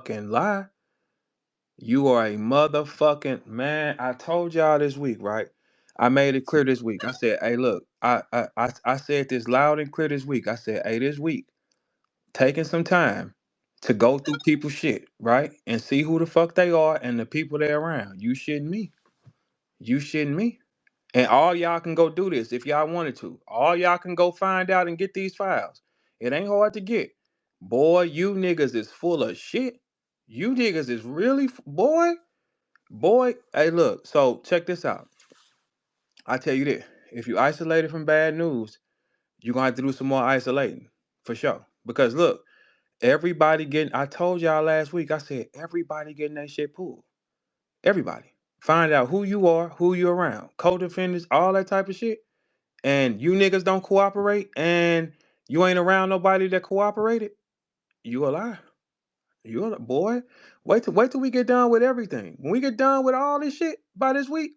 fucking lie. You are a motherfucking man. I told y'all this week, right? I made it clear this week. I said, hey, look, I said this loud and clear this week. I said, hey, this week, taking some time to go through people's shit, right? And see who the fuck they are and the people they're around. You shitting me. You shitting me. And all y'all can go do this if y'all wanted to. All y'all can go find out and get these files. It ain't hard to get. Boy, you niggas is full of shit. You niggas is really, boy. Boy, hey, look. So check this out. I tell you this: if you isolated from bad news, you're gonna have to do some more isolating for sure. Because look, everybody getting. I told y'all last week. I said everybody getting that shit pulled. Everybody. Find out who you are, who you around, co-defendants, all that type of shit. And you niggas don't cooperate, and you ain't around nobody that cooperated. You a lie. You a boy. Wait till we get done with everything. When we get done with all this shit by this week.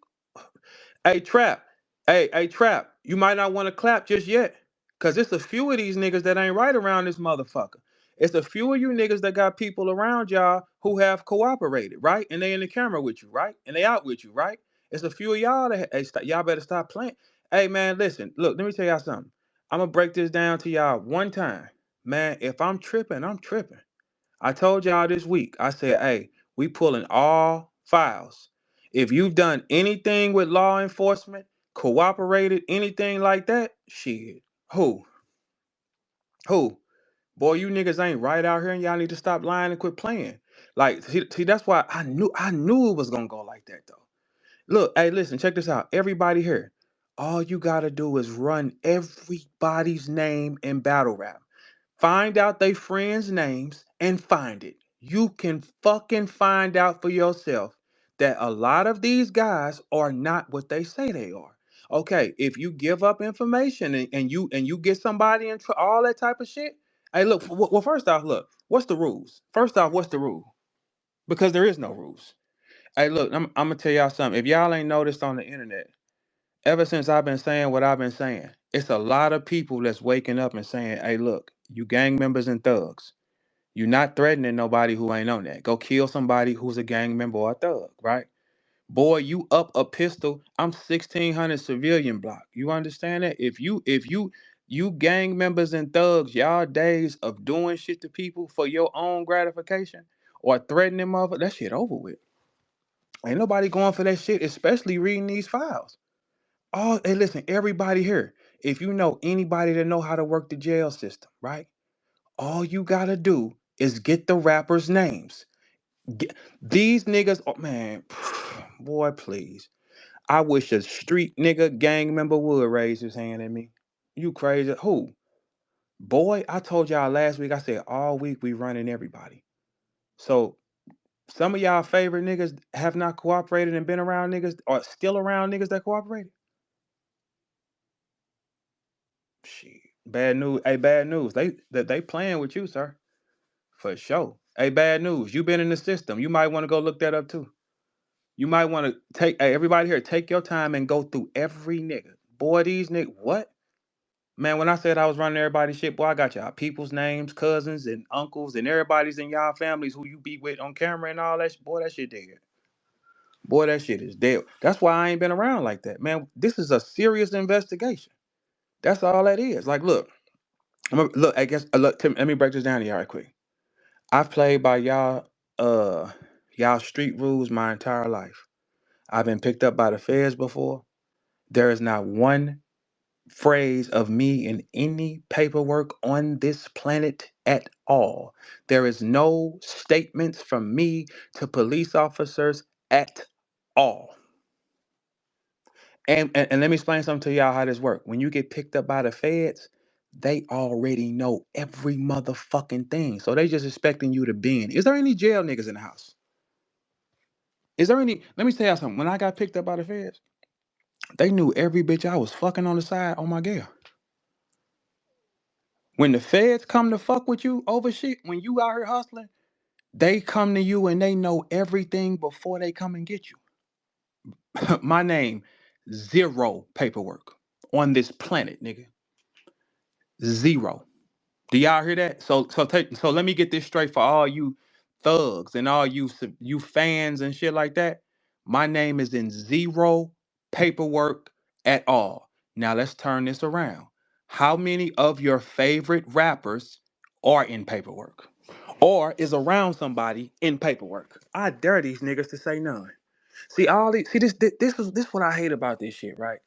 Hey, Trap. Hey, Trap. You might not want to clap just yet. Cause it's a few of these niggas that ain't right around this motherfucker. It's a few of you niggas that got people around y'all who have cooperated, right? And they in the camera with you, right? And they out with you, right? It's a few of y'all that hey, y'all better stop playing. Hey man, listen, look, let me tell y'all something. I'm gonna break this down to y'all one time. Man, if I'm tripping, I'm tripping. I told y'all this week, I said, hey, we pulling all files. If you've done anything with law enforcement, cooperated, anything like that, shit. Who? Who? Boy, you niggas ain't right out here and y'all need to stop lying and quit playing. Like, see, that's why I knew it was gonna go like that though. Look, hey, listen, check this out. Everybody here, all you gotta do is run everybody's name in battle rap. Find out they friends' names and find it. You can fucking find out for yourself that a lot of these guys are not what they say they are. Okay, if you give up information and you get somebody in all that type of shit. Hey, look. Well, first off, look. What's the rules? First off, what's the rule? Because there is no rules. Hey, look. I'm gonna tell y'all something. If y'all ain't noticed on the internet, ever since I've been saying what I've been saying, it's a lot of people that's waking up and saying, "Hey, look, you gang members and thugs. You're not threatening nobody who ain't on that. Go kill somebody who's a gang member or a thug, right? Boy, you up a pistol. I'm 1600 civilian block. You understand that? If you gang members and thugs, y'all days of doing shit to people for your own gratification or threatening mother, that shit over with. Ain't nobody going for that shit, especially reading these files. Oh, hey, listen, everybody here. If you know anybody that know how to work the jail system, right? All you gotta do is get the rappers' names. These niggas, oh man, boy, please. I wish a street nigga gang member would raise his hand at me. You crazy? Who? Boy, I told y'all last week, I said all week we running everybody. So some of y'all favorite niggas have not cooperated and been around niggas or still around niggas that cooperated. Shit. Bad news. Hey, bad news. They playing with you, sir. For sure. Hey, bad news. You been in the system. You might want to go look that up too. You might want to take hey, everybody here, take your time and go through every nigga. Boy, these niggas, what? Man, when I said I was running everybody's shit, boy, I got y'all people's names, cousins, and uncles, and everybody's in y'all families who you be with on camera and all that shit. Boy, that shit dead. Boy, that shit is dead. That's why I ain't been around like that. Man, this is a serious investigation. That's all that is. Like, look, look, I guess look, Tim, let me break this down to y'all right quick. I've played by y'all street rules my entire life. I've been picked up by the feds before. There is not one phrase of me in any paperwork on this planet at all. There is no statements from me to police officers at all. And let me explain something to y'all how this works. When you get picked up by the feds, they already know every motherfucking thing. So they just expecting you to be in. Is there any jail niggas in the house? Is there any? Let me tell y'all something. When I got picked up by the feds, they knew every bitch I was fucking on the side on my girl. When the feds come to fuck with you over shit, when you out here hustling, they come to you and they know everything before they come and get you. My name, zero paperwork on this planet, nigga. Zero. Do y'all hear that? So let me get this straight for all you thugs and all you fans and shit like that, my name is in zero paperwork at all. Now let's turn this around. How many of your favorite rappers are in paperwork? Or is around somebody in paperwork? I dare these niggas to say none. See all these. See this what I hate about this shit, right?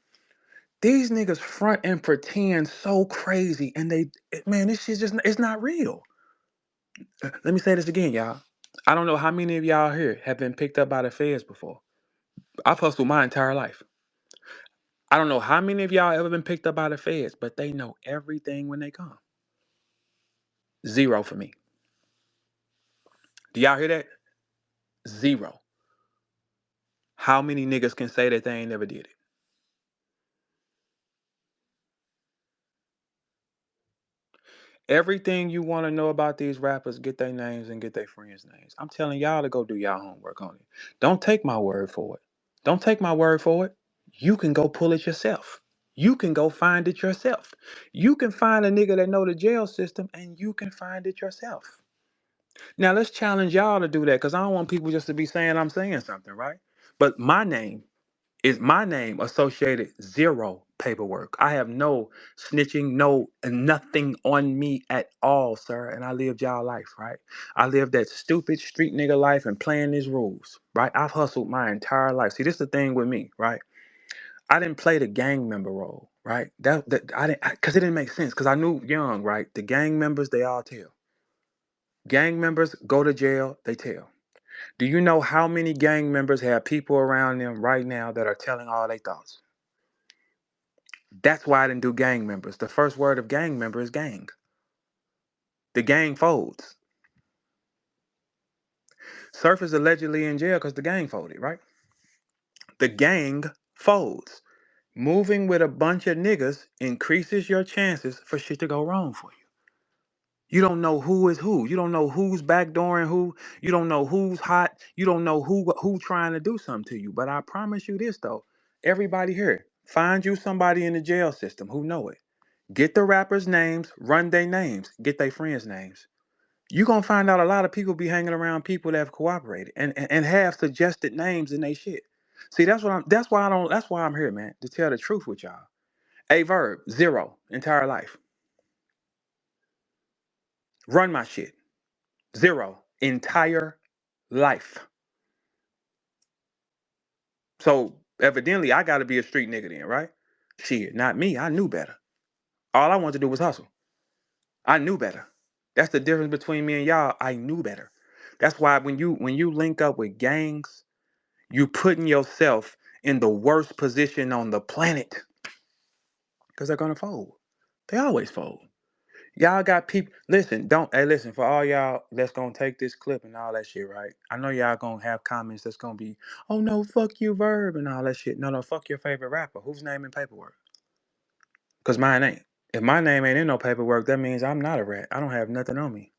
These niggas front and pretend so crazy, and man, this shit just it's not real. Let me say this again, y'all. I don't know how many of y'all here have been picked up by the feds before. I've hustled my entire life. I don't know how many of y'all ever been picked up by the feds, but they know everything when they come. Zero for me. Do y'all hear that? Zero. How many niggas can say that they ain't never did it? Everything you want to know about these rappers, get their names and get their friends' names. I'm telling y'all to go do y'all homework on it. Don't take my word for it. Don't take my word for it. You can go pull it yourself. You can go find it yourself. You can find a nigga that know the jail system and you can find it yourself. Now let's challenge y'all to do that because I don't want people just to be saying I'm saying something, right? But my name associated zero paperwork. I have no snitching, no nothing on me at all, sir. And I lived y'all life, right? I lived that stupid street nigga life and playing these rules, right? I've hustled my entire life. See, this is the thing with me, right? I didn't play the gang member role, right? That I didn't because it didn't make sense. Because I knew young, right? The gang members, they all tell. Gang members go to jail, they tell. Do you know how many gang members have people around them right now that are telling all their thoughts? That's why I didn't do gang members. The first word of gang member is gang. The gang folds. Surf is allegedly in jail because the gang folded, right? The gang folds. Moving with a bunch of niggas increases your chances for shit to go wrong for you. You don't know who is who. You don't know who's backdooring who. You don't know who's hot. You don't know who trying to do something to you. But I promise you this though. Everybody here, find you somebody in the jail system who know it. Get the rappers' names, run their names, get their friends' names. You're gonna find out a lot of people be hanging around people that have cooperated and have suggested names in they shit. See, that's why I'm here, man, to tell the truth with y'all. A Verb, zero, entire life. Run my shit. Zero, entire life. So evidently I gotta be a street nigga then, right? Shit, not me. I knew better. All I wanted to do was hustle. I knew better. That's the difference between me and y'all. I knew better. That's why when you link up with gangs, you putting yourself in the worst position on the planet because they're gonna fold. They always fold. Y'all got people. Listen, don't. Hey, listen for all y'all that's gonna take this clip and all that shit, right? I know y'all gonna have comments that's gonna be, oh no, fuck you, Verb and all that shit. No, no, fuck your favorite rapper. Whose name in paperwork? Cause mine ain't. If my name ain't in no paperwork, that means I'm not a rat. I don't have nothing on me.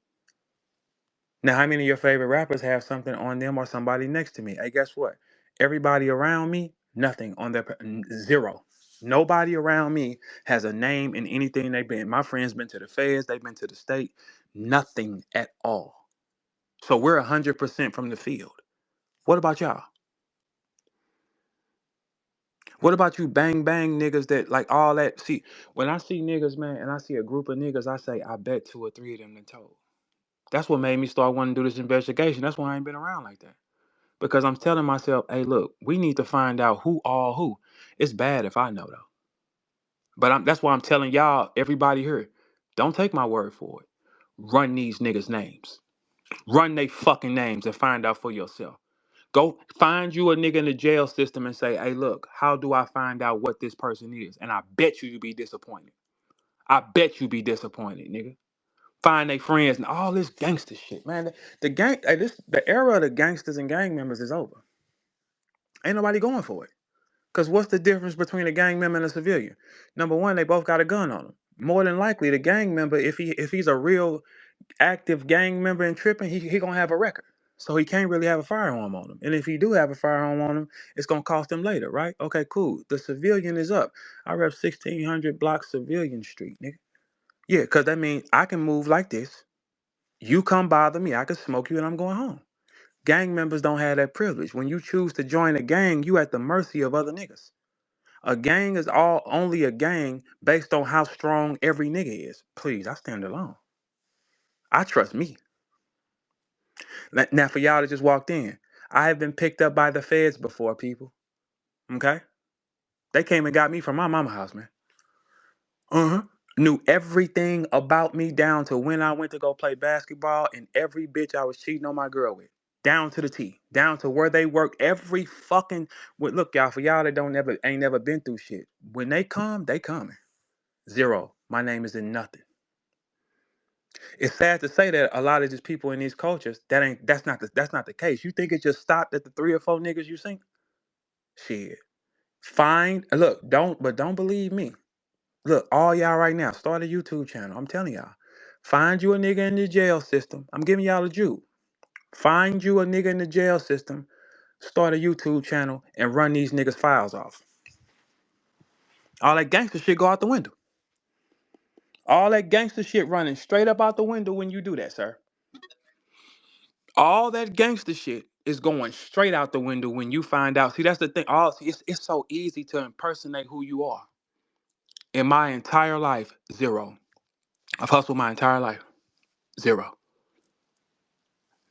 Now, how many of your favorite rappers have something on them or somebody next to me? Hey, guess what? Everybody around me, nothing on their zero. Nobody around me has a name in anything they've been. My friends been to the feds, they've been to the state, nothing at all. So we're 100% from the field. What about y'all? What about you bang bang niggas that like all that? See, when I see niggas, man, and I see a group of niggas, I say, I bet two or three of them done told. That's what made me start wanting to do this investigation. That's why I ain't been around like that. Because I'm telling myself, hey, look, we need to find out who all who. It's bad if I know though. But that's why I'm telling y'all, everybody here, don't take my word for it. Run these niggas' names. Run they fucking names and find out for yourself. Go find you a nigga in the jail system and say, hey, look, how do I find out what this person is? And I bet you be disappointed. I bet you be disappointed, nigga. Find they friends and all this gangster shit, man. The era of the gangsters and gang members is over. Ain't nobody going for it. Because what's the difference between a gang member and a civilian? Number one, they both got a gun on them. More than likely, the gang member, if he's a real active gang member and tripping, he gonna have a record. So he can't really have a firearm on him. And if he do have a firearm on him, it's gonna cost him later, right? Okay, cool. The civilian is up. I rep 1600 block Civilian Street, nigga. Yeah, because that means I can move like this. You come bother me, I can smoke you and I'm going home. Gang members don't have that privilege. When you choose to join a gang, you at the mercy of other niggas. A gang is all only a gang based on how strong every nigga is. Please, I stand alone. I trust me. Now, for y'all that just walked in, I have been picked up by the feds before, people. Okay? They came and got me from my mama house, man. Uh-huh. Knew everything about me down to when I went to go play basketball and every bitch I was cheating on my girl with. Down to the T. Down to where they worked. Every fucking look, y'all, for y'all that don't never ain't never been through shit. When they come, they coming. Zero. My name is in nothing. It's sad to say that a lot of these people in these cultures, that's not the case. You think it just stopped at the 3 or 4 niggas you seen? Shit. Don't believe me. Look, all y'all right now, start a YouTube channel. I'm telling y'all. Find you a nigga in the jail system. I'm giving y'all a Jew. Find you a nigga in the jail system, start a YouTube channel, and run these niggas' files off. All that gangster shit go out the window. All that gangster shit running straight up out the window when you do that, sir. All that gangster shit is going straight out the window when you find out. See, that's the thing. It's so easy to impersonate who you are. In my entire life, zero. I've hustled my entire life, zero.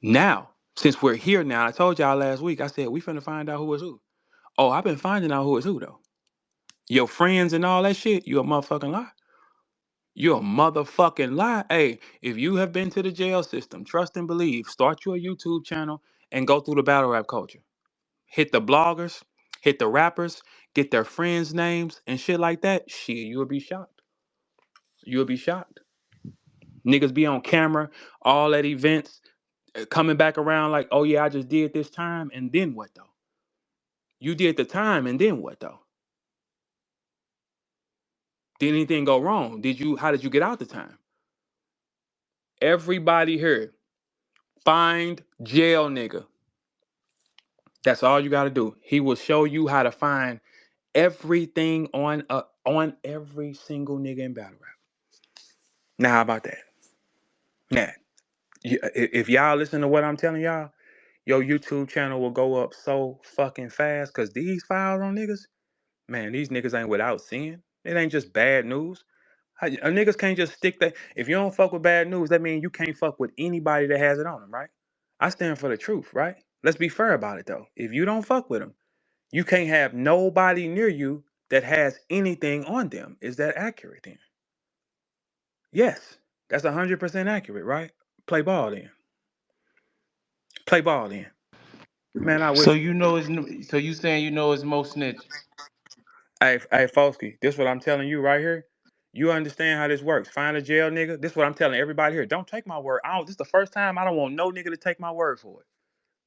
Now, since we're here now, I told y'all last week, I said, we finna find out who is who. Oh, I've been finding out who is who, though. Your friends and all that shit, you a motherfucking lie. You a motherfucking lie. Hey, if you have been to the jail system, trust and believe, start your YouTube channel and go through the battle rap culture. Hit the bloggers, hit the rappers, get their friends' names and shit like that. Shit, you will be shocked. You will be shocked. Niggas be on camera, all at events, coming back around like, oh yeah, I just did this time, and then what though? You did the time, and then what though? Did anything go wrong? How did you get out the time? Everybody here, find jail nigga. That's all you gotta do. He will show you how to find everything on every single nigga in battle rap. Now how about that? Now, if y'all listen to what I'm telling y'all, your YouTube channel will go up so fucking fast because these files on niggas, man, these niggas ain't without sin. It ain't just bad news. Niggas can't just stick that. If you don't fuck with bad news, that means you can't fuck with anybody that has it on them, right? I stand for the truth, right? Let's be fair about it though. If you don't fuck with them, you can't have nobody near you that has anything on them. Is that accurate then? Yes, that's 100% accurate, right? Play ball then. Play ball then. Man, I So wish. so you saying it's most snitches? Hey, Folsky, this what I'm telling you right here. You understand how this works. Find a jail nigga. This what I'm telling everybody here. Don't take my word. This is the first time I don't want no nigga to take my word for it.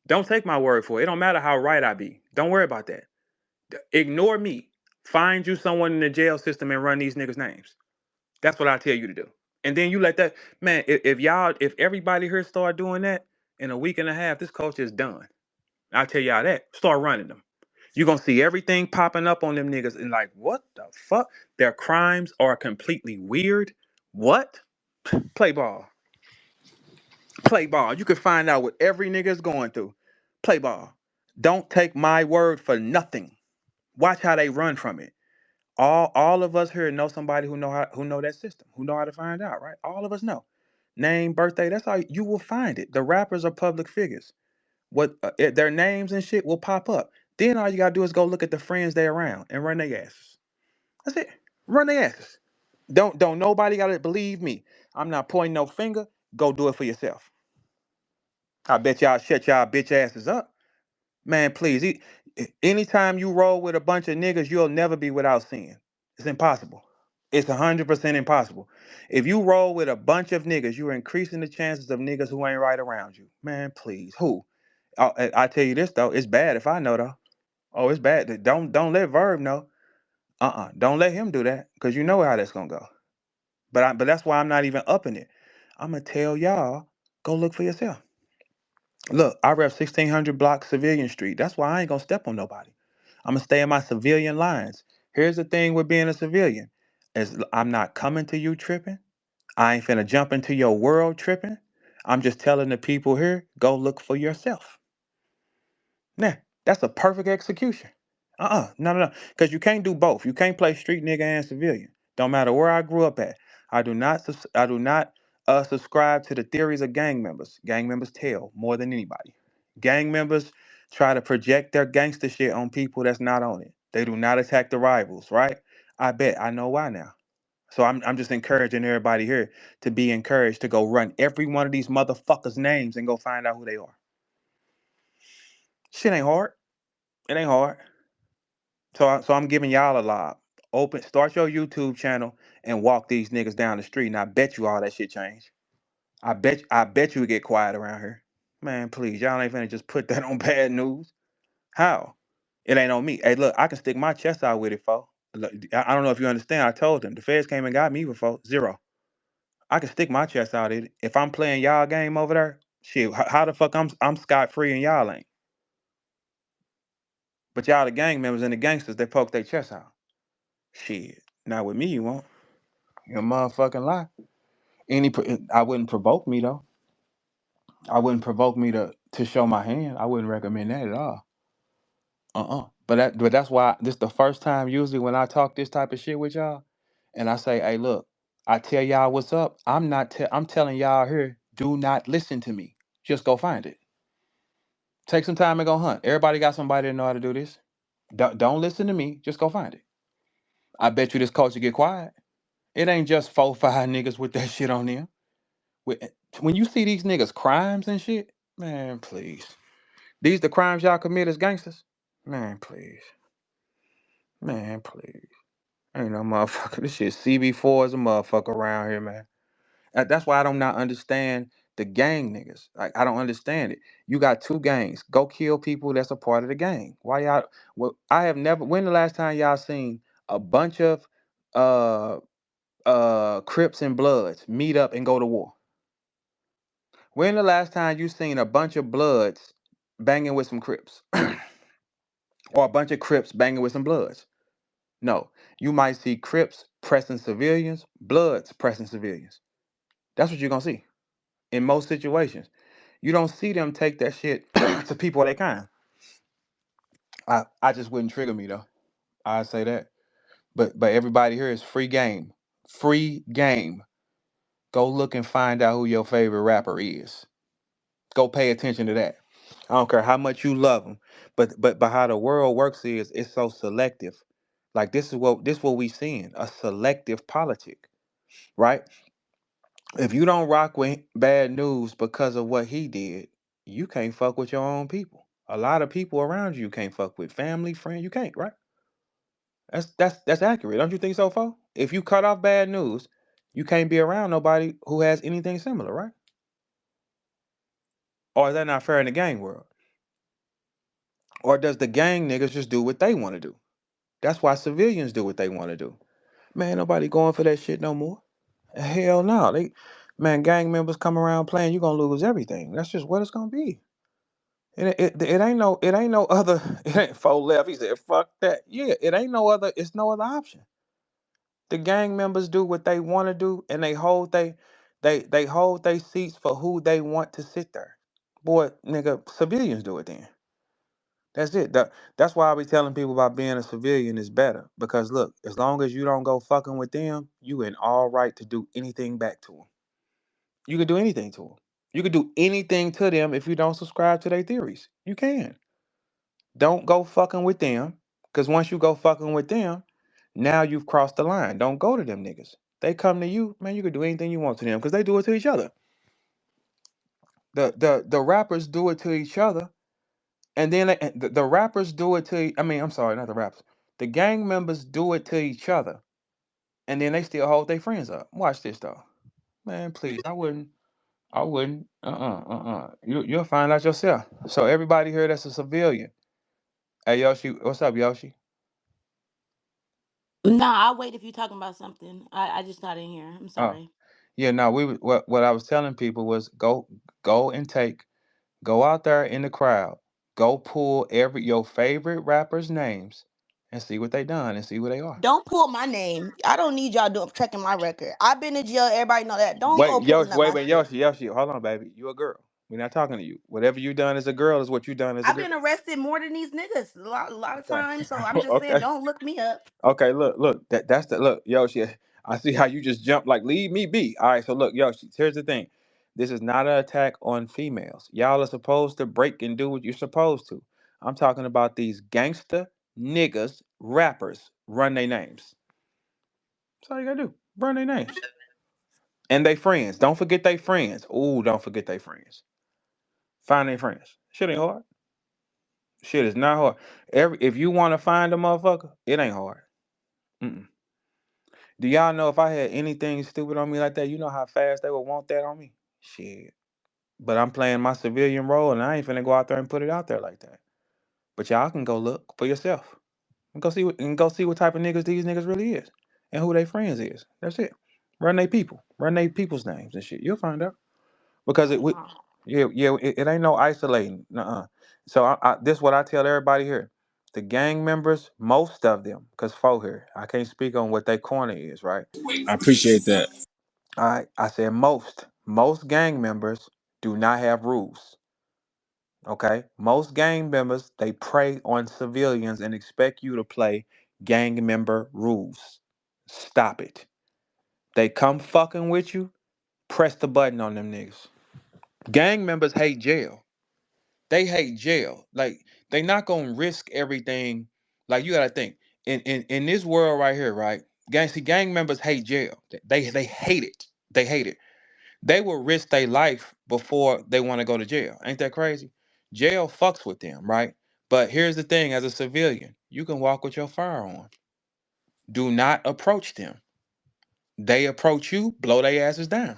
Don't take my word for it. It don't matter how right I be. Don't worry about that. Ignore me. Find you someone in the jail system and run these niggas' names. That's what I tell you to do. And then you let that man. If everybody here start doing that in a week and a half, this culture is done. I tell y'all that. Start running them. You're gonna see everything popping up on them niggas and like, what the fuck? Their crimes are completely weird. What? Play ball. Play ball. You can find out what every nigga is going through. Play ball. Don't take my word for nothing. Watch how they run from it. All of us here know somebody who know that system, who know how to find out, right? All of us know. Name, birthday, that's how you will find it. The rappers are public figures. Their names and shit will pop up. Then all you gotta do is go look at the friends they around and run their asses. That's it. Run their asses. Don't nobody gotta believe me. I'm not pointing no finger. Go do it for yourself. I bet y'all shut y'all bitch asses up. Man, please. Anytime you roll with a bunch of niggas, you'll never be without sin. It's impossible. It's 100% impossible. If you roll with a bunch of niggas, you're increasing the chances of niggas who ain't right around you. Man, please. Who? I tell you this though, it's bad if I know though. Oh, it's bad. Don't let Verb know. Don't let him do that because you know how that's gonna go. But that's why I'm not even upping it. I'm gonna tell y'all, go look for yourself. Look, I rep 1600 block Civilian Street. That's why I ain't gonna step on nobody. I'm gonna stay in my civilian lines. Here's the thing with being a civilian: is I'm not coming to you tripping. I ain't finna jump into your world tripping. I'm just telling the people here, go look for yourself. Nah, that's a perfect execution. No. Because you can't do both. You can't play street nigga and civilian. Don't matter where I grew up at. I do not subscribe to the theories of gang members. Gang members tell more than anybody. Gang members try to project their gangster shit on people that's not on it. They do not attack the rivals, right? I bet I know why now. So I'm just encouraging everybody here to be encouraged to go run every one of these motherfuckers' names and go find out who they are. Shit ain't hard. It ain't hard. So I'm giving y'all a lob. Start your YouTube channel and walk these niggas down the street, and I bet you all that shit change. I bet you get quiet around here. Man, please, y'all ain't finna just put that on bad news. How? It ain't on me. Hey, look, I can stick my chest out with it, folks. Look, I don't know if you understand. I told them the feds came and got me before zero. I can stick my chest out in it. If I'm playing y'all game over there, shit, how the fuck I'm scot free and y'all ain't? But y'all the gang members and the gangsters, they poke their chest out. Shit, not with me, you won't. You a motherfucking lie. I wouldn't provoke me though. I wouldn't provoke me to show my hand. I wouldn't recommend that at all. But that's why this the first time usually when I talk this type of shit with y'all, and I say, hey, look, I tell y'all what's up. I'm telling y'all here, do not listen to me. Just go find it. Take some time and go hunt. Everybody got somebody that know how to do this. Don't listen to me. Just go find it. I bet you this culture get quiet. It ain't just 4, 5 niggas with that shit on them. With, when you see these niggas crimes and shit, man, please. These the crimes y'all commit as gangsters? Man, please. Man, please. Ain't no motherfucker. This shit CB4 is a motherfucker around here, man. That's why I don't not understand the gang niggas. Like I don't understand it. You got two gangs. Go kill people that's a part of the gang. Why y'all? Well, I have never. When the last time y'all seen a bunch of uh Crips and Bloods meet up and go to war? When the last time you seen a bunch of Bloods banging with some Crips, or a bunch of Crips banging with some Bloods? No. You might see Crips pressing civilians, Bloods pressing civilians. That's what you're gonna see in most situations. You don't see them take that shit to people of their kind. I just wouldn't trigger me though. I say that. But everybody here is free game. Free game. Go look and find out who your favorite rapper is. Go pay attention to that. I don't care how much you love them, but how the world works is it's so selective. Like this what we seeing, a selective politic, right? If you don't rock with bad news because of what he did, you can't fuck with your own people. A lot of people around you can't fuck with family, friend. You can't, right? That's accurate. Don't you think so, fo? If you cut off bad news, you can't be around nobody who has anything similar, right? Or is that not fair in the gang world? Or does the gang niggas just do what they want to do? That's why civilians do what they want to do. Man, nobody going for that shit no more. Hell no. Man, gang members come around playing, you gonna lose everything. That's just what it's gonna be. It ain't no other. It ain't four left. He said, "Fuck that." Yeah, it ain't no other. It's no other option. The gang members do what they want to do, and they hold they seats for who they want to sit there. Boy, nigga, civilians do it then. That's it. That's why I be telling people about being a civilian is better. Because look, as long as you don't go fucking with them, you in all right to do anything back to them. You can do anything to them. You can do anything to them if you don't subscribe to their theories. You can. Don't go fucking with them. Because once you go fucking with them, now you've crossed the line. Don't go to them niggas. They come to you, man, you can do anything you want to them because they do it to each other. The rappers do it to each other. And then the rappers do it to, I mean, I'm sorry, not the rappers. The gang members do it to each other. And then they still hold their friends up. Watch this though. Man, please. I wouldn't. You'll find out yourself. So everybody here that's a civilian. Hey Yoshi, what's up, Yoshi? Nah, I'll wait if you're talking about something. I just got in here. I'm Oh, sorry. yeah, no, what I was telling people was go and go out there in the crowd. Go pull every your favorite rappers' names and see what they done and see where they are. Don't pull my name. I don't need y'all doing checking my record. I've been in jail. Everybody know that. Don't Wait, go pulling Yoshi, up wait, my wait, shit. Yoshi, hold on, baby. You a girl. We're not talking to you. Whatever you done as a girl is what you done as a I've girl. been arrested more than these niggas a lot of Okay. times. So I'm just saying, Okay. don't look me up. Okay, look. That's the look, Yoshi. I see how you just jump like leave me be. All right, so look, Yoshi. Here's the thing. This is not an attack on females. Y'all are supposed to break and do what you're supposed to. I'm talking about these gangster niggas, rappers. Run their names. That's all you gotta do. Run their names and they friends. Don't forget they friends. Ooh, don't forget they friends. Find their friends. Shit ain't hard. Shit is not hard. If you want to find a motherfucker, it ain't hard. Mm-mm. Do y'all know if I had anything stupid on me like that, you know how fast they would want that on me? Shit. But I'm playing my civilian role and I ain't finna go out there and put it out there like that. But y'all can go look for yourself. And go see what type of niggas these niggas really is. And who they friends is. That's it. Run they people. Run they people's names and shit. You'll find out. Because Oh no. it ain't no isolating. Nuh-uh. So this what I tell everybody here. The gang members, most of them, because for here, I can't speak on what their corner is, right? I appreciate that. All right, I said most gang members do not have rules. Okay, most gang members they prey on civilians and expect you to play gang member rules. Stop it. They come fucking with you. Press the button on them niggas. Gang members hate jail. They hate jail. Like they not gonna risk everything. Like you gotta think in this world right here, right? Gang members hate jail. They hate it. They hate it. They will risk their life before they want to go to jail. Ain't that crazy? Jail fucks with them, right? But here's the thing: as a civilian, you can walk with your fire on. Do not approach them. They approach you, blow their asses down.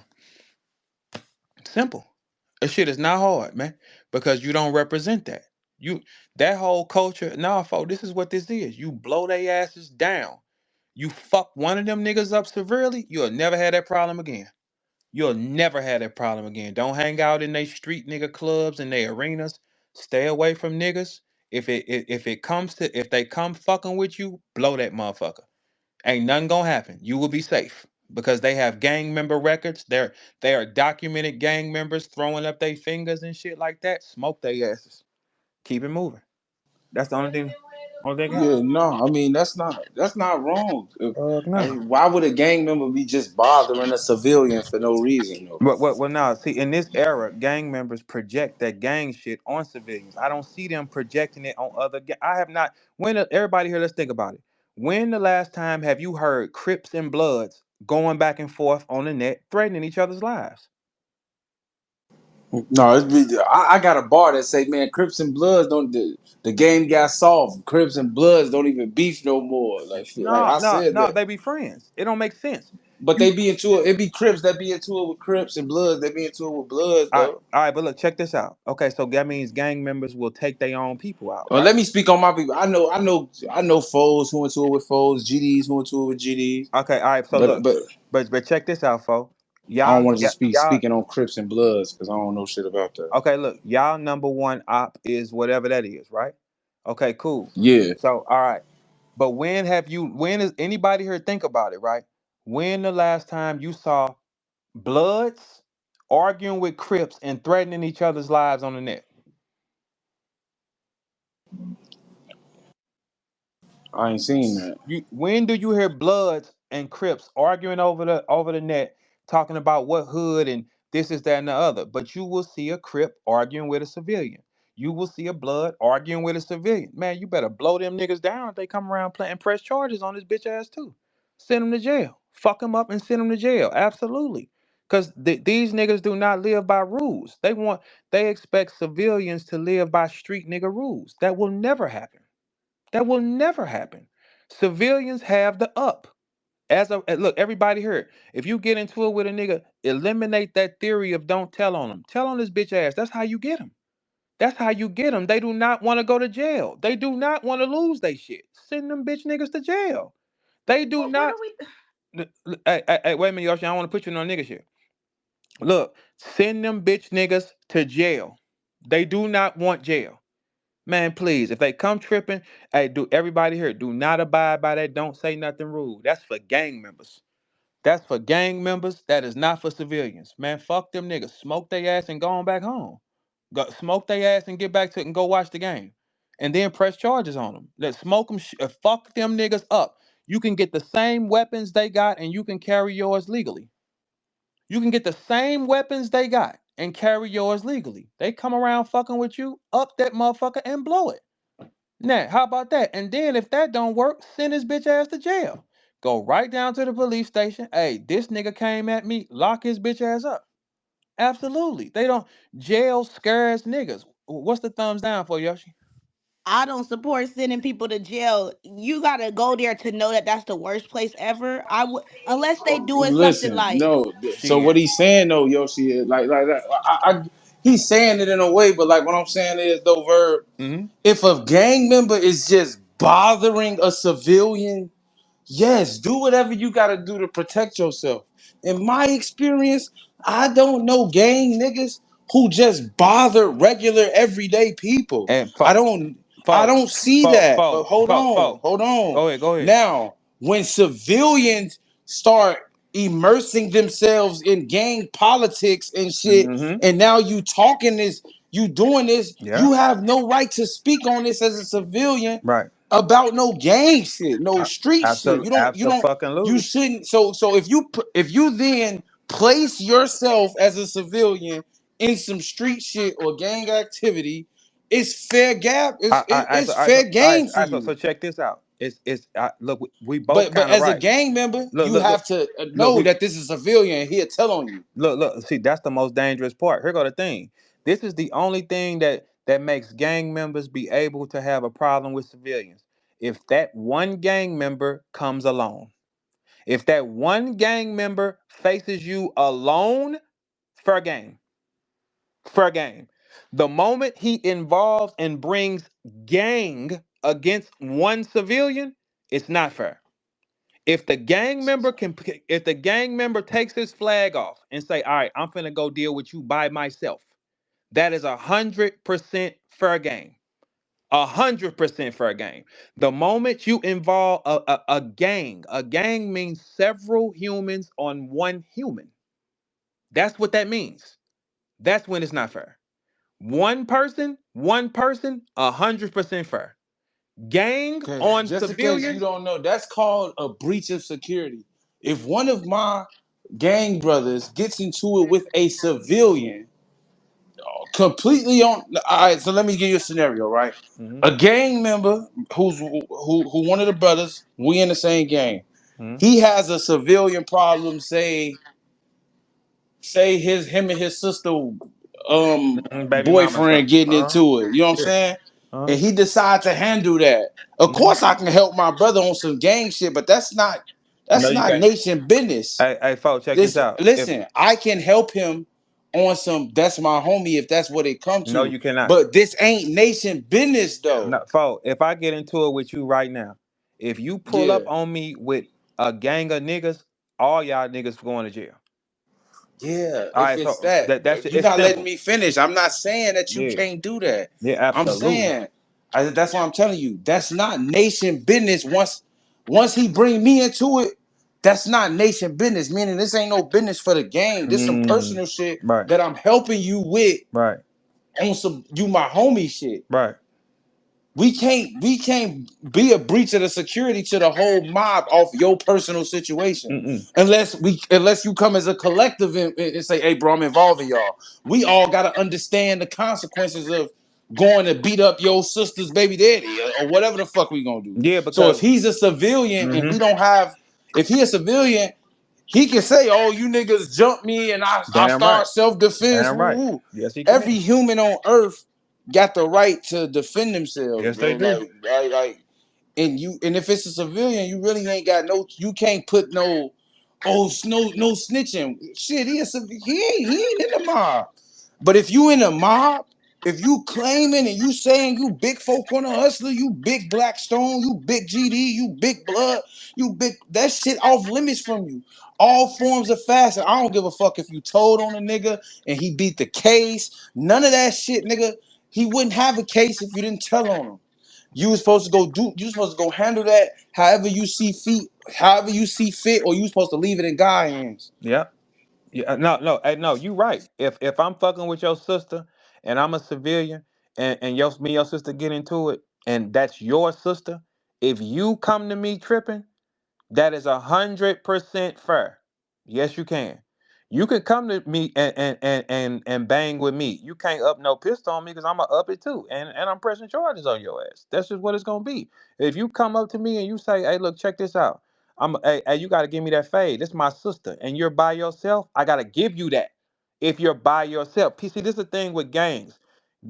Simple. This shit is not hard, man, because you don't represent that. You that whole culture, nah, folks, this is what this is. You blow their asses down. You fuck one of them niggas up severely, you'll never have that problem again. You'll never have that problem again. Don't hang out in they street nigga clubs and they arenas. Stay away from niggas. If they come fucking with you, blow that motherfucker. Ain't nothing gonna happen. You will be safe because they have gang member records. They are documented gang members throwing up their fingers and shit like that. Smoke their asses. Keep it moving. That's the only thing can happen. Yeah, no, I mean that's not wrong. No. Why would a gang member be just bothering a civilian for no reason though? Well, now, see, in this era, gang members project that gang shit on civilians. I don't see them projecting it on other. I have not. Everybody here, let's think about it. When the last time have you heard Crips and Bloods going back and forth on the net, threatening each other's lives? No, I got a bar that say, man, Crips and Bloods don't. The game got soft. Crips and Bloods don't even beef no more. Like shit. Like No, I no, said no. that, They be friends. It don't make sense. but You they be into it. It be Crips that be into it with Crips and Bloods. They be into it with Bloods though. all right, but look, check this out. Okay, so that means gang members will take their own people out, Well, right? let me speak on my people. I know foes who into it with foes, GDs who into it with GDs. Okay, all right. So But look, but but check this out, folks. I don't Y'all, want to y'all, just be y'all speaking on Crips and Bloods because I don't know shit about that. Okay, look, y'all number one op is whatever that is, right? Okay, cool. Yeah. So, all right. But when is anybody here think about it, right? When the last time you saw Bloods arguing with Crips and threatening each other's lives on the net? I ain't seen that. When do you hear Bloods and Crips arguing over the net, talking about what hood and this is that and the other? But you will see a Crip arguing with a civilian. You will see a Blood arguing with a civilian. Man, you better blow them niggas down if they come around playing press charges on this bitch ass too. Send them to jail. Fuck them up and send them to jail. Absolutely. Because these niggas do not live by rules. They expect civilians to live by street nigga rules. That will never happen. That will never happen. Civilians have the up. Look, everybody here, if you get into it with a nigga, eliminate that theory of don't tell on him. Tell on this bitch ass. That's how you get him. That's how you get them. They do not want to go to jail. They do not want to lose their shit. Send them bitch niggas to jail. They do What not. are we? Hey, wait a minute, Yoshi. I don't want to put you on nigga shit. Look, send them bitch niggas to jail. They do not want jail. Man, please, if they come tripping, hey, do everybody here, do not abide by that. Don't say nothing rude. That's for gang members. That's for gang members. That is not for civilians. Man, fuck them niggas. Smoke their ass and go on back home. Go smoke their ass and get back to it and go watch the game. And then press charges on them. Let smoke them. Fuck them niggas up. You can get the same weapons they got and you can carry yours legally. You can get the same weapons they got and carry yours legally. They come around fucking with you, up that motherfucker and blow it. Now, how about that? And then if that don't work, send his bitch ass to jail. Go right down to the police station. Hey, this nigga came at me. Lock his bitch ass up. Absolutely. They don't jail scares niggas. What's the thumbs down for, Yoshi? I don't support sending people to jail. You gotta go there to know that that's the worst place ever. I would, unless they doing something Listen, like, no. So what Shit. he's saying though, Yoshi, is like that. He's saying it in a way, but like what I'm saying is though, Verb. Mm-hmm. If a gang member is just bothering a civilian, yes, do whatever you got to do to protect yourself. In my experience, I don't know gang niggas who just bother regular everyday people. And I fo, don't I fo, don't see fo, that. But fo, hold fo, on, fo. hold on. Go ahead, go ahead. Now, when civilians start immersing themselves in gang politics and shit, Mm-hmm. and now you talking this, you doing this, Yeah. you have no right to speak on this as a civilian Right. about no gang shit, no street shit. Absolutely. You Absolutely. shouldn't. So if you then place yourself as a civilian in some street shit or gang activity, it's fair gap. It's fair game for So you. check this out. Look, we both But kind of as a right. gang member, Look, you look, look, have to look. know that this is a civilian. He'll tell on you. Look. See, that's the most dangerous part. Here go the thing. This is the only thing that makes gang members be able to have a problem with civilians. If that one gang member comes alone, if that one gang member faces you alone, fair game, fair game. The moment he involves and brings gang against one civilian, it's not fair. If the gang member takes his flag off and say, all right, I'm finna go deal with you by myself, that is 100% fair game. 100% fair game. The moment you involve a gang means several humans on one human. That's what that means. That's when it's not fair. One person, 100% fair. Gang Okay, on just in case you civilians. don't know, that's called a breach of security. If one of my gang brothers gets into it with a civilian, completely on. All right, so let me give you a scenario, right? Hmm. A gang member who one of the brothers, we in the same gang. Hmm. He has a civilian problem. Say him and his sister Baby mama or boyfriend something. getting into it. You know what I'm Yeah. saying? Uh-huh. And he decides to handle that. Of Hmm. course, I can help my brother on some gang shit, but No, that's you not can't. nation business. Hey, folks, check this Listen, out. If listen, I can help him on some. That's my homie if that's what it come No, to. you cannot. But this ain't nation business though. No, folks, if I get into it with you right now, if you pull up Yeah. on me with a gang of niggas, all y'all niggas going to jail. Yeah, All if right, it's so that, that's you're it's not letting simple. me finish. I'm not saying that you Yeah, can't do that. yeah, I'm absolutely. saying that's why I'm telling you. That's not nation business. Once he bring me into it, that's not nation business. Meaning this ain't no business for the gang. This some Mm, personal shit right, that I'm helping you with right, on some you my homie shit. right. We can't be a breach of the security to the whole mob off your personal situation Mm-mm. unless you come as a collective and say, hey bro, I'm involving y'all. We all got to understand the consequences of going to beat up your sister's baby daddy or whatever the fuck we gonna do. Yeah, So if because he's a civilian and hmm we don't have, if he a civilian, he can say, oh, you niggas jumped me and I damn right, start self-defense. damn right. Woo-woo. Yes, he Every can. human on earth got the right to defend themselves, Yes, they bro. do. And if it's a civilian, you really ain't got no. You can't put no snitching. Shit, he ain't in the mob. But if you in the mob, if you claiming and you saying you big folk on a hustler, you big Blackstone, you big GD, you big blood, you big that shit off limits from you. All forms of fashion. I don't give a fuck if you told on a nigga and he beat the case. None of that shit, nigga. He wouldn't have a case if you didn't tell on him. You was supposed to go do. You was supposed to go handle that however you see fit, or you supposed to leave it in God's hands. Yeah. Yeah, no, hey, no, you right. If I'm fucking with your sister and I'm a civilian and me and your sister get into it and that's your sister, if you come to me tripping, that is 100% fair. Yes, you can. You can come to me and bang with me. You can't up no pistol on me because I'm gonna up it too, and I'm pressing charges on your ass. That's just what it's gonna be. If you come up to me and you say, "Hey, look, check this out. Hey, you gotta give me that fade. This is my sister, and you're by yourself. I gotta give you that. If you're by yourself, see, this is the thing with gangs.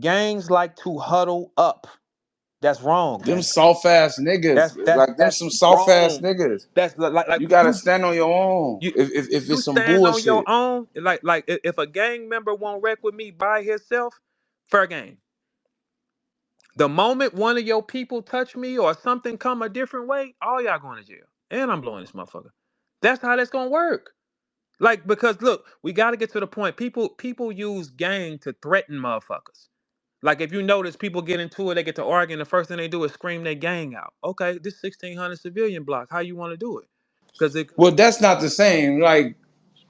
Gangs like to huddle up. That's wrong, Them gang. soft ass niggas, like them That's some soft ass wrong. niggas. That's like You when gotta you stand on your own. you If you it's some stand on your bullshit. own, if a gang member won't wreck with me by himself, fair game. The moment one of your people touch me or something come a different way, all y'all going to jail. And I'm blowing this motherfucker. That's how that's gonna work. Like, because look, we gotta get to the point. People use gang to threaten motherfuckers. Like if you notice people get into it, they get to arguing, the first thing they do is scream their gang out. Okay, this 1600 civilian block. How you want to do it? Because it Well, that's not the same. Like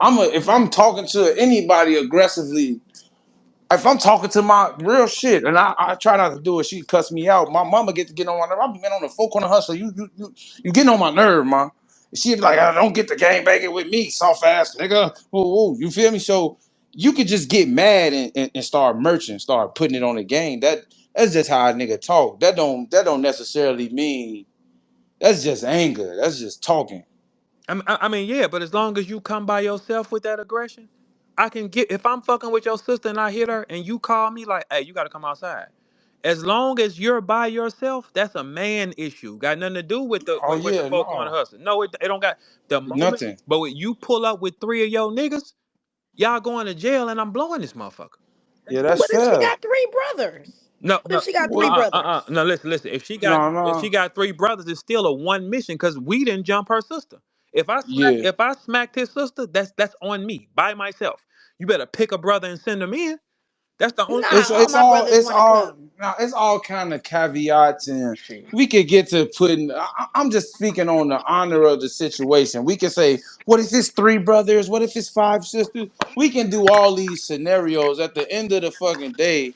if I'm talking to anybody aggressively, if I'm talking to my real shit, and I try not to do it, she cuss me out. My mama get to get on my nerve. I've been on the four corner hustle. You getting on my nerve, ma. She be like, don't get the gang banging with me, soft ass nigga. Whoa, whoa. You feel me? So you could just get mad and start merching, start putting it on the game. That's just how a nigga talk. That don't necessarily mean that's just anger. That's just talking. I mean, yeah, but as long as you come by yourself with that aggression, I can get. If I'm fucking with your sister and I hit her, and you call me like, "Hey, you got to come outside." As long as you're by yourself, that's a man issue. Got nothing to do with the Oh with the yeah, folk on the no, hustle. No, it don't got the moment. nothing. But when you pull up with three of your niggas, y'all going to jail, and I'm blowing this motherfucker. Yeah, that's What if she fair. got three brothers? No, What if no, she got three Well, brothers? no. Listen. If she no. got three brothers, it's still a one mission because we didn't jump her sister. Yeah. If I smacked his sister, that's on me by myself. You better pick a brother and send him in. That's the only thing. Nah, It's all it's my all brothers it's want to all come. now it's all kind of caveats, and Shit. we could get to putting. I'm just speaking on the honor of the situation. We can say, what if it's three brothers? What if it's five sisters? We can do all these scenarios. At the end of the fucking day,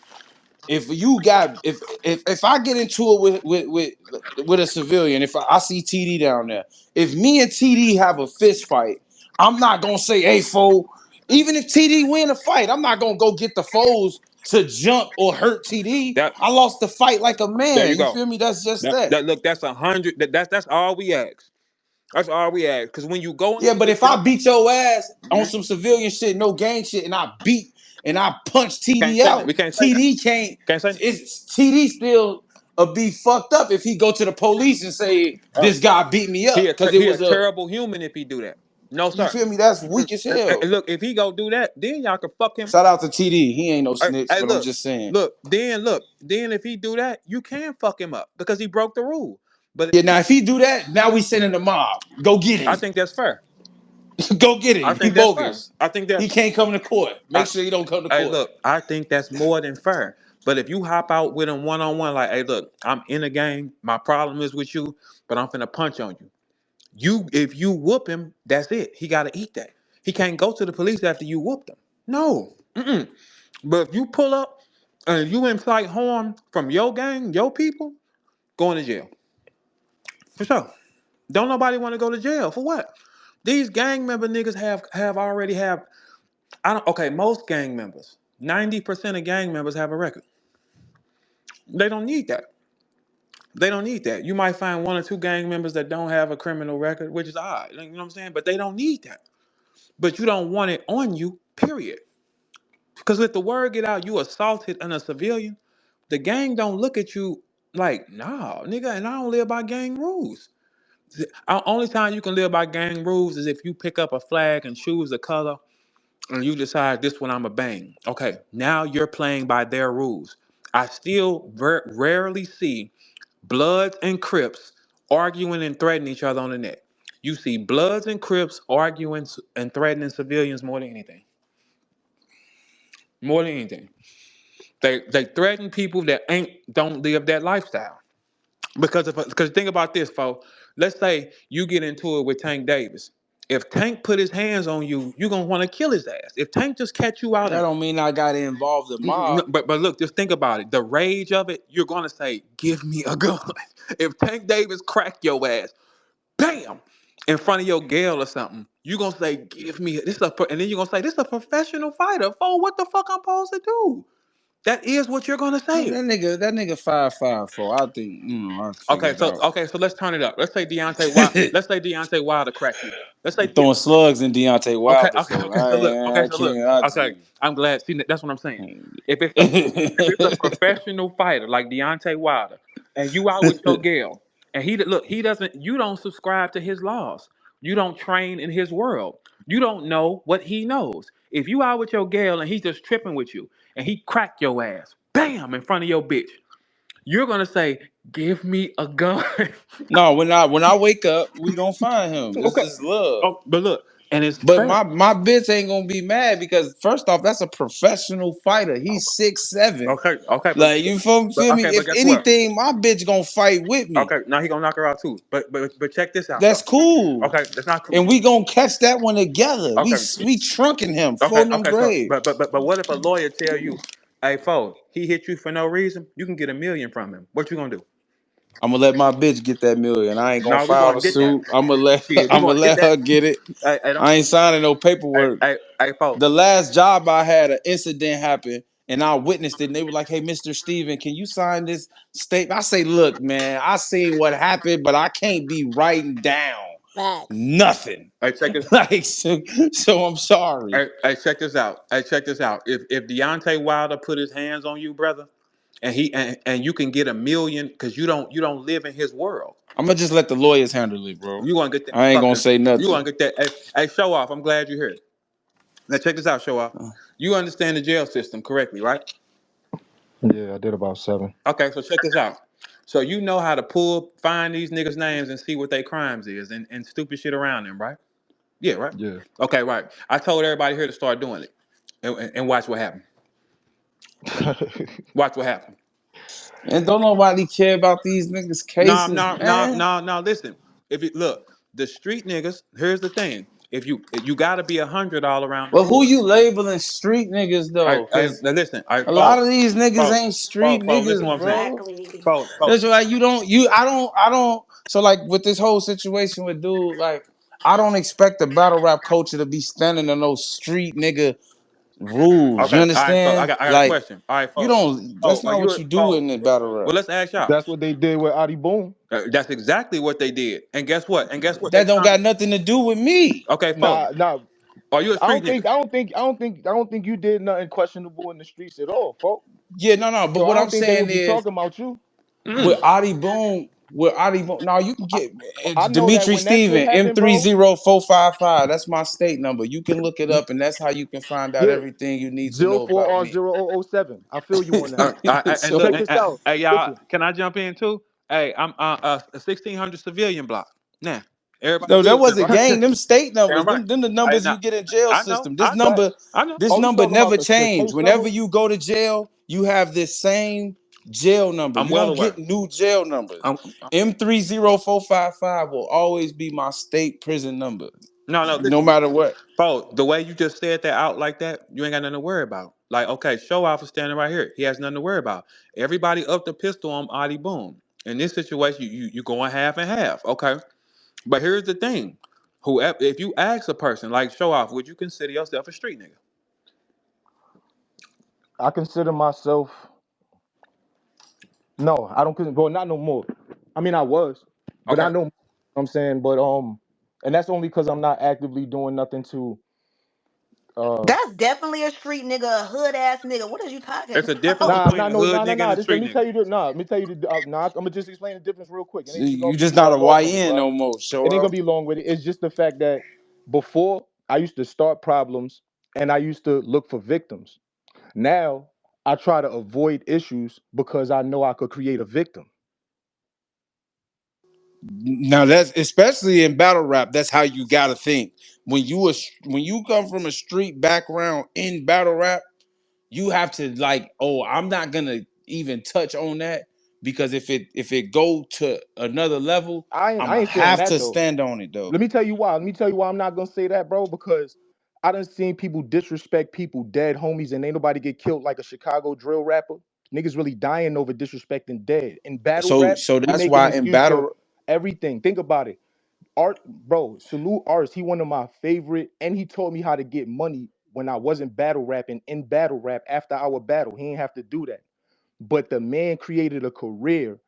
if you got if I get into it with a civilian, if I see TD down there, if me and TD have a fist fight, I'm not gonna say, hey foe. Even if TD win a fight, I'm not gonna go get the foes to jump or hurt TD. That I lost the fight like a there you man. You go. feel me? That's just That, that. that look, that's 100. That's all we ask. That's all we ask. Because when you go Yeah, into but it if I jumping, beat your ass on mhm, some civilian shit, no gang shit, and I punch can't TD say that. out, We can't say that. TD can't. Can't say that. It's TD still be fucked up if he go to the police and say Oh, this guy beat me up because it he a was a. terrible human if he do that. No You sir. feel me? That's Mm-mm. weak as hell. Look, if he go do that, then y'all can fuck him. Shout out to TD. He ain't no snitch, Hey, but I'm look, just saying. then if he do that, you can fuck him up because he broke the rule. But if Yeah, he, now if he do that, now we sending the mob. Go get I him. think that's fair. Go get I him. He think that's fair. bogus. I think He that's. can't come to court. I, Make sure he don't come to hey, court. look, I think that's more than fair. But if you hop out with him one on one, like, hey, look, I'm in a game. My problem is with you, but I'm finna punch on you. If you whoop him, that's it. He got to eat that. He can't go to the police after you whooped him. No. Mm-mm. But if you pull up and you incite harm from your gang, your people, going to jail for sure. Don't nobody want to go to jail for what? These gang member niggas have already have. I don't. Okay, most gang members, 90% of gang members have a record. They don't need that. They don't need that. You might find one or two gang members that don't have a criminal record, which is odd. You know what I'm saying? But they don't need that. But you don't want it on you, period. Because if the word get out, you assaulted on a civilian, the gang don't look at you like, nah, nigga, and I don't live by gang rules. The only time you can live by gang rules is if you pick up a flag and choose a color and you decide this one I'm a bang. Okay, now you're playing by their rules. I still rarely see Bloods and Crips arguing and threatening each other on the net. You see Bloods and Crips arguing and threatening civilians more than anything. More than anything. They threaten people that don't live that lifestyle. Because think about this, folks. Let's say you get into it with Tank Davis. If Tank put his hands on you, you're gonna want to kill his ass. If Tank just catch you out That and don't mean I got to involve the no, mob. but look, just think about it. The rage of it, you're gonna say, "Give me a gun." If Tank Davis crack your ass, bam, in front of your girl or something, you gonna say, "Give me this," and then you're gonna say, "This is a professional fighter." For what the fuck I'm supposed to do? That is what you're gonna Man, say. that nigga 5'5" I think I Okay, figured out. so let's turn it up. Let's say Deontay Wild. Let's say Deontay Wilder crack you. Let's say I'm throwing slugs in Deontay okay, Wilder, okay, folk. okay. So look, okay, I so look, can't lie to okay. you. I'm glad. See, that's what I'm saying. If it's a professional fighter like Deontay Wilder, and you out with your girl, and he doesn't. You don't subscribe to his laws. You don't train in his world. You don't know what he knows. If you out with your girl and he's just tripping with you, and he crack your ass, bam, in front of your bitch, you're gonna say, "Give me a gun." No, when I wake up, we gonna find him. This Okay. is love. Oh, but look, and it's But fair. my bitch ain't gonna be mad because first off, that's a professional fighter. He's 6'7". Okay, okay, Like you feel me? but If guess what? anything, my bitch gonna fight with me. Okay, now he gonna knock her out too. But check this out That's though. cool. Okay, that's not cool. And we gonna catch that one together. We Okay, we trunking him, okay, folding them okay. So, grave. but what if a lawyer tell you, "Hey, fo, he hit you for no reason. You can get $1 million from him." What you gonna do? I'm gonna let my bitch get that million. I ain't gonna No, we're file going the to get that. suit. I'm gonna let Shit, we're I'm going gonna to get let that. her get it. Hey, don't. I ain't signing no Hey, paperwork. fo. The last job I had, an incident happened, and I witnessed it. And they were like, "Hey, Mr. Steven, can you sign this statement?" I say, "Look, man, I seen what happened, but I can't be writing down Facts. nothing." Hey, check this. Like, so I'm sorry. Check this out. Hey, check this out. If Deontay Wilder put his hands on you, brother, and you can get $1 million because you don't live in his world. I'm gonna just let the lawyers handle it, bro. You want to get that I ain't gonna fucking. say You nothing. want to get that. Hey, show off. I'm glad you're here. Now check this out, show off. You understand the jail system correctly, right? Yeah, I did about 7. Okay, so check this out. So you know how to find these niggas' names and see what their crimes is and stupid shit around them, right? Yeah, right. Yeah. Okay, right. I told everybody here to start doing it, and watch what happened. Watch what happened. And don't nobody care about these niggas' No, cases, no, no, man. no, no. Listen, if you look, the street niggas. Here's the thing: if you got to be 100 all around the But who board. you labeling street niggas though? Cause Now listen, a lot folks, of these niggas folks, ain't street listen to niggas, what I'm saying. bro. Exactly. Folks. That's why I don't. So like with this whole situation with dude, like I don't expect the battle rap culture to be standing on those street nigga rules. You Okay, all right. So I understand? got a Like question. All right, you folks. don't. That's Folks, when not you what you do folks, in the battle well, rap. let's ask y'all. That's what they did with Adi Boom. That's exactly what they did. And guess what? They That don't trying to. got nothing to do with me. Okay, folks. Nah. Are you a I street don't nigga? think I don't think I don't think I don't think you did nothing questionable in the streets at all, folks. Yeah, no. But So I what I'm don't think they saying would be is talking about you. Mm. With Adi Boom. Now you can get it's I know that Dimitri when that shit Steven happened, bro. M30455. That's my state number. You can look it up, and that's how you can find out Yeah, everything you need to know about me. 04R0007. I feel you on that. And But So look, check this out. hey y'all, Listen, can I jump in too? Hey, I'm a 1600 civilian block. Nah, everybody no, that lives there, wasn't right? gang. Them state numbers. Damn right. Them the I numbers know, you get in jail I know, system. This I know, number, I know. this oh, you number talking about never the changed. case Whenever number? you go to jail, you have this same jail number. I'm You well don't aware. get new jail numbers. Um, M30455 will always be my state prison number, no, no listen. matter what. Bro, the way you just said that out like that, you ain't got nothing to worry about. Like, okay, show off is standing right here. He has nothing to worry about. Everybody up the pistol on Adi Boom. In this situation, you going half and half. Okay. But here's the thing. Whoever if you ask a person like show off, would you consider yourself a street nigga? I consider myself. No, I don't consider. Well, not no more. I mean, I was, but Okay. I know. I'm saying, but and that's only because I'm not actively doing nothing to. That's definitely a street nigga, a hood ass nigga. What are you talking There's a difference about? Nah, between nah, a no, hood nah, nah, nigga and nah. a Let street me tell nigga. you the. Nah, let me tell you the. Nah, I'm gonna just explain the difference real quick. It So ain't even you gonna be just not a long with it, YN bro. no more. Show It ain't gonna up. be long with it. It's just the fact that before I used to start problems and I used to look for victims. Now I try to avoid issues because I know I could create a victim. Now that's especially in battle rap. That's how you gotta think. When you come from a street background in battle rap, you have to like, oh, I'm not gonna even touch on that because if it go to another level, I'm I gonna ain't saying have that to though. stand on it though. Let me tell you why. Let me tell you why I'm not gonna say that, bro. Because I done seen people disrespect people, dead homies, and ain't nobody get killed like a Chicago drill rapper. Niggas really dying over disrespecting dead. In battle So rap, so we that's make an why in excuse for battle, everything. Think about it. Art, bro, salute Arts. He one of my favorite, and he taught me how to get money when I wasn't battle rapping in battle rap after our battle. He ain't have to do that. But the man created a career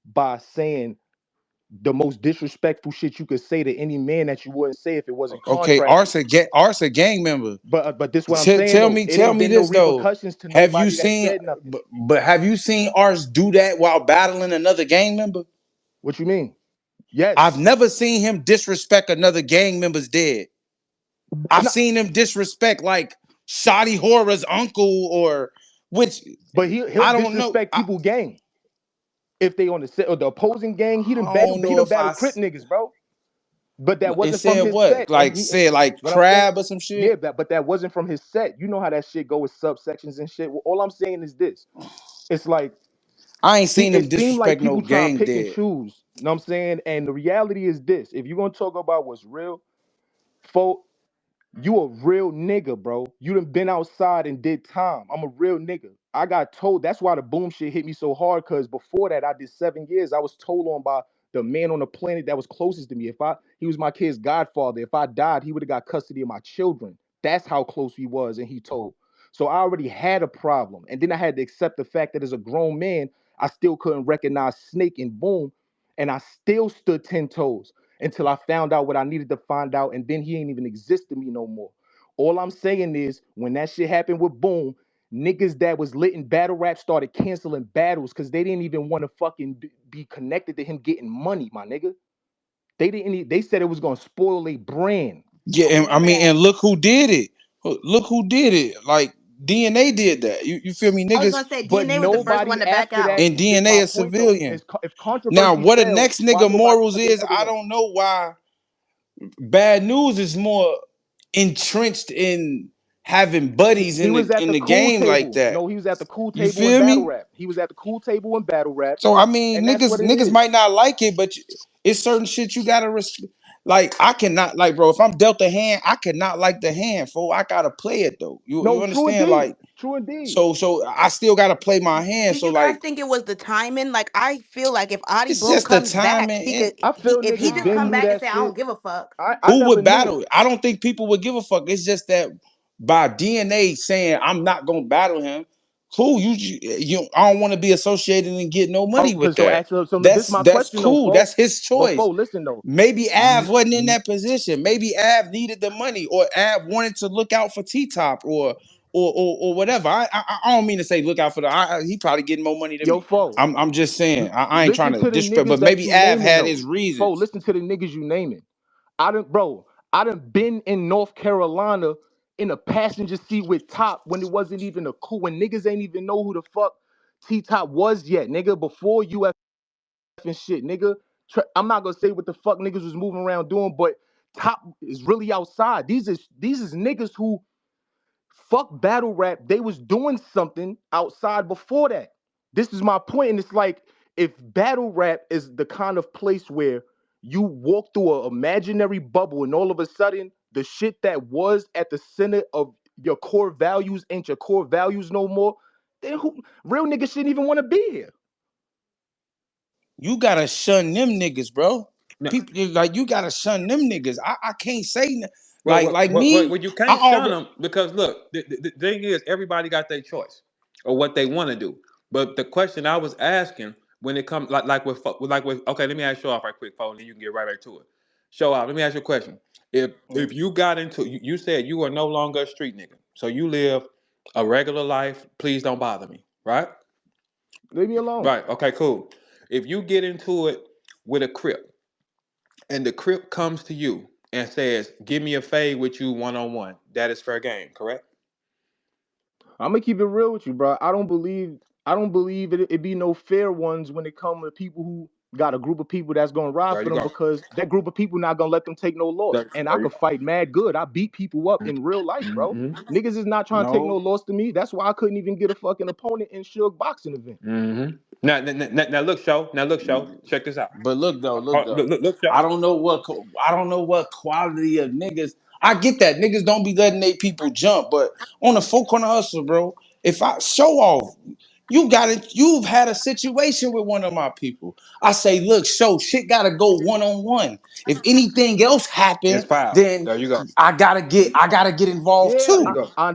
by saying the most disrespectful shit you could say to any man that you wouldn't say if it wasn't okay, contracted. Art's a gang member. But this what I'm saying Tell though. me, It tell ain't me been no this though. repercussions to Have you nobody that seen, said nothing. but have you seen Ars do that while battling another gang member? What you mean? I've Yes. never seen him disrespect another gang member's dead. I've No, seen him disrespect like Shoddy Horror's uncle or which but he'll I don't know. disrespect people gang if they on the set or the opposing gang. I don't He know done if battled Crip niggas, bro. But that it wasn't from said his what? set. Like said like What I'm saying, crab or some yeah, shit. but that wasn't from his set. You know how that shit go with subsections and shit. Well, all I'm saying is this. It's like I ain't seen it him seemed like disrespect no people trying to gang pick and dead. choose. You know what I'm saying? And the reality is this: if you're gonna talk about what's real, folk, you a real nigga, bro. You done been outside and did time. I'm a real nigga. I got told that's why the boom shit hit me so hard. Cause before that, I did 7 years. I was told on by the man on the planet that was closest to me. He was my kid's godfather. If I died, he would have got custody of my children. That's how close we was, and he told. So I already had a problem. And then I had to accept the fact that as a grown man, I still couldn't recognize Snake and Boom. And I still stood 10 toes until I found out what I needed to find out, and then he ain't even exist to me no more. All I'm saying is, when that shit happened with Boom, niggas that was lit in battle rap started canceling battles because they didn't even want to fucking be connected to him getting money, my nigga. They didn't. They said it was gonna spoil their brand. Yeah, I and I remember mean, that. and look who did it. Look who did it. Like DNA did that. You feel me, I was niggas? gonna say But DNA was the first one nobody to back after that. out. And This is DNA my a point though. civilian. If Now, controversy what the failed, next why nigga nobody morals took it is, I further? don't know why Bad News is more entrenched in having buddies He in was the at in the the cool game like table. that. No, he was at the cool You table in feel battle me? rap. He was at the cool table in battle rap, So I mean, and that's what it niggas is. might not like it, but it's certain shit you gotta respect. Like I cannot like, bro. If I'm dealt a hand, I cannot like the hand, fool. I gotta play it though. You No, true understand? Like indeed. True indeed. so I still gotta play my hand. Do So you guys like think it was the timing? Like I feel like if Adi it's Boom just the comes back, timing. he And could I he feel if he niggas just been come knew back and that say I don't shit. give a fuck. I who never would knew. battle? I don't think people would give a fuck. It's just that by DNA saying I'm not gonna battle him. Cool, I don't want to be associated and get no money Okay, with so that. actually, so this is my That's question though, cool. folk. That's his But choice. folk, listen though. Maybe Av N- wasn't in n- that position. Maybe Av needed the money, or Av wanted to look out for T Top, or whatever. I don't mean to say look out for he probably getting more money than Yo, me. folk, I'm just saying. I ain't trying listen to to the disrespect, niggas but that maybe you Av naming had though. his Folk, reasons. listen to the niggas you naming. I done been in North Carolina in a passenger seat with Top when it wasn't even a cool, when niggas ain't even know who the fuck T Top was yet, nigga. Before UF and shit, nigga. I'm not gonna say what the fuck niggas was moving around doing, but Top is really outside. These is niggas who fuck battle rap. They was doing something outside before that. This is my point, and it's like if battle rap is the kind of place where you walk through an imaginary bubble, and all of a sudden the shit that was at the center of your core values ain't your core values no more. Then real niggas shouldn't even want to be here. You gotta shun them niggas, bro. No, People like you gotta shun them niggas. I can't say well, like but me. you I can't shun already them because look, the thing is, everybody got their choice or what they want to do. But the question I was asking when it comes like with okay, let me ask you off right quick, phone, and you can get right back to it. Show off. Let me ask you a question. If you got into you said you are no longer a street nigga, so you live a regular life. Please don't bother me, right? Leave me alone. Right. Okay. Cool. If you get into it with a crip, and the crip comes to you and says, "Give me a fade with you one on one," that is fair game, correct? I'm gonna keep it real with you, bro. I don't believe it be no fair ones when it comes to people who got a group of people that's gonna ride There for you them go. because that group of people not gonna let them take no loss. And I There you could go. fight mad good. I beat people up in real life, bro. Mm-hmm. Niggas is not trying to take no No, loss to me. That's why I couldn't even get a fucking opponent in Suge boxing event. Mm-hmm. Now look, show. Now look, show. Check this out. but look though. Show. I don't know what quality of niggas. I get that niggas don't be letting they people jump, but on the folk corner hustle, bro. If I show off, you got it. You've had a situation with one of my people. I say, look, show shit gotta go one on one. If anything else It's happen, foul. then There you go. I gotta get involved Yeah, There you too. go. I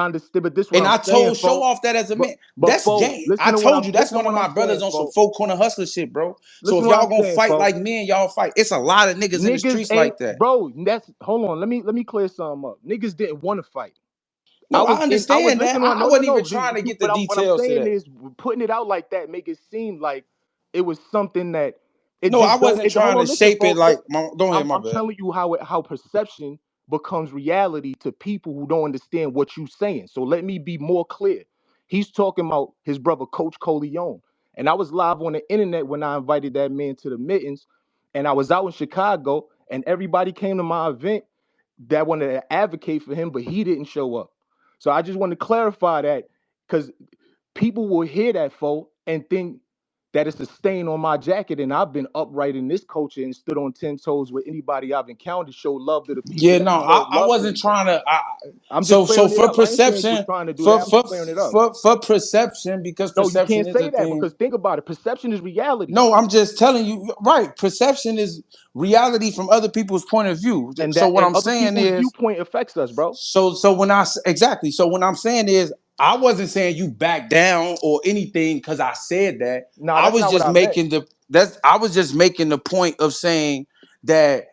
understand, but this what And I'm I saying, told Show folks. Off that as a man. But That's folks, game. I told you that's listen to one of what I'm my brothers saying, on some folks. folk corner hustler shit, bro. So Listen if to what y'all I'm gonna saying, fight folks. like men, y'all fight. It's a lot of niggas in the Niggas streets ain't, like that. bro. That's hold on. Let me clear something up. Niggas didn't want to fight. No, I I was understand that. listening on I no wasn't even no. trying to get the What I'm details to saying that. is putting it out like that make it seem like it was something that it No, I just don't. wasn't It hold trying to on, listen, shape it folks. like Listen. go ahead, my I'm bad. telling you how perception becomes reality to people who don't understand what you're saying. So let me be more clear. He's talking about his brother Coach Coleon, and I was live on the internet when I invited that man to the mittens, and I was out in Chicago, and everybody came to my event that wanted to advocate for him, but he didn't show up. So I just want to clarify that because people will hear that, folk, and think that it's a stain on my jacket. And I've been upright in this culture and stood on 10 toes with anybody I've encountered, show love to the people Yeah, that no, show I love to wasn't me. trying to. I'm just So clearing it for up. I ain't saying you was perception, trying to do for that. I'm for just clearing it up. for perception, because No, you perception can't is say a that thing. because think about it. Perception is reality. No, I'm just telling you, right? Perception is reality from other people's point of view. And So that what and I'm other saying people's is, viewpoint affects us, bro. so when exactly, so when I'm saying is, I wasn't saying you back down or anything because I said that. No, that's not what I meant. I was just making the point of saying that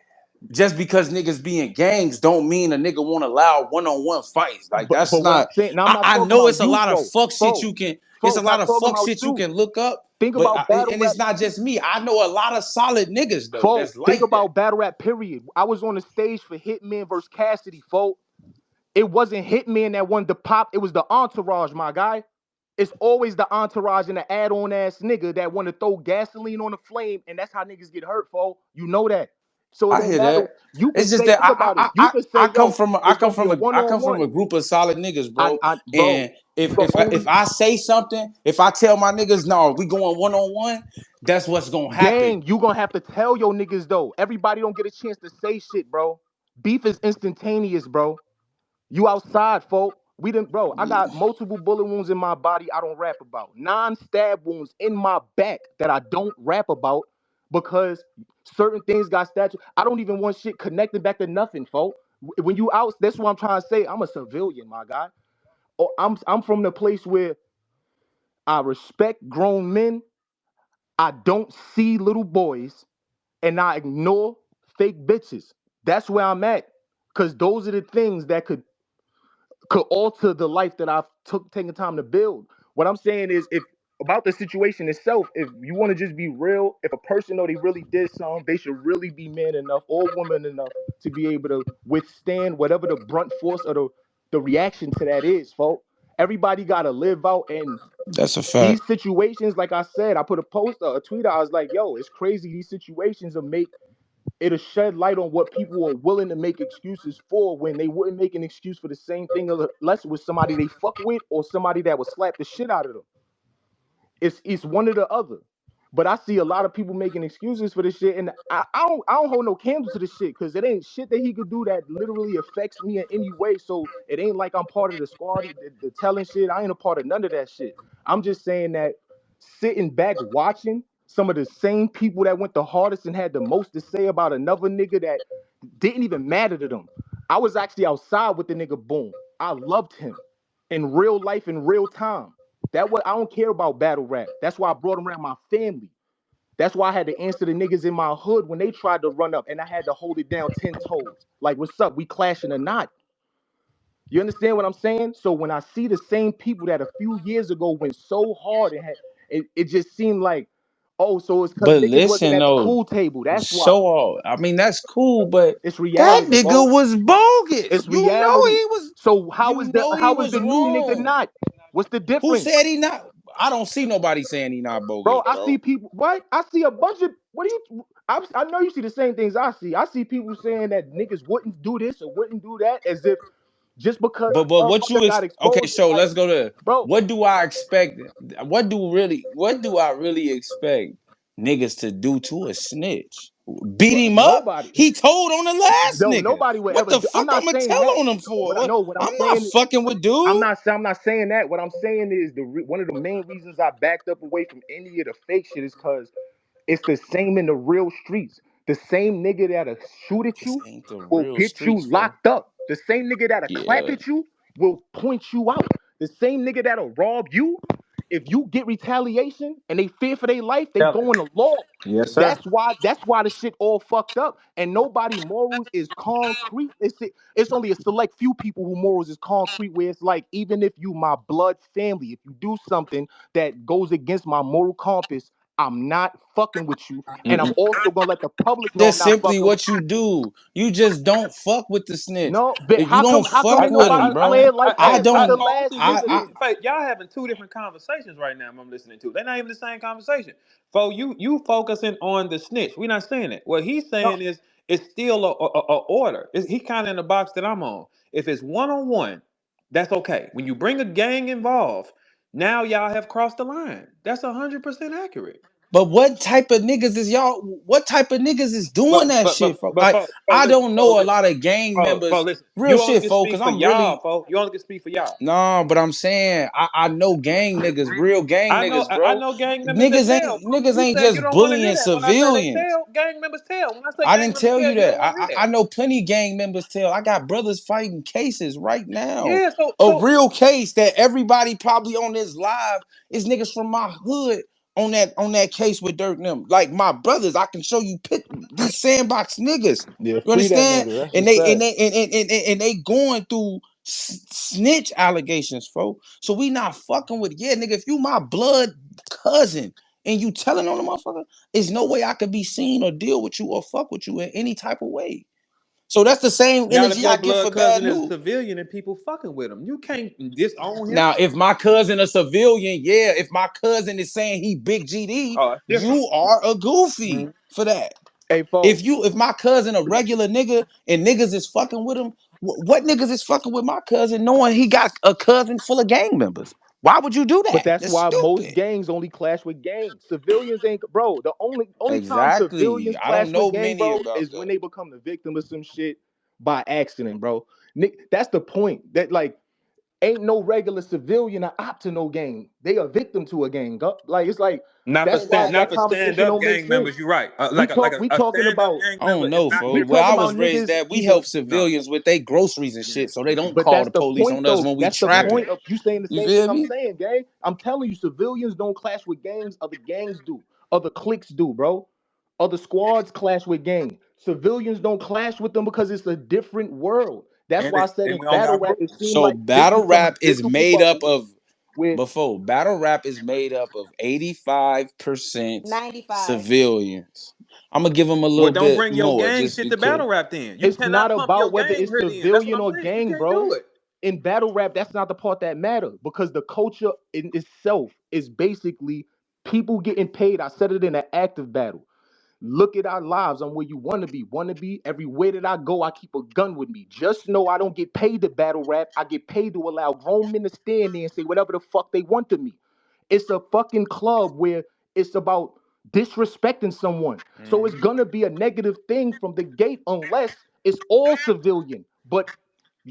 just because niggas be in gangs don't mean a nigga won't allow one-on-one fights. Like that's But what I'm not. saying, now I'm not I talking know about it's a you, lot of folk. fuck shit Folk, you can. It's a folk, lot not of talking fuck about shit you you. can look up. Think But about battle and rap. it's not just me. I know a lot of solid niggas though Folk, that's think like that. about battle rap, period. I was on the stage for Hitman versus Cassidy, folk. It wasn't Hitman that wanted to pop, it was the entourage, my guy. It's always the entourage and the add-on ass nigga that want to throw gasoline on the flame, and that's how niggas get hurt, folk. You know that. So it I don't hear matter. that. You can It's just say, that think about it. You can say, yo, it's gonna be a I come from one-on-one. a group of solid niggas, bro. Bro, And you can if only I say something, if I tell my niggas no, we going one on one, that's what's gonna happen. gang, you gonna have to tell your niggas though. Everybody don't get a chance to say shit, bro. Beef is instantaneous, bro. You outside, folk. We didn't, bro. I got multiple bullet wounds in my body I don't rap about. Non-stab wounds in my back that I don't rap about because certain things got statute. I don't even want shit connected back to nothing, folk. When you out, that's what I'm trying to say. I'm a civilian, my guy. Or I'm from the place where I respect grown men. I don't see little boys, and I ignore fake bitches. That's where I'm at. Cause those are the things that could alter the life that I've taken time to build. What I'm saying is, if about the situation itself, if you want to just be real, if a person know they really did something, they should really be man enough or woman enough to be able to withstand whatever the brunt force or the reaction to that is, folks. Everybody gotta live out, and That's a fact. these situations, like I said, I put a post, a tweet. I was like, "Yo, it's crazy. These situations will make it'll shed light on what people are willing to make excuses for when they wouldn't make an excuse for the same thing unless it was somebody they fuck with or somebody that would slap the shit out of them. It's one or the other. But I see a lot of people making excuses for this shit, and I don't hold no candle to this shit because it ain't shit that he could do that literally affects me in any way. So it ain't like I'm part of the squad, the telling shit. I ain't a part of none of that shit. I'm just saying that sitting back watching some of the same people that went the hardest and had the most to say about another nigga that didn't even matter to them. I was actually outside with the nigga Boom. I loved him in real life, in real time. That what I don't care about battle rap. That's why I brought him around my family. That's why I had to answer the niggas in my hood when they tried to run up, and I had to hold it down 10 toes. Like, what's up? We clashing or not? You understand what I'm saying? So when I see the same people that a few years ago went so hard and it just seemed like, oh, so it's because But niggas wasn't listen at the though, pool table. That's why. show all. I mean that's cool, but It's that reality, nigga folks. was bogus. It's reality. So You know how he is the was new nigga wrong. not? What's the Who difference? said he not? I don't see nobody saying he not bogus, Bro, I see bro. people. What? I see a bunch of. What do you? I know you see the same things I see. I see people saying that niggas wouldn't do this or wouldn't do that, as if just because But a what you motherfucker got okay? exposed, So like, let's go to bro. what do I expect? What do I really expect niggas to do to a snitch? Beat But him up? nobody, He told on the last no, nigga. nobody would What ever the do. I'm fuck not I'ma saying tell that. on him for? But I What? know what I'm I'm not saying. fucking with dude. I'm not saying that. What I'm saying is one of the main reasons I backed up away from any of the fake shit is because it's the same in the real streets. The same nigga that'll shoot at This you ain't the will real get you streets, bro. locked up. The same nigga that'll clap Yeah. at you will point you out. The same nigga that'll rob you, if you get retaliation and they fear for their life, they Tell go it. in the law. Yes, sir. That's why the shit all fucked up. And nobody morals is concrete. It's only a select few people who morals is concrete, where it's like, even if you my blood family, if you do something that goes against my moral compass, I'm not fucking with you. And I'm Mm-mm. also gonna let the public know I'm That's not simply fucking with what you do. You just don't fuck with the snitch. no, but If you don't how come fuck ain't with him, nobody bro. playing like I that with the don't. last See, nigga? I y'all having two different conversations right now. I'm listening to. They're not even the same conversation. You focusing on the snitch. We're not saying it. What he's No, saying is it's still a order. He kind of in the box that I'm on. If it's one on one, that's okay. When you bring a gang involved, now y'all have crossed the line. That's 100% accurate. But what type of niggas is y'all? What type of niggas is doing that shit, folks? I Listen, don't know a lot of gang members. listen. Real You only shit, can folks. Cause speak for I'm y'all, really folks. You only can speak for y'all. no, but I'm saying I know gang niggas, real gang niggas, I bro. know gang members that tell. Niggas You ain't said you just don't want to hear bullying that. When I say they civilians. tell, gang members tell. When I say I gang didn't members tell tell, you you don't that. want to hear I that. know plenty gang members tell. I got brothers fighting cases right now. Yeah, A real case that everybody probably on this live is niggas from my hood on that case with Dirk and them. Like my brothers, I can show you these sandbox niggas. yeah, You free that understand? nigga. That's And just they and sad. they and they going through snitch allegations, folks. So we not fucking with nigga. If you my blood cousin and you telling on the motherfucker. There's no way I could be seen or deal with you or fuck with you in any type of way. So that's the same not if energy I your get for blood bad cousin is a news. civilian and people fucking with him. You can't disown him. Now, if my cousin a civilian, yeah. If my cousin is saying he big GD, Oh, that's different. you are a goofy Mhm. for that. Hey, folks. If my cousin a regular nigga and niggas is fucking with him, what niggas is fucking with my cousin knowing he got a cousin full of gang members? Why would you do But that? that's That's why most stupid. gangs only clash with gangs. Civilians ain't, bro. The only time Exactly. civilians I don't clash with know gang, many bro, about is that. when they become the victim of some shit by accident, bro. Nick, that's the point. That, like, ain't no regular civilian a op to no gang. They a victim to a gang. Like, it's like, that's why Not that for stand conversation up don't make gang sense. members. You're right. We talk, we A talking stand up about, gang I member don't is know, not we folks. Where talking I about was raised niggas at, we either. help no. civilians with their groceries and Yeah. shit, so they don't But call that's the the police point, on us though. when we That's the Yeah. trapping. point of you saying the You same feel thing I'm me? saying, gang. I'm telling you, civilians don't clash with gangs. Other gangs do. Other cliques do, bro. Other squads clash with gangs. Civilians don't clash with them because it's a different world. That's why I said And in we don't battle got rap, it rules. seemed So like this battle become a rap is visible made up bubble of where before battle rap is made up of 85% 95. civilians. I'm gonna give them a Well, little don't bit bring your more gang just shit to because. battle rap then. You it's not cannot pump your about whether gang it's here then. That's what civilian I'm or saying. You gang, can't bro. do it. In battle rap, that's not the part that matter because the culture in itself is basically people getting paid. I said it in an active battle. Look at our lives. I'm where you want to be. Want to be everywhere that I go. I keep a gun with me. Just know I don't get paid to battle rap. I get paid to allow grown men to stand there and say whatever the fuck they want to me. It's a fucking club where it's about disrespecting someone. So it's Mhm. gonna be a negative thing from the gate unless it's all civilian. But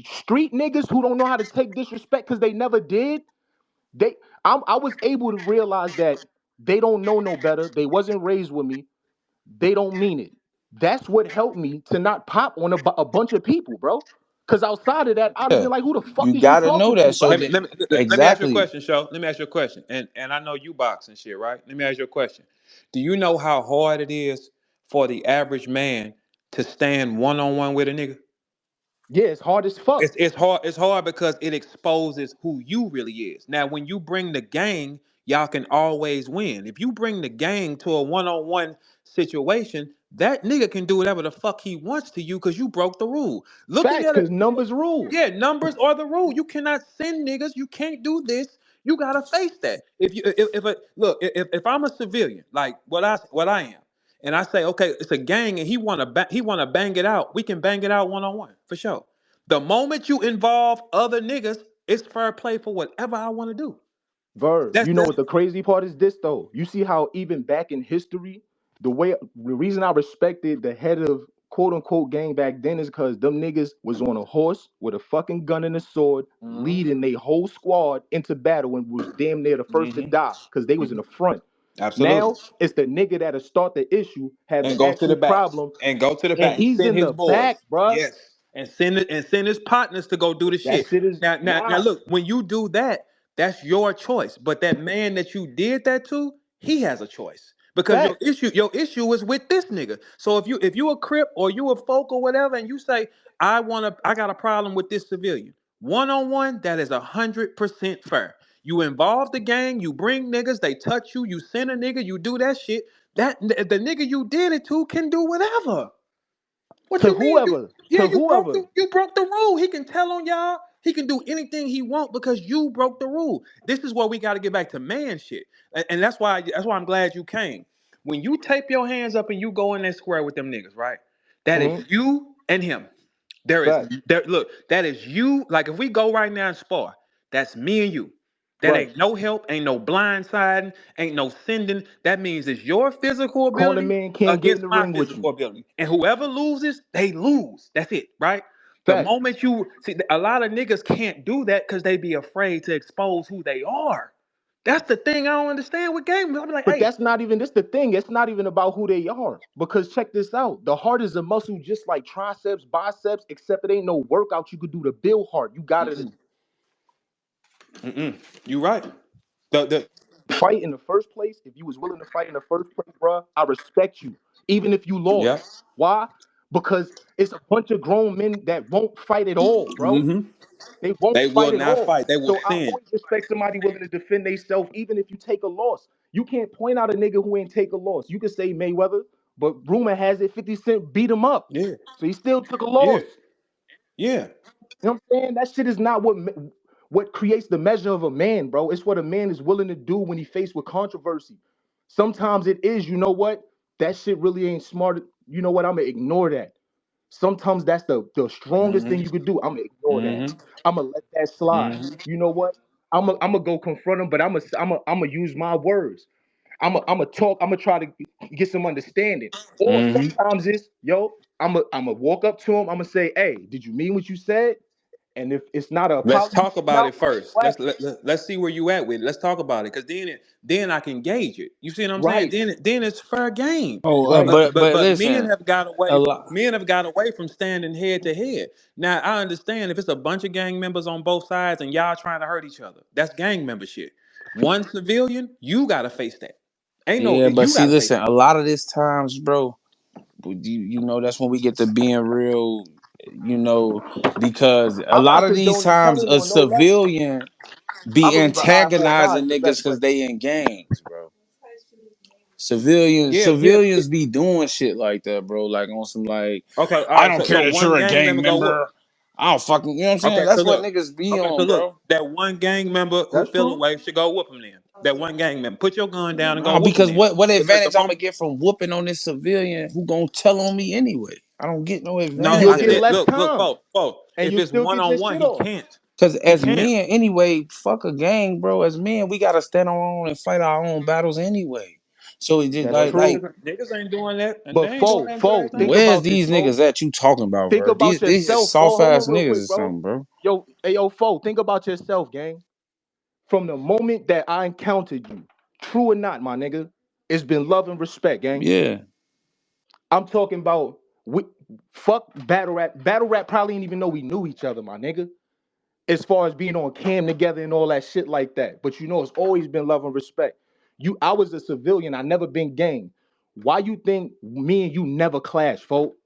street niggas who don't know how to take disrespect because they never did, I was able to realize that they don't know no better. They wasn't raised with me. They don't mean it. That's what helped me to not pop on a bunch of people, bro. Because outside of that, I'd have Yeah, been like, who the you fuck is you gotta know talking that. to, So bro? that Let me ask you a exactly. question, Show. Let me ask you a question. And I know you box and shit, right? Let me ask you a question. Do you know how hard it is for the average man to stand one on one with a nigga? Yeah, it's hard as fuck. It's hard. It's hard because it exposes who you really is. Now, when you bring the gang, y'all can always win. If you bring the gang to a one-on-one situation, that nigga can do whatever the fuck he wants to you because you broke the rule. Looking Facts, at it, because numbers rule. yeah, numbers are the rule. You cannot send niggas. You can't do this. You gotta face that. If I'm a civilian, like what I am, and I say, okay, it's a gang, and he wanna bang it out, we can bang it out one on one for sure. The moment you involve other niggas, it's fair play for whatever I want to do. Verb, That's you know that's what the crazy part is this though? You see how even back in history, the reason I respected the head of quote unquote gang back then is because them niggas was on a horse with a fucking gun and a sword, hmm leading their whole squad into battle and was damn near the first to hmm die because they was in the front. absolutely. Now it's the nigga that'll start the issue, have And the go to the actual back. problem, And go to the and back and he's send in his the back, boys. bruh. Yes. And send his partners to go do the That shit. shit is Now wild. look, when you do that, that's your choice. But that man that you did that to, he has a choice. Because your Fact. issue is with this nigga. So if you a crip or you a folk or whatever, and you say, I got a problem with this civilian. One on one, that is 100% fair. You involve the gang, you bring niggas, they touch you, you send a nigga, you do that shit. The nigga you did it to can do whatever. What To you mean? whoever, Yeah, to you broke whoever. the rule. He can tell on y'all. He can do anything he want because you broke the rule. This is where we got to get back to man shit, and that's why I'm glad you came. When you tape your hands up and you go in that square with them niggas, right? That is Mhm. you and him. There is Fact. there. Look, that is you. Like if we go right now and spar, that's me and you. That Right. ain't no help, ain't no blindsiding, ain't no sending. That means it's your physical Corner ability man can't get in against the my ring with you. physical ability. And whoever loses, they lose. That's it, right? The Fact. moment you see, a lot of niggas can't do that because they be afraid to expose who they are. That's the thing I don't understand with gamers. I be like, But hey, that's not even this the thing. It's not even about who they are. Because check this out. The heart is a muscle just like triceps, biceps, except it ain't no workout you could do to build heart. You gotta mm-mm, mm-mm, you right. The fight in the first place. If you was willing to fight in the first place, bruh, I respect you. Even if you yeah. lost. Why? Because it's a bunch of grown men that won't fight at all, bro. hmm They won't They fight will at not all. fight. They will So I sin. always respect somebody willing to defend themselves, even if you take a loss. You can't point out a nigga who ain't take a loss. You can say Mayweather, but rumor has it 50 Cent beat him up. Yeah, So he still took a yeah, loss. yeah. You know what I'm saying? That shit is not what creates the measure of a man, bro. It's what a man is willing to do when he faced with controversy. Sometimes it is, you know what? That shit really ain't smart. You know what? I'm gonna ignore that. Sometimes that's the strongest hmm thing you could do. I'm gonna ignore that. hmm I'm gonna let that slide. hmm You know what? I'm gonna go confront him, but I'm gonna use my words. I'm gonna talk. I'm gonna try to get some understanding. Or hmm sometimes it's yo. I'm gonna walk up to him. I'm gonna say, "Hey, did you mean what you said?" And if it's not an Let's apology talk coming about out, it first. right, Let's see where you at with it. Let's talk about it, because then I can gauge it. You see what I'm saying? right, Then it's fair game. Oh, But right. but but but but men listen, have got a away. lot. Men have got away from standing head to head. Now I understand if it's a bunch of gang members on both sides and y'all trying to hurt each other. That's gang membership. One civilian, you gotta face that. Ain't no Yeah, but you see, gotta face listen, that. a lot of this times, bro. You know that's when we get to being real. You know, because a I'm lot not of these condoning times telling a or no that. Mm-hmm. civilian I be believe an eye for an eye antagonizing is the niggas best way. because they in gangs, bro. Civilians, Yeah, yeah, yeah. civilians be doing shit like that, bro. Like on some like, Okay, all I right. don't So care so that one you're a gang gang member go what? member. I don't fucking, you know what I'm saying? Okay, That's so what look. niggas be Okay, so on, look. bro. That one gang member who That's feel true. away should go whoop him then. That one gang member. Put your gun down and go Nah, whoop him because then. what Because the advantage I'm gonna moment. get from whooping on this civilian who gonna tell on me anyway? I don't get no No, You'll advantage I of get said, that. less look, time, folks. and If you'll it's still one get on your one, shit he off. can't. Cause He as can't. men, anyway, fuck a gang, bro. As men, we gotta stand on our own and fight our own battles anyway. So it just That's Well, true. niggas ain't doing that, and they But ain't doing that in today's think where's about this, these Fo. niggas that you talking about, Think bro? about These just yourself, soft Fo. Hold ass on real niggas quick, or bro. something, bro. Yo, hey, yo, Fo, think about yourself, gang. From the moment that I encountered you, true or not, my nigga, it's been love and respect, gang. Yeah. I'm talking about we fuck battle rap. Battle rap probably didn't even know we knew each other, my nigga. As far as being on cam together and all that shit like that. But you know, it's always been love and respect. I was a civilian. I never been gang. Why you think me and you never clash, folks?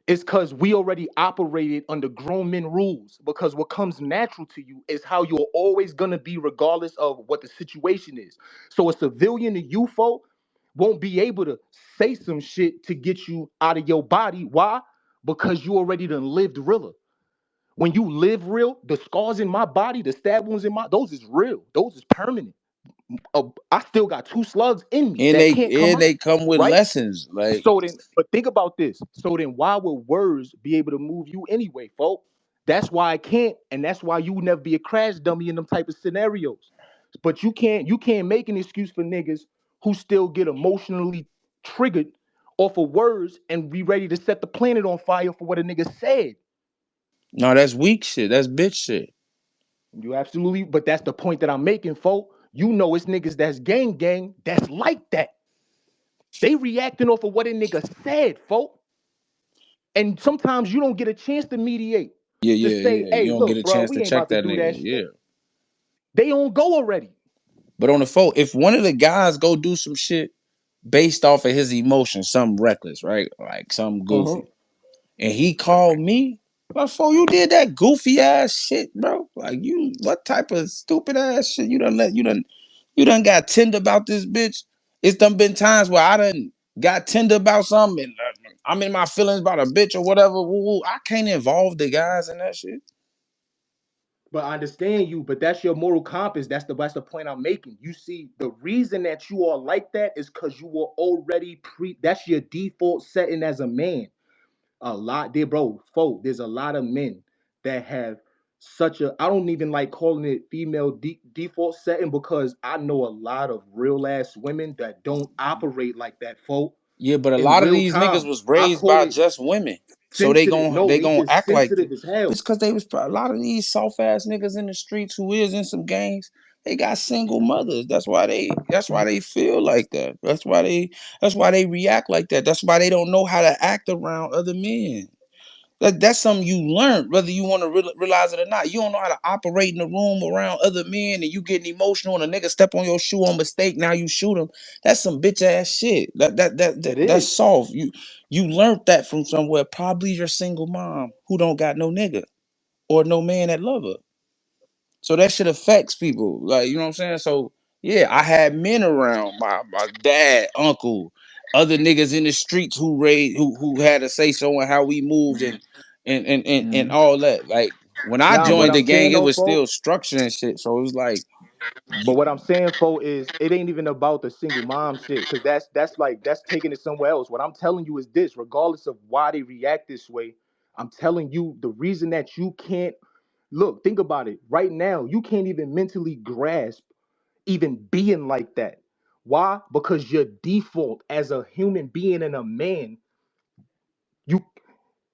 It's because we already operated under grown men rules. Because what comes natural to you is how you're always gonna be, regardless of what the situation is. So a civilian to you, folk, won't be able to say some shit to get you out of your body. Why? Because you already done lived realer. When you live real, the scars in my body, the stab wounds in my, those is real. Those is permanent. I still got two slugs in me And that they can't come and out, they come with right? lessons. Like, So then, but think about this. So then, why would words be able to move you anyway, folks? That's why I can't, and that's why you will never be a crash dummy in them type of scenarios. But you can't make an excuse for niggas who still get emotionally triggered off of words and be ready to set the planet on fire for what a nigga said. no, that's weak shit. That's bitch shit. You absolutely, but that's the point that I'm making, folk. You know it's niggas that's gang that's like that. They reacting off of what a nigga said, folk. And sometimes you don't get a chance to mediate. Yeah, To yeah, say, yeah. You hey, don't get look, a bro, chance we to ain't check about to that do nigga. that shit. Yeah. They on go already. But on the phone, if one of the guys go do some shit based off of his emotions, something reckless, right? Like something Uh-huh. goofy. And he called me, like, "Fo, you did that goofy ass shit, bro. Like, you, what type of stupid ass shit you done got tender about this bitch? It's done been times where I done got tender about something and I'm in my feelings about a bitch or whatever. Woo, woo. I can't involve the guys in that shit. But I understand you, but that's your moral compass. That's the point I'm making. You see, the reason that you are like that is because you were already that's your default setting as a man. A lot there, bro, folk. There's a lot of men that have such a, I don't even like calling it female default setting because I know a lot of real ass women that don't operate like that, folk. Yeah, but a In lot of real these niggas time, was I raised call by it just women. So they sensitive. gon' No, they they gon' just act like sensitive as hell. it's cause they was a lot of these soft ass niggas in the streets who is in some gangs. They got single mothers. That's why they feel like that. That's why they react like that. That's why they don't know how to act around other men. That's something you learn, whether you want to realize it or not. You don't know how to operate in the room around other men, and you getting emotional, and a nigga step on your shoe on mistake. Now you shoot him. That's some bitch ass shit. It That's is. soft. You learned that from somewhere. Probably your single mom who don't got no nigga or no man that love her. So that shit affects people. Like, you know what I'm saying? So yeah, I had men around, my dad, uncle, other niggas in the streets who had a say so on how we moved and Mhm. all that. Like when I Nah, what joined I'm the gang, saying it though, was still folks. structure and shit. So it was like, But what I'm saying, folks, is it ain't even about the single mom shit, because that's taking it somewhere else. What I'm telling you is this: regardless of why they react this way, I'm telling you the reason that you can't look. Think about it. Right now, you can't even mentally grasp even being like that. Why? Because your default as a human being and a man, you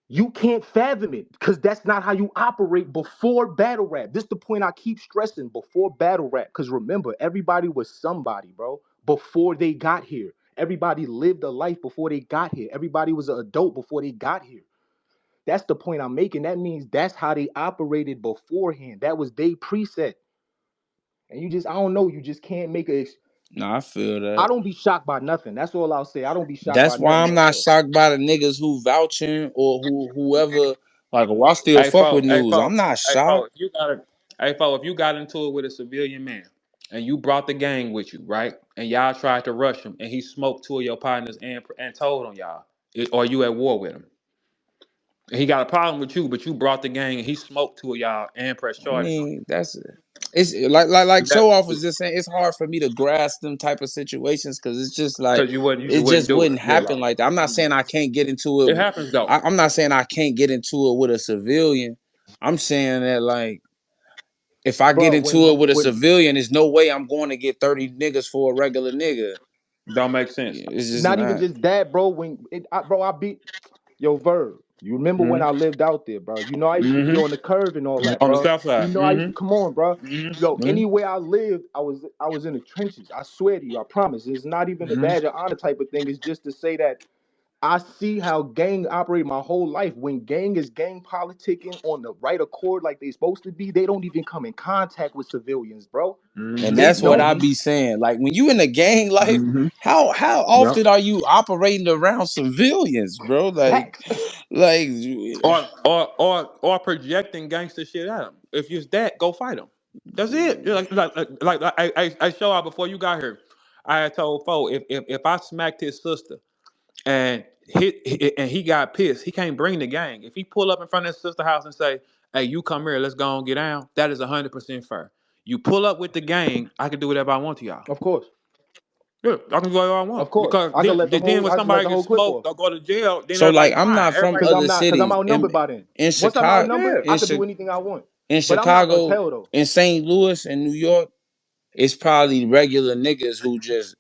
you can't fathom it because that's not how you operate before battle rap. This is the point I keep stressing before battle rap. Because remember, everybody was somebody, bro, before they got here. Everybody lived a life before they got here. Everybody was an adult before they got here. That's the point I'm making. That means that's how they operated beforehand. That was they preset. And I don't know, you just can't make a. nah, I feel I that. don't be shocked by nothing. That's all I'll say. I don't be shocked by That's why nothing I'm off not of. shocked by the niggas who vouching or whoever. Like, oh, I still Hey, fuck with folks. Hey, news. I'm folks. not Hey, shocked. folks. If you got it. Hey, folks. If you got into it with a civilian man, and you brought the gang with you, right? And y'all tried to rush him, and he smoked two of your partners and told on y'all, or you at war with him. He got a problem with you, but you brought the gang, and he smoked two of y'all and pressed I charges on mean, it's like you. That show off was just saying it's hard for me to grasp them type of situations because it's just like because you it just wouldn't just do it. wouldn't Yeah, happen like that. I'm not saying I can't get into it it. happens though. I'm not saying I can't get into it with a civilian. I'm saying that like if I get Bro, into it with a when civilian, there's no way I'm going to get 30 niggas for a regular nigga. Don't make sense. It's just not even not. just that, bro. Bro, I beat yo Verb. You remember when Mm-hmm. I lived out there, bro? You know I used to be on Mm-hmm. the curve and all that, On the bro. south You side. know I used to Mm-hmm. come on, bro. Yo, Mm-hmm. anywhere I lived, I was in the trenches. I swear to you, I promise. It's not even a Mm-hmm. badge of honor type of thing. It's just to say that I see how gang operate my whole life. When gang is gang politicking on the right accord like they supposed to be, they don't even come in contact with civilians, bro. And Mm-hmm. They that's what don't. I Mm-hmm. be saying. Like when you in the gang life, Mm-hmm. how Yep. often are you operating around civilians, bro? Facts. Like Or projecting gangster shit at him. If you're that, go fight him. That's it. Like I show out before you got here. I had told Fo if I smacked his sister and he got pissed, he can't bring the gang. If he pull up in front of his sister house and say, hey, you come here, let's go and get down. That is 100% fair. You pull up with the gang, I can do whatever I want to y'all. Of course. Yeah, I can do whatever I Of want course. because I can let the then whole when I can let somebody the whole gets clip smoked off. or go to jail, then So everybody like I'm fine. not from Everybody other good. Because I'm cities. outnumbered by then. In Once I'm Chicago, outnumbered, Yeah. I could do anything I want. in But I'm not gonna Chicago, tell though. in St. Louis, and New York, it's probably regular niggas who just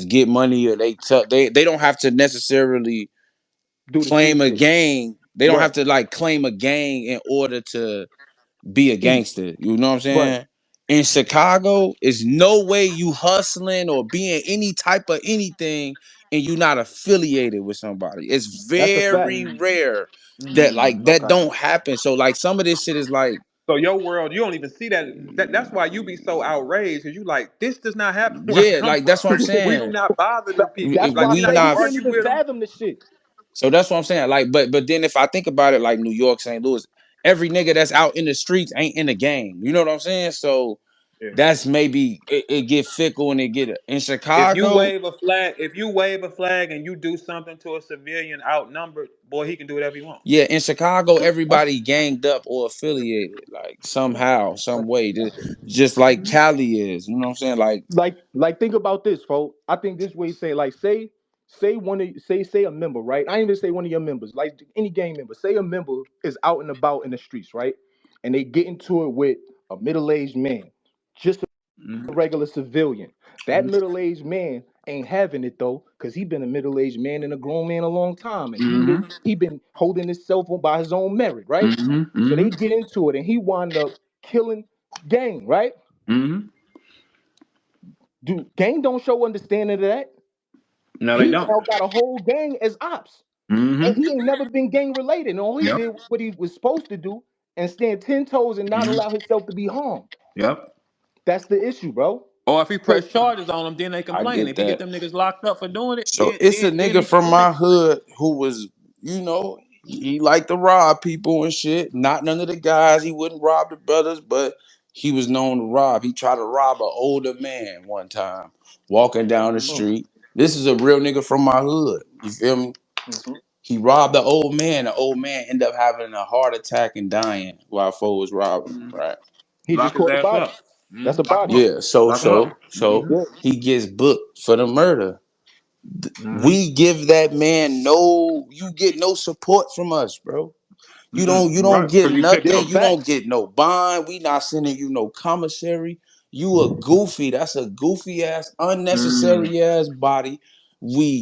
get money or they don't have to necessarily Do the street claim a shit. gang. They don't Right. have to like claim a gang in order to be a Eat. gangster. You know what I'm Right. saying? In Chicago, it's no way you hustling or being any type of anything and you not affiliated with somebody. It's That's a fact. very rare that like that Okay. don't happen. So like some of this shit is like, So your world, you don't even see that. That's why you be so outraged because you like this does not happen where I yeah, come like that's what I'm from. We do saying. not bother them people. That's Like why I we We not say we gonna not. can't argue even with them. fathom the shit. So that's what I'm saying. Like, but then if I think about it, like New York, St. Louis, every nigga that's out in the streets ain't in the game. You know what I'm saying? So Yeah. that's maybe it get fickle and it get in If you Chicago. wave a flag, and you do something to a civilian outnumbered, boy, he can do whatever he wants. Yeah, in Chicago, That's everybody ganged up or affiliated, like somehow, some way, just like Cali is. You know what I'm saying? Like, like think about this, folks. I think this way say like say one of say a member, right? I ain't even say one of your members, like any gang member. Say a member is out and about in the streets, right? And they get into it with a middle-aged man, just a Mm-hmm. regular civilian. That middle-aged man ain't having it though, because he been a middle-aged man and a grown man a long time, and Mm-hmm. he been holding himself on by his own merit, right? Mm-hmm. So Mm-hmm. they get into it, and he wind up killing gang, right? Mm-hmm. Do gang don't show understanding of that? No, they He don't. now got a whole gang as ops, and Mm-hmm. he ain't never been gang related. And all he Yep. did what he was supposed to do and stand 10 toes and not Mm-hmm. allow himself to be harmed. Yep. That's the issue, bro. Or if he press So, charges on them, then they I complain. get If he get that. them niggas locked up for doing it, So then it's a then then nigga he from complain. my hood who was, he liked to rob people and shit. Not none of the guys. He wouldn't rob the brothers, but he was known to rob. He tried to rob an older man one time, walking down the mm, street. This is a real nigga from my hood. You feel me? mhm. He robbed the old man. The old man ended up having a heart attack and dying while Fo was robbing him, Mm-hmm. right? He just Lock his caught the ass body. up. That's a Lock him body. up. Yeah, so Lock him up. so so Mm-hmm. Yeah. he gets booked for the murder. Mm-hmm. We give that man you get no support from us, bro. You don't Right. get Because you picked Big nothing. him. You don't facts. get no bond. We not sending you no commissary. You a goofy. That's a goofy ass, Mm. unnecessary ass body. We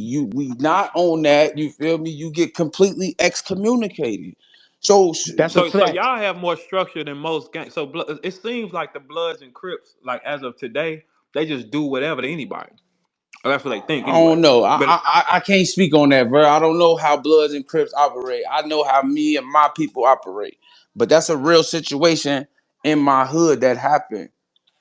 not on that. You feel me? You get completely excommunicated. So That's a So fact. y'all have more structure than most gangs. So it seems like the Bloods and Crips, like as of today, they just do whatever to anybody. Or that's what they think I anyway. don't know. But I can't speak on that, bro. I don't know how Bloods and Crips operate. I know how me and my people operate. But that's a real situation in my hood that happened.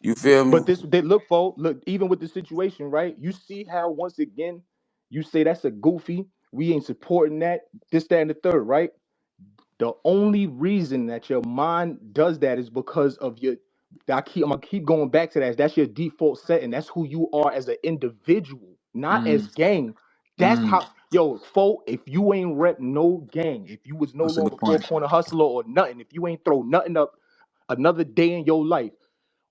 You feel me? But this they look for look even with the situation, right? You see how once again you say that's a goofy. We ain't supporting that. This, that, and the third, right? The only reason that your mind does that is because of your. I'm gonna keep going back to that. That's your default setting. That's who you are as an individual, not as mm, gang. That's mm, how, yo, folk. If you ain't rep no gang, if you was no that's a longer good four point. corner hustler or nothing, if you ain't throw nothing up another day in your life,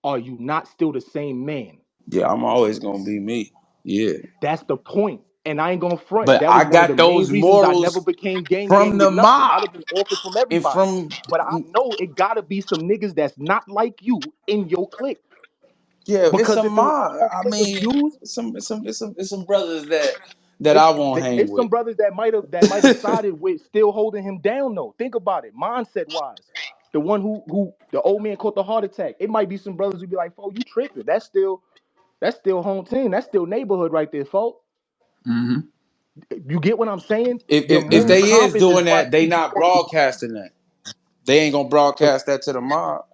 are you not still the same man? Yeah, I'm always gonna be me. Yeah. That's the point. And I ain't gonna front. But That I was one of the got main those reasons I never morals became gang from with the nothing. I'd mob have been offers from and everybody. from But I know it gotta be some niggas that's not like you in your clique. yeah, it's a Because if it was my mob. whole I clique of mean, views, it's some brothers that I won't hang it's with. some brothers that might have sided with still holding him down though. Think about it, mindset wise. The one who the old man caught the heart attack. It might be some brothers who be like, "Oh, you tripping? That's still home team. That's still neighborhood right there, folks." Mm-hmm. You get what I'm saying? If, Your if if moral they is compass is doing why that, they shit be not fucked with broadcasting that. They ain't gonna you. broadcast that to the mob.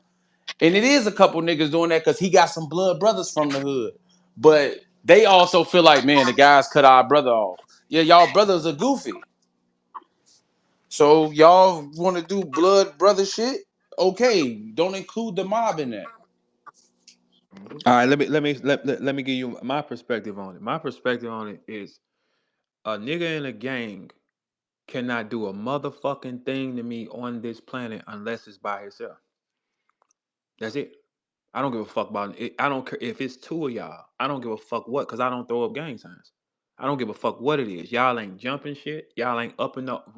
And it is a couple niggas doing that because he got some blood brothers from the hood. But they also feel like, man, the guys cut our brother off. Yeah, y'all brothers are goofy. So y'all want to do blood brother shit? Okay, don't include the mob in that. All right, let me give you my perspective on it. My perspective on it is a nigga in a gang cannot do a motherfucking thing to me on this planet unless it's by itself. That's it. I don't give a fuck about it. I don't care if it's two of y'all. I don't give a fuck what, cause I don't throw up gang signs. I don't give a fuck what it is. Y'all ain't jumping shit. Y'all ain't up and up.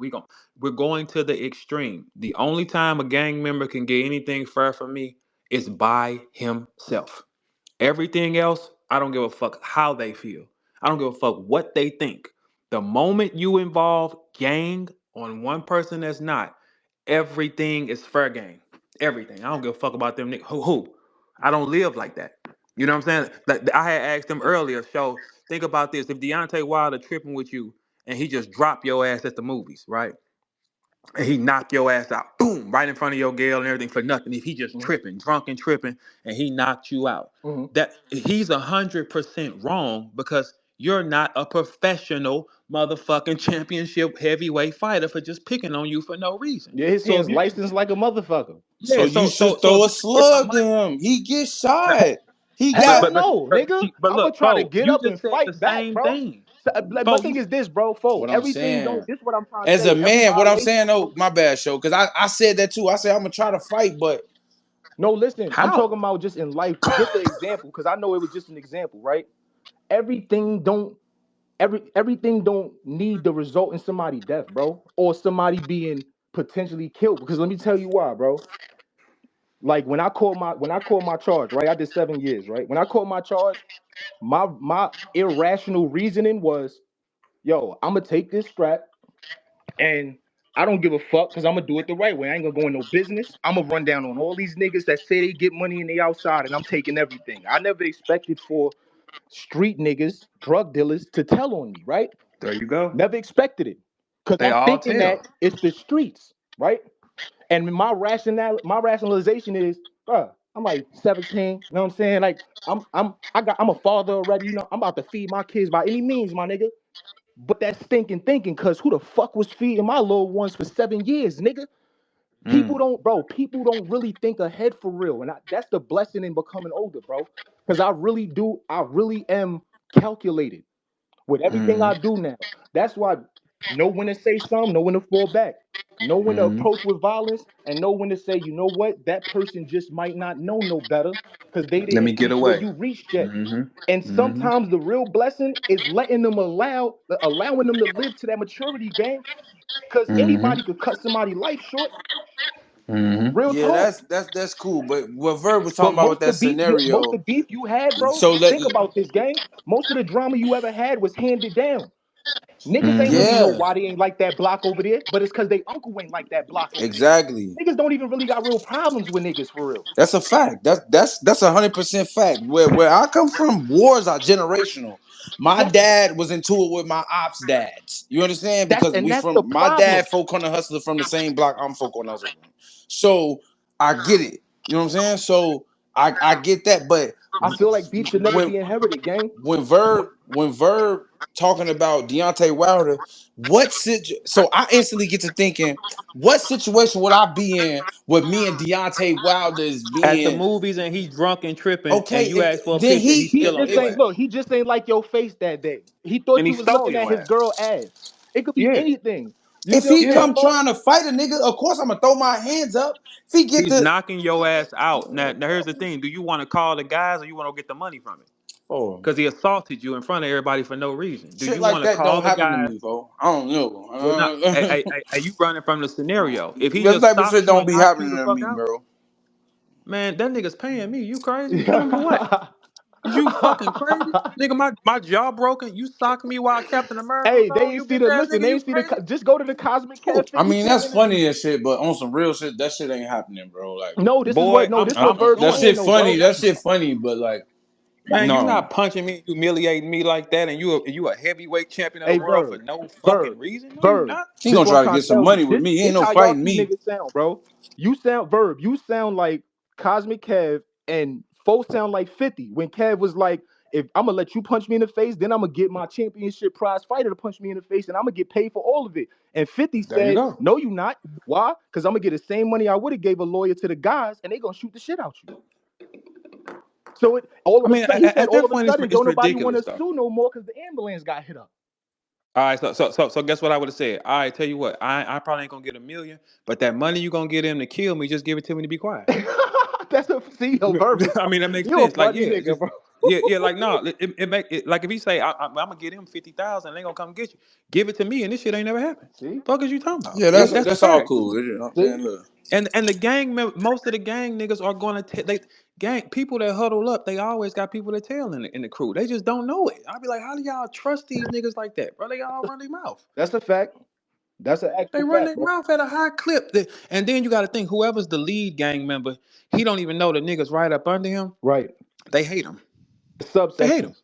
We're going to the extreme. The only time a gang member can get anything fair from me is by himself. Everything else, I don't give a fuck how they feel. I don't give a fuck what they think. The moment you involve gang on one person that's not, everything is fair game. Everything. I don't give a fuck about them niggas. Who? I don't live like that. You know what I'm saying? Like I had asked them earlier. So think about this: if Deontay Wilder tripping with you and he just drop your ass at the movies, right? And he knock your ass out, boom, right in front of your girl and everything for nothing. If he just Mm-hmm. tripping, drunk and tripping, and he knocked you out, Mm-hmm. that he's 100% wrong because you're not a professional motherfucking championship heavyweight fighter for just picking on you for no reason. Yeah, his So if son's you, licensed like a motherfucker. So yeah, you so should so throw if a you can get some slug to money, him. He gets shot. He Hell got no, nigga. but I'm gonna look, try to Fo, get you up and just said the fight back, same bro. thing. So, like, my Fo, you thing is this, bro. Fo, what I'm everything saying. don't. This is what I'm trying to As a say. Every man, what I'm violation saying though, don't. my bad, show, because I said that too. I said I'm gonna try to fight, but No, listen. I'm talking how? about just in life. Just the example, because I know it was just an example, right? Everything don't. Everything don't need the result in somebody's death, bro, or somebody being potentially killed. Because let me tell you why, bro. Like when I called my charge, right? I did 7 years, right? When I called my charge, my irrational reasoning was, yo, I'm gonna take this strap and I don't give a fuck because I'm gonna do it the right way. I ain't gonna go in no business. I'm gonna run down on all these niggas that say they get money and they outside, and I'm taking everything. I never expected for street niggas, drug dealers, to tell on me, right? There you go. Never expected it. Cause They I'm all thinking that tell. it's the streets, right? And my rationalization is, bruh, I'm like 17, you know what I'm saying? Like I'm a father already, you know, I'm about to feed my kids by any means, my nigga. But that's stinking thinking, cause who the fuck was feeding my little ones for 7 years, nigga? Mm, People don't really think ahead for real. And that's the blessing in becoming older, bro. Cause I really am calculated with everything I mm, do now. That's why know when to say something, know when to fall back, know when to mm. approach with violence, and know when to say, you know what, that person just might not know no better because they Let me didn't get reach where away. you reached yet. And Mm-hmm. Mm-hmm. sometimes the real blessing is letting them allowing them to live to that maturity game. Because Mm-hmm. anybody could cut somebody's life short. Mm-hmm. Real yeah, talk. that's cool. But what Verb was talking But about with that most scenario, the beef you had, bro. so let Think about this gang. Most of the drama you ever had was handed down. Niggas ain't Mm-hmm. really know yeah, why they ain't like that block over there, but it's because they uncle ain't like that block over there. exactly. Niggas don't even really got real problems with niggas for real. That's a fact. That's 100% fact. Where I come from, wars are generational. My Yes, dad was into it with my ops dads. You understand? Because we that's the from my problem. dad folk on the hustler from the same block I'm folk on the hustler from. So I get it. You know what I'm saying? So I get that. But I feel like beef should never when be inherited, gang. when Verb talking about Deontay Wilder, so I instantly get to thinking, what situation would I be in with me and Deontay Wilder is At the being movies and he's drunk and tripping, and okay? you ask for a Then picture, he's He still on just your ain't ass, look. He just ain't like your face that day. He and thought he you was stole looking at your his ass. girl ass. It could be Yeah, anything. You if feel he me, yeah. come Fo? trying to fight a nigga, of course I'm gonna throw my hands up. If he get He's the knocking your ass out. Now here's the thing: do you want to call the guys, or you want to get the money from it? oh Because he assaulted you in front of everybody for no reason. Do shit you like want to that call don't the happen to guys? me, bro. I don't know. Well, not. Are you running from the scenario? If he That just type of shit stops you don't and be knocks you happening the to fuck me, out, bro. man, that nigga's paying me. You crazy? You killing for what? Is you fucking crazy? Nigga, my jaw broken. You socked me while Captain America was Hey, they on. ain't You see bitch the ass listen. nigga, They you ain't see the. crazy? Just go to the Cosmic Cat I 50 mean Cent that's interview. funny and shit, but on some real shit, that shit ain't happening, bro. Like No, this is Boy, what no, I'm this what I'm Verb that showing saying shit you. though, funny. bro. That shit funny, but like Man, you no. not punching me, humiliating me like that, and you a heavyweight champion of the Hey, world for Verb, no Verb, fucking reason? No, you Verb. not. He This gonna what I'm try to trying get to some tell you. money with me. He This ain't no how y'all fighting two me. niggas sound, bro. You sound Verb. You sound like Cosmic Kev, and folks sound like 50. When Kev was like, "If I'm gonna let you punch me in the face, then I'm gonna get my championship prize fighter to punch me in the face, and I'm gonna get paid for all of it." And 50 There you said, go. "No, you not. Why? Because I'm gonna get the same money I would have gave a lawyer to the guys, and they gonna shoot the shit out you." So it all I of a mean, sudden, he said, at all that of a point, sudden, it's don't nobody want ridiculous to though. sue no more because the ambulance got hit up. All right, so guess what I would have said? All right, tell you what, I probably ain't gonna get 1 million, but that money you gonna get him to kill me, just give it to me to be quiet. That's a see, yo, Verb is I mean, that makes you a sense. Like, funny yeah, nigga, just bro. yeah, like no, it make it like if he say I'm gonna get him 50,000, they gonna come get you, give it to me, and this shit ain't never happened. See, Fuck is you talking about? Yeah, see, That's a that's all fact. cool. You know what I'm see. saying? Look. And the gang, most of the gang niggas are gonna they gang people that huddle up. They always got people that tell in the crew. They just don't know it. I'll be like, how do y'all trust these niggas like that, bro? They all run their mouth. That's a fact. That's an They actual run fact, their bro. mouth at a high clip. And then you got to think, whoever's the lead gang member, he don't even know the niggas right up under him. Right. They hate him. The They hate him. subsections,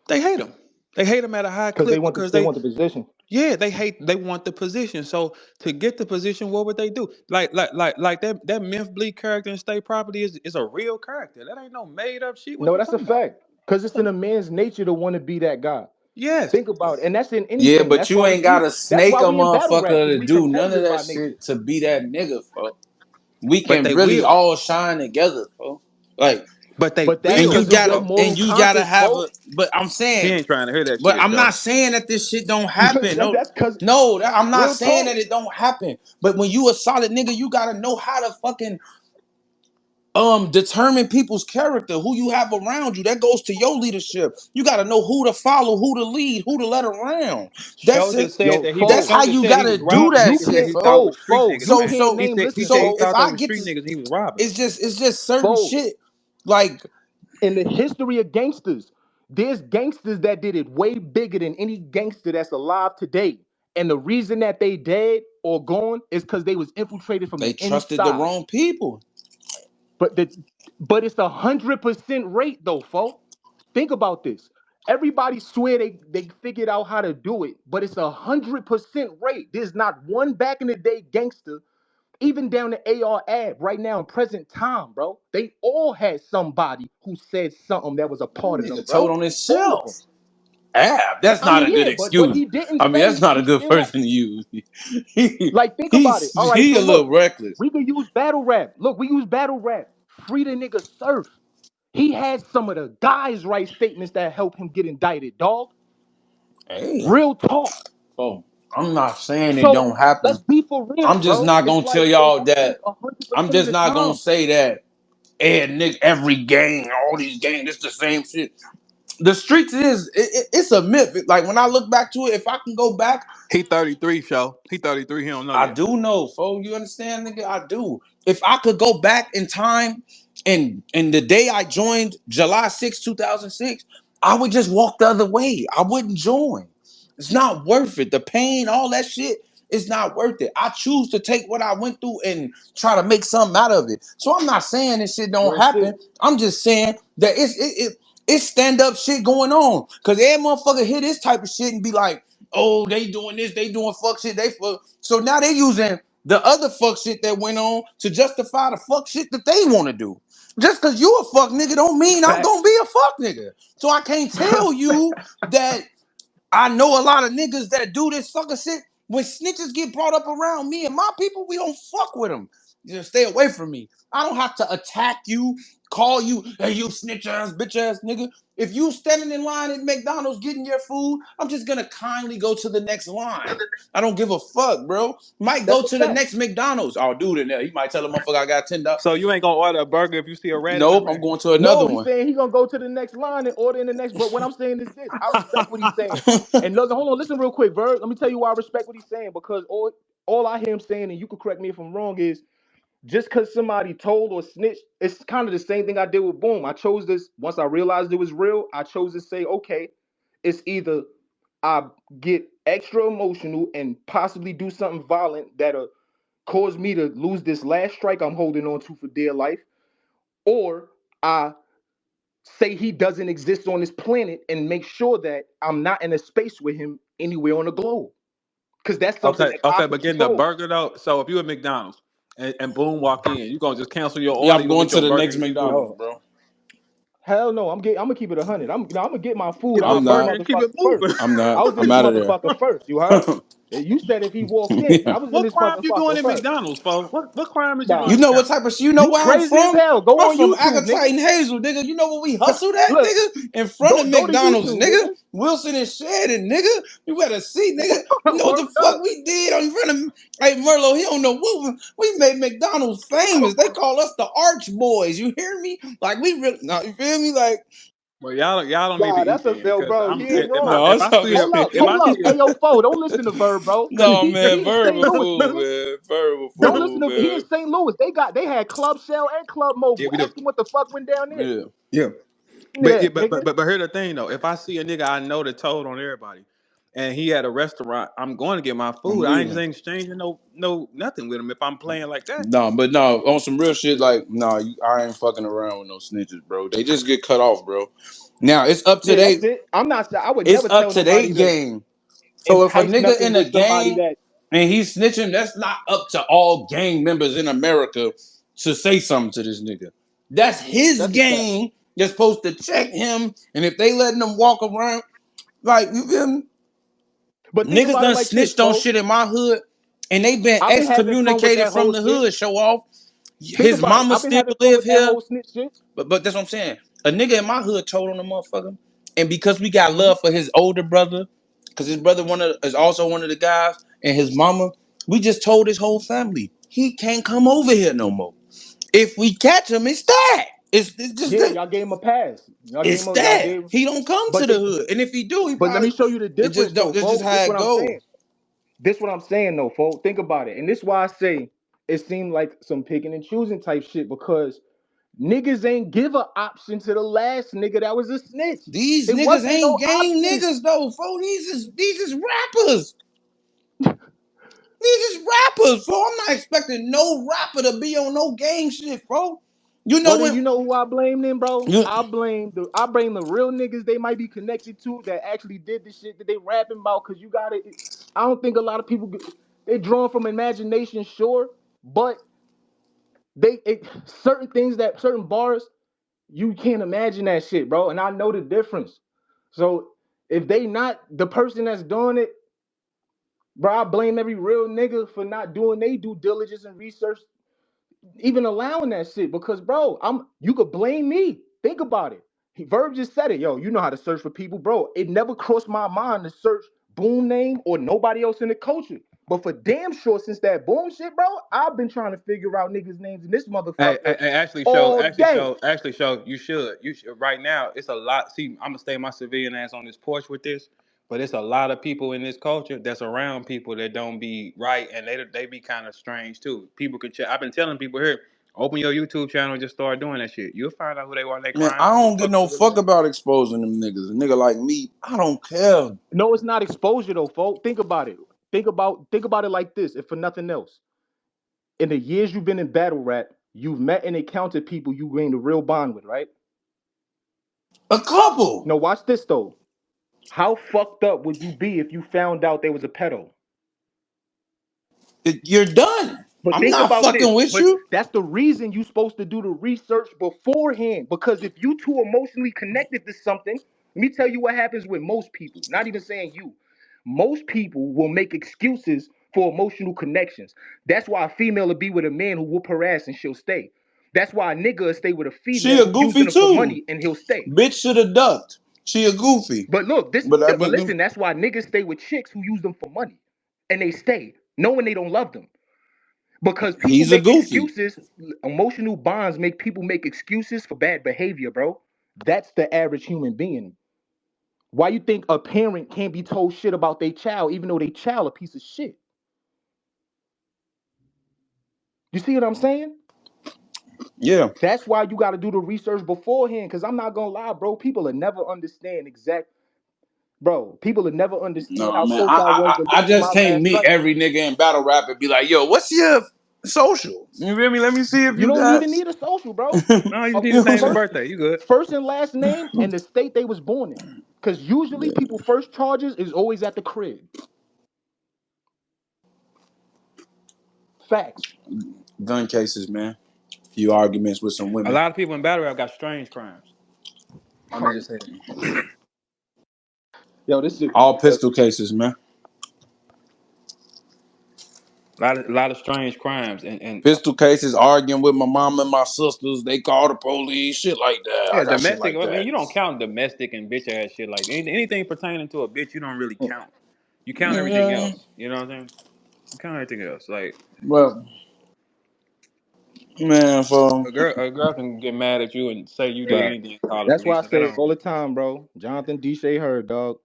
They hate him. They hate him at a high because they clip want because they want the position. yeah, they want the position. So to get the position, what would they do? Like that Memphis Bleak character in State Property is a real character. That ain't no made up shit. What No, you that's a talking about? fact. Because it's in a man's nature to want to be that guy. Yes, Think about it, and that's in Yeah, anything. but That's you why ain't we use. gotta That's snake why a we in battle rap, motherfucker because to we do none of competitive that by nature. shit to be that nigga, folks. We but can they really will. all shine together, folks. Like, But they But that's and will, because of your Sho. moral and you gotta compass, have a. folks. But I'm He saying, ain't trying to hear that but shit, I'm Sho. not saying that this shit don't happen. No, That's because no, I'm not real saying talk. that it don't happen. But when you a solid nigga, you gotta know how to fucking determine people's character, who you have around you. That goes to your leadership. You got to know who to follow, who to lead, who to let around. Sho That's it. just said Yo, that he was. That's fold. how Sho just you said he gotta was do robbing that You niggas that shit, can't he thought was folks. street fold. niggas, You so man. can't so name. He Listen, said he so fold, if thought those I were get street to niggas and he was robbing them. it's just certain fold. shit like In the history of gangsters, there's gangsters that did it way bigger than any gangster that's alive today. And the reason that they dead or gone is because they was infiltrated from they the trusted the inside. wrong people. But but it's 100% rate though, folks. Think about this. Everybody swear they figured out how to do it, but it's 100% rate. There's not one back in the day gangster, even down to AR Ab right now in present time, bro. They all had somebody who said something that was a That part of them, nigga told bro. on All of them. himself. That's I not mean, a good yeah, but excuse. he didn't I mean, say that's not a he good still had. person to use. he, Like, think about it. he's All right, he so a little look, reckless. we can use battle rap. Look, we use battle rap. Free the nigga Surf. He had some of the guys write statements that helped him get indicted, dog. Hey, Real talk. oh, I'm not saying it So don't happen. let's be for real, I'm just bro. not It's gonna tell like it y'all happens that. I'm 100% of just the not gonna time. say that. Nick, every gang, all these gangs, it's the same shit. The streets it's a myth. Like when I look back to it, if I can go back, He 33, Sho. He 33. He don't know I yet. do know, folks. You understand, nigga? I do. If I could go back in time and the day I joined July 2006, I would just walk the other way. I wouldn't join. It's not worth it. The pain, all that shit, it's not worth it. I choose to take what I went through and try to make something out of it. So I'm not saying this shit don't Real happen. shit. I'm just saying that it's stand up shit going on. Cause every motherfucker hear this type of shit and be like, oh, they doing this, they doing fuck shit, they fuck. So now they using the other fuck shit that went on to justify the fuck shit that they want to do. Just cause you a fuck nigga don't mean I'm gonna Facts. be a fuck nigga. So I can't tell you that I know a lot of niggas that do this sucker shit. When snitches get brought up around me and my people, we don't fuck with them. Just stay away from me. I don't have to attack you, call you, hey, you snitch ass, bitch ass nigga. If you standing in line at McDonald's getting your food, I'm just gonna kindly go to the next line. I don't give a fuck, bro. Might That's go a to the fact. next McDonald's. Oh, dude in there. He might tell a motherfucker I got $10. So you ain't gonna order a burger if you see a rat in Nope, I'm there? going to another No, he's one. saying he gonna go to the next line and order in the next. But what I'm saying is this: I respect what he's saying. And look, hold on, listen real quick, Verb. Let me tell you why I respect what he's saying, because all I hear him saying, and you can correct me if I'm wrong, is just because somebody told or snitched. It's kind of the same thing I did with Boom. I chose this once I realized it was real. I chose to say, okay, it's either I get extra emotional and possibly do something violent that'll cause me to lose this last strike I'm holding on to for dear life, or I say he doesn't exist on this planet and make sure that I'm not in a space with him anywhere on the globe. Because that's something Okay, that I okay, but getting the control. burger though. So if you at McDonald's and Boom walk in, you gonna just cancel your Yeah, order. I'm You gonna going get to your the burger next and keep moving. McDonald's, No, bro. hell no. I'm gonna keep it 100. I'm gonna get my food. Get I your was I'm this burger not. and keep it motherfucker first. moving. I'm I not. was I'm this out of there. motherfucker first. You heard? You said if he walked in, I was in What this crime you doing motherfucker. at Fuck. McDonald's, folks? What crime is you doing Nah, at You know what McDonald's? type of shit? You know you where I'm crazy as from? hell. Go I'm on from YouTube, nigga. Akatite and Hazel, nigga. You know where we hustled at, Look, nigga? In front of go to McDonald's, YouTube, nigga. nigga. Wilson and Sheridan, nigga. You better see, nigga. You know what Word the fuck up. we did in front of. Hey, Merlo, he don't know what we made McDonald's famous. They call us the Arch Boys. You hear me? Like we really, no, you feel me? Like Well, y'all don't need to Nah, eat that's a then, yo, because bro. I'm He ain't wrong. no, if it's I all see a good. if Hold I up. see a Hey, yo, Fo, don't listen to Verb, bro, because No, man, he in Verb St. a Louis, fool, nigga. man. Verb a Don't fool, listen to. He in man. St. Louis. They had Club Shell and Club yeah, Mobile. we do. Ask him what the fuck went down there. Yeah, Yeah. But Yeah, yeah, nigga. but here's the thing though. If I see a nigga I know that told on everybody, and he at a restaurant, I'm going to get my I'm food. I ain't just leaving. ain't exchanging no nothing with him if I'm playing like that. No, but no, on some real shit, like, no, I ain't fucking around with no snitches, bro. They just get cut off, bro. Now it's up to Yeah, that's they it. I'm not. I would it's never up tell to they nobody to game. So if a entice nigga nothing in a with somebody gang that. and he's snitching, that's not up to all gang members in America to say something to this nigga. That's his That's a fact. gang. They're supposed to check him, and if they letting him walk around, like you feel me? But think Niggas about it done like this, snitched on folks. shit in my hood, and they been I've been having fun with excommunicated that from whole the shit. hood. Show off. Think His about it. mama I've been still having fun live with that here. whole snitch shit. But that's what I'm saying. A nigga in my hood told on the motherfucker, and because we got Mhm. love for his older brother, because his brother is also one of the guys, and his mama, we just told his whole family he can't come over here no more. If we catch him, it's that. It's just Yeah, that. y'all gave him a pass. It's Y'all that. gave. He don't come to But the the, hood, and if he do, he but let me probably show you the it just difference don't. though, It's just folks. how This it what I'm saying. goes. This what I'm saying though, folks. Think about it. And this why I say it seemed like some picking and choosing type shit because niggas ain't give a option to the last nigga that was a snitch. These It niggas wasn't no ain't gang option. niggas though, fo. These is rappers. These is rappers, bro. I'm not expecting no rapper to be on no gang shit, bro. You know Well, then when you know who I blame then, bro? you I blame the real niggas they might be connected to that actually did the shit that they rapping about. Cause you gotta. I don't think a lot of people they drawn from imagination, sure, but certain things that certain bars you can't imagine that shit, bro. And I know the difference. So if they not the person that's doing it, bro, I blame every real nigga for not doing they due diligence and research, even allowing that shit. Because, bro, you could blame me. Think about it. Verb just said it, yo. You know how to search for people, bro. It never crossed my mind to search Boom name or nobody else in the culture. But for damn sure, since that Boom shit, bro, I've been trying to figure out niggas' names in this motherfucker Actually, show, all actually, day. show, actually, show. You should. Right now, it's a lot. See, I'm gonna stay my civilian ass on this porch with this, but it's a lot of people in this culture that's around people that don't be right, and they be kind of strange too. People could check. I've been telling people here, open your YouTube channel and just start doing that shit. You'll find out who they are, their man, crimes, I and who the don't give fuck no they really fuck are. about exposing them niggas. A nigga like me, I don't care. No, it's not exposure though, folks. Think about it. Think about it like this, if for nothing else. In the years you've been in battle rap, you've met and encountered people you gained a real bond with, right? A couple. Now watch this though. How fucked up would you be if you found out there was a pedo? You're done. But I'm think not about this. fucking with But you. that's the reason you're supposed to do the research beforehand. Because if you too emotionally connected to something, let me tell you what happens with most people. Not even saying you. Most people will make excuses for emotional connections. That's why a female will be with a man who whoop her ass and she'll stay. That's why a nigga will stay with a She female a who goofy using him for too. money and he'll stay. Bitch should have ducked. She a goofy. But look, But I but but listen, that's why niggas stay with chicks who use them for money. And they stay, knowing they don't love them. Because people he's a make goofy. excuses, emotional bonds make people make excuses for bad behavior, bro. That's the average human being. Why you think a parent can't be told shit about their child, even though they child a piece of shit? You see what I'm saying? Yeah. That's why you got to do the research beforehand. Because I'm not gonna lie, bro. People will never understand exact, bro. People will never understand No how man. close I was to I losing just my can't last meet cousin. every nigga in battle rap and be like, yo, what's your social? You feel me? Let me see if You you don't got even need a social, bro. No, you A just need you his know what I'm name and saying? first, birthday. You good? first and last name and the state they was born in. Because usually people first charges is always at the crib. Facts. Gun cases, man. Few arguments with some A women. lot of people in battle rap got strange crimes. Let me just say that. Yo, this shit. All pistol cases, man. A lot of strange crimes, and Pistol cases, arguing with my mom and my sisters. They call the police, shit like that. I yeah, got shit domestic. like I mean, that. you don't count domestic and bitch ass shit like anything pertaining to a bitch. You don't really count. You count everything Yeah, else. You know what I'm saying? You count everything else. Like but man, for a girl can get mad at you and say you did Right. anything and call the That's why I police, and that say don't. all the time, bro. Jonathan D. Shay Hurd, dog.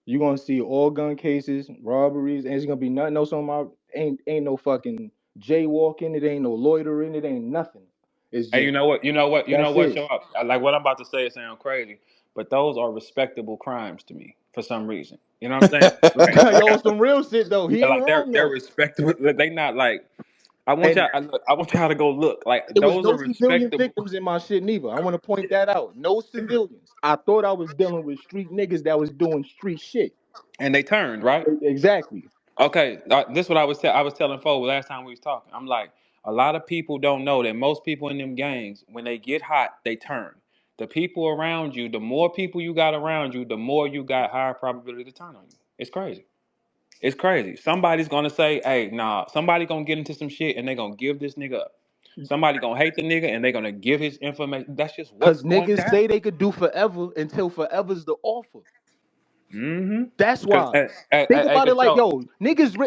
You gonna see all gun cases, robberies, and it's gonna be nothing else on my ain't no fucking jaywalking, it ain't no loitering, it ain't nothing. It's Hey, you just know what? You know what? You know that's what? it. Show up. Like what I'm about to say. It sounds crazy, but those are respectable crimes to me for some reason. You know what I'm saying? Like, like Yo, some real shit though. He yeah, ain't like they're wrong they're though. respectable. They not like. And I want y'all to go look. Like it was those are no civilian respectable, victims in my shit neither. I want to point that out. No civilians. I thought I was dealing with street niggas that was doing street shit. and they turned right. Exactly. Okay, this is what I was telling folks last time we was talking. I'm like, a lot of people don't know that most people in them gangs, when they get hot, they turn. The people around you, the more people you got around you, the more you got higher probability to turn on you. It's crazy. It's crazy. Somebody's gonna say, "Hey, nah." Somebody gonna get into some shit and they gonna give this nigga up. Somebody gonna hate the nigga and they gonna give his information. That's just Cause what's going to niggas say happen. they could do forever until forever's the offer. Mm-hmm. That's Cause, why. Think about it cause like, so yo, niggas,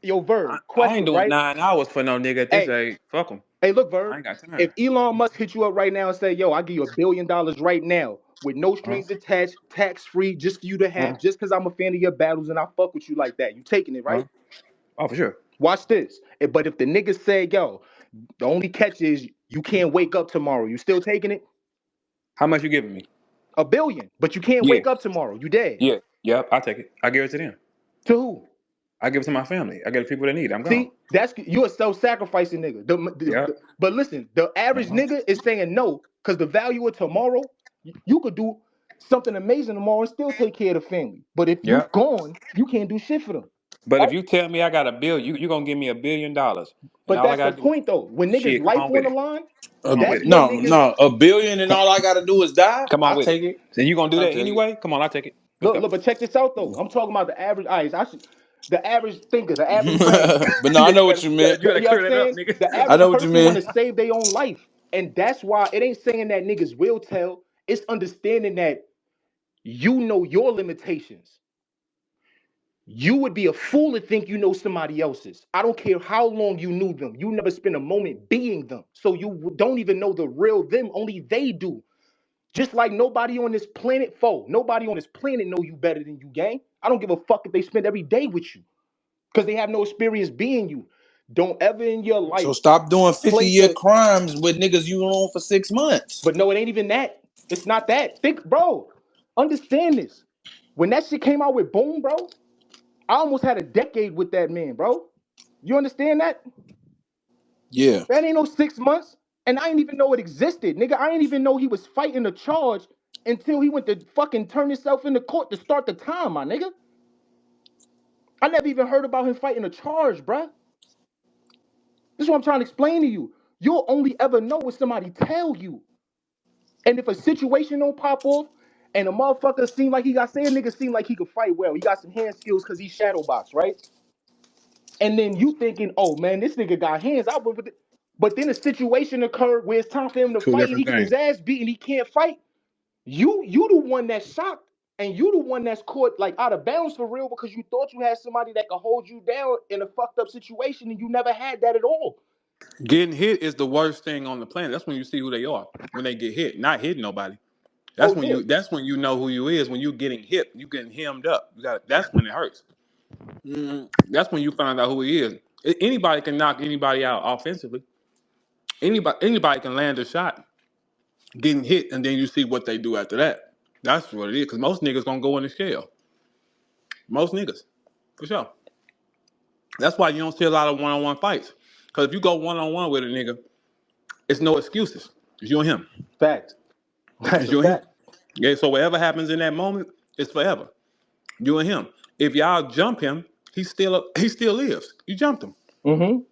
yo, I, Verb, I ain't question, doing right? 9 hours for no nigga at this Hey, age. Fuck him. hey, look, I Verb, ain't got time. if Elon Musk hit you up right now and say, yo, I give you $1 billion right now with no Uh, strings attached, tax free, just for you to uh, have, just because I'm a fan of your battles and I fuck with you like that, you taking it, uh. right? Oh, for sure. Watch this. But if the niggas say, yo, the only catch is you can't wake up tomorrow, you still taking it? How much you giving me? $1 billion, but you can't Yeah, wake up tomorrow, you dead. yeah, yep. I take it. I give it to them. To who? I give it to my family. I give it to people that need it. I'm gone. See, that's you a self-sacrificing nigga. Yep. But listen, the average Uh-huh. nigga is saying no because the value of tomorrow, you could do something amazing tomorrow and still take care of the family. But if you Yep. gone, you can't do shit for them. But if Right? you tell me I got a bill, you gonna give me $1 billion, and But all I that's the gotta do, point though. When niggas shit, come life on on with the it. line, Come on with that's it. when no, niggas no, $1 billion and Come, all I gotta do is die. come on I with it. take it. So you gonna do I that take it. anyway? Come on, I'll take it. Let's look, go. look, but check this out though. I'm talking about the average eyes. The average thinker, the average brain. But no, I Yeah, know what you meant. you gotta You know what clear I'm that up, saying? nigga. The I average know what you person want meant. to save their own life. And that's why it ain't saying that niggas will tell. It's understanding that you know your limitations. You would be a fool to think you know somebody else's. I don't care how long you knew them. You never spent a moment being them. So you don't even know the real them. Only they do. Just like nobody on this planet, nobody on this planet know you better than you, gang. I don't give a fuck if they spend every day with you because they have no experience being you. Don't ever in your So life stop doing 50 place year a crimes with niggas you on for 6 months. But no, it ain't even that. It's not that. Think, bro, understand this. When that shit came out with Boom, bro, I almost had a decade with that man, bro. You understand that? Yeah. That ain't no 6 months. And I didn't even know it existed. Nigga, I didn't even know he was fighting a charge until he went to fucking turn himself into court to start the time, my nigga. I never even heard about him fighting a charge, bruh. This is what I'm trying to explain to you. You'll only ever know what somebody tell you. And if a situation don't pop off and a motherfucker seem like he got say a nigga seem like he could fight well, he got some hand skills because he's shadow box, right? And then you thinking, oh man, this nigga got hands. I went with it. But then a situation occurred where it's time for him to Two fight and he different get his things. ass beat and he can't fight. You the one that's shocked and you the one that's caught like out of bounds for real because you thought you had somebody that could hold you down in a fucked up situation and you never had that at all. Getting hit is the worst thing on the planet. That's when you see who they are. When they get hit, not hitting nobody. Oh yeah. That's when you know who you is. When you getting hit, you getting hemmed up. You got that's when it hurts. That's when you find out who he is. Anybody can knock anybody out offensively. Anybody can land a shot, getting hit, and then you see what they do after that. That's what it is. Because most niggas gonna go in the shell. Most niggas, for sure. That's why you don't see a lot of one-on-one fights. Because if you go one-on-one with a nigga, it's no excuses. It's you and him. Fact. That's It's a you and him. fact. Yeah. So whatever happens in that moment, it's forever. You and him. If y'all jump him, he still lives. You jumped him.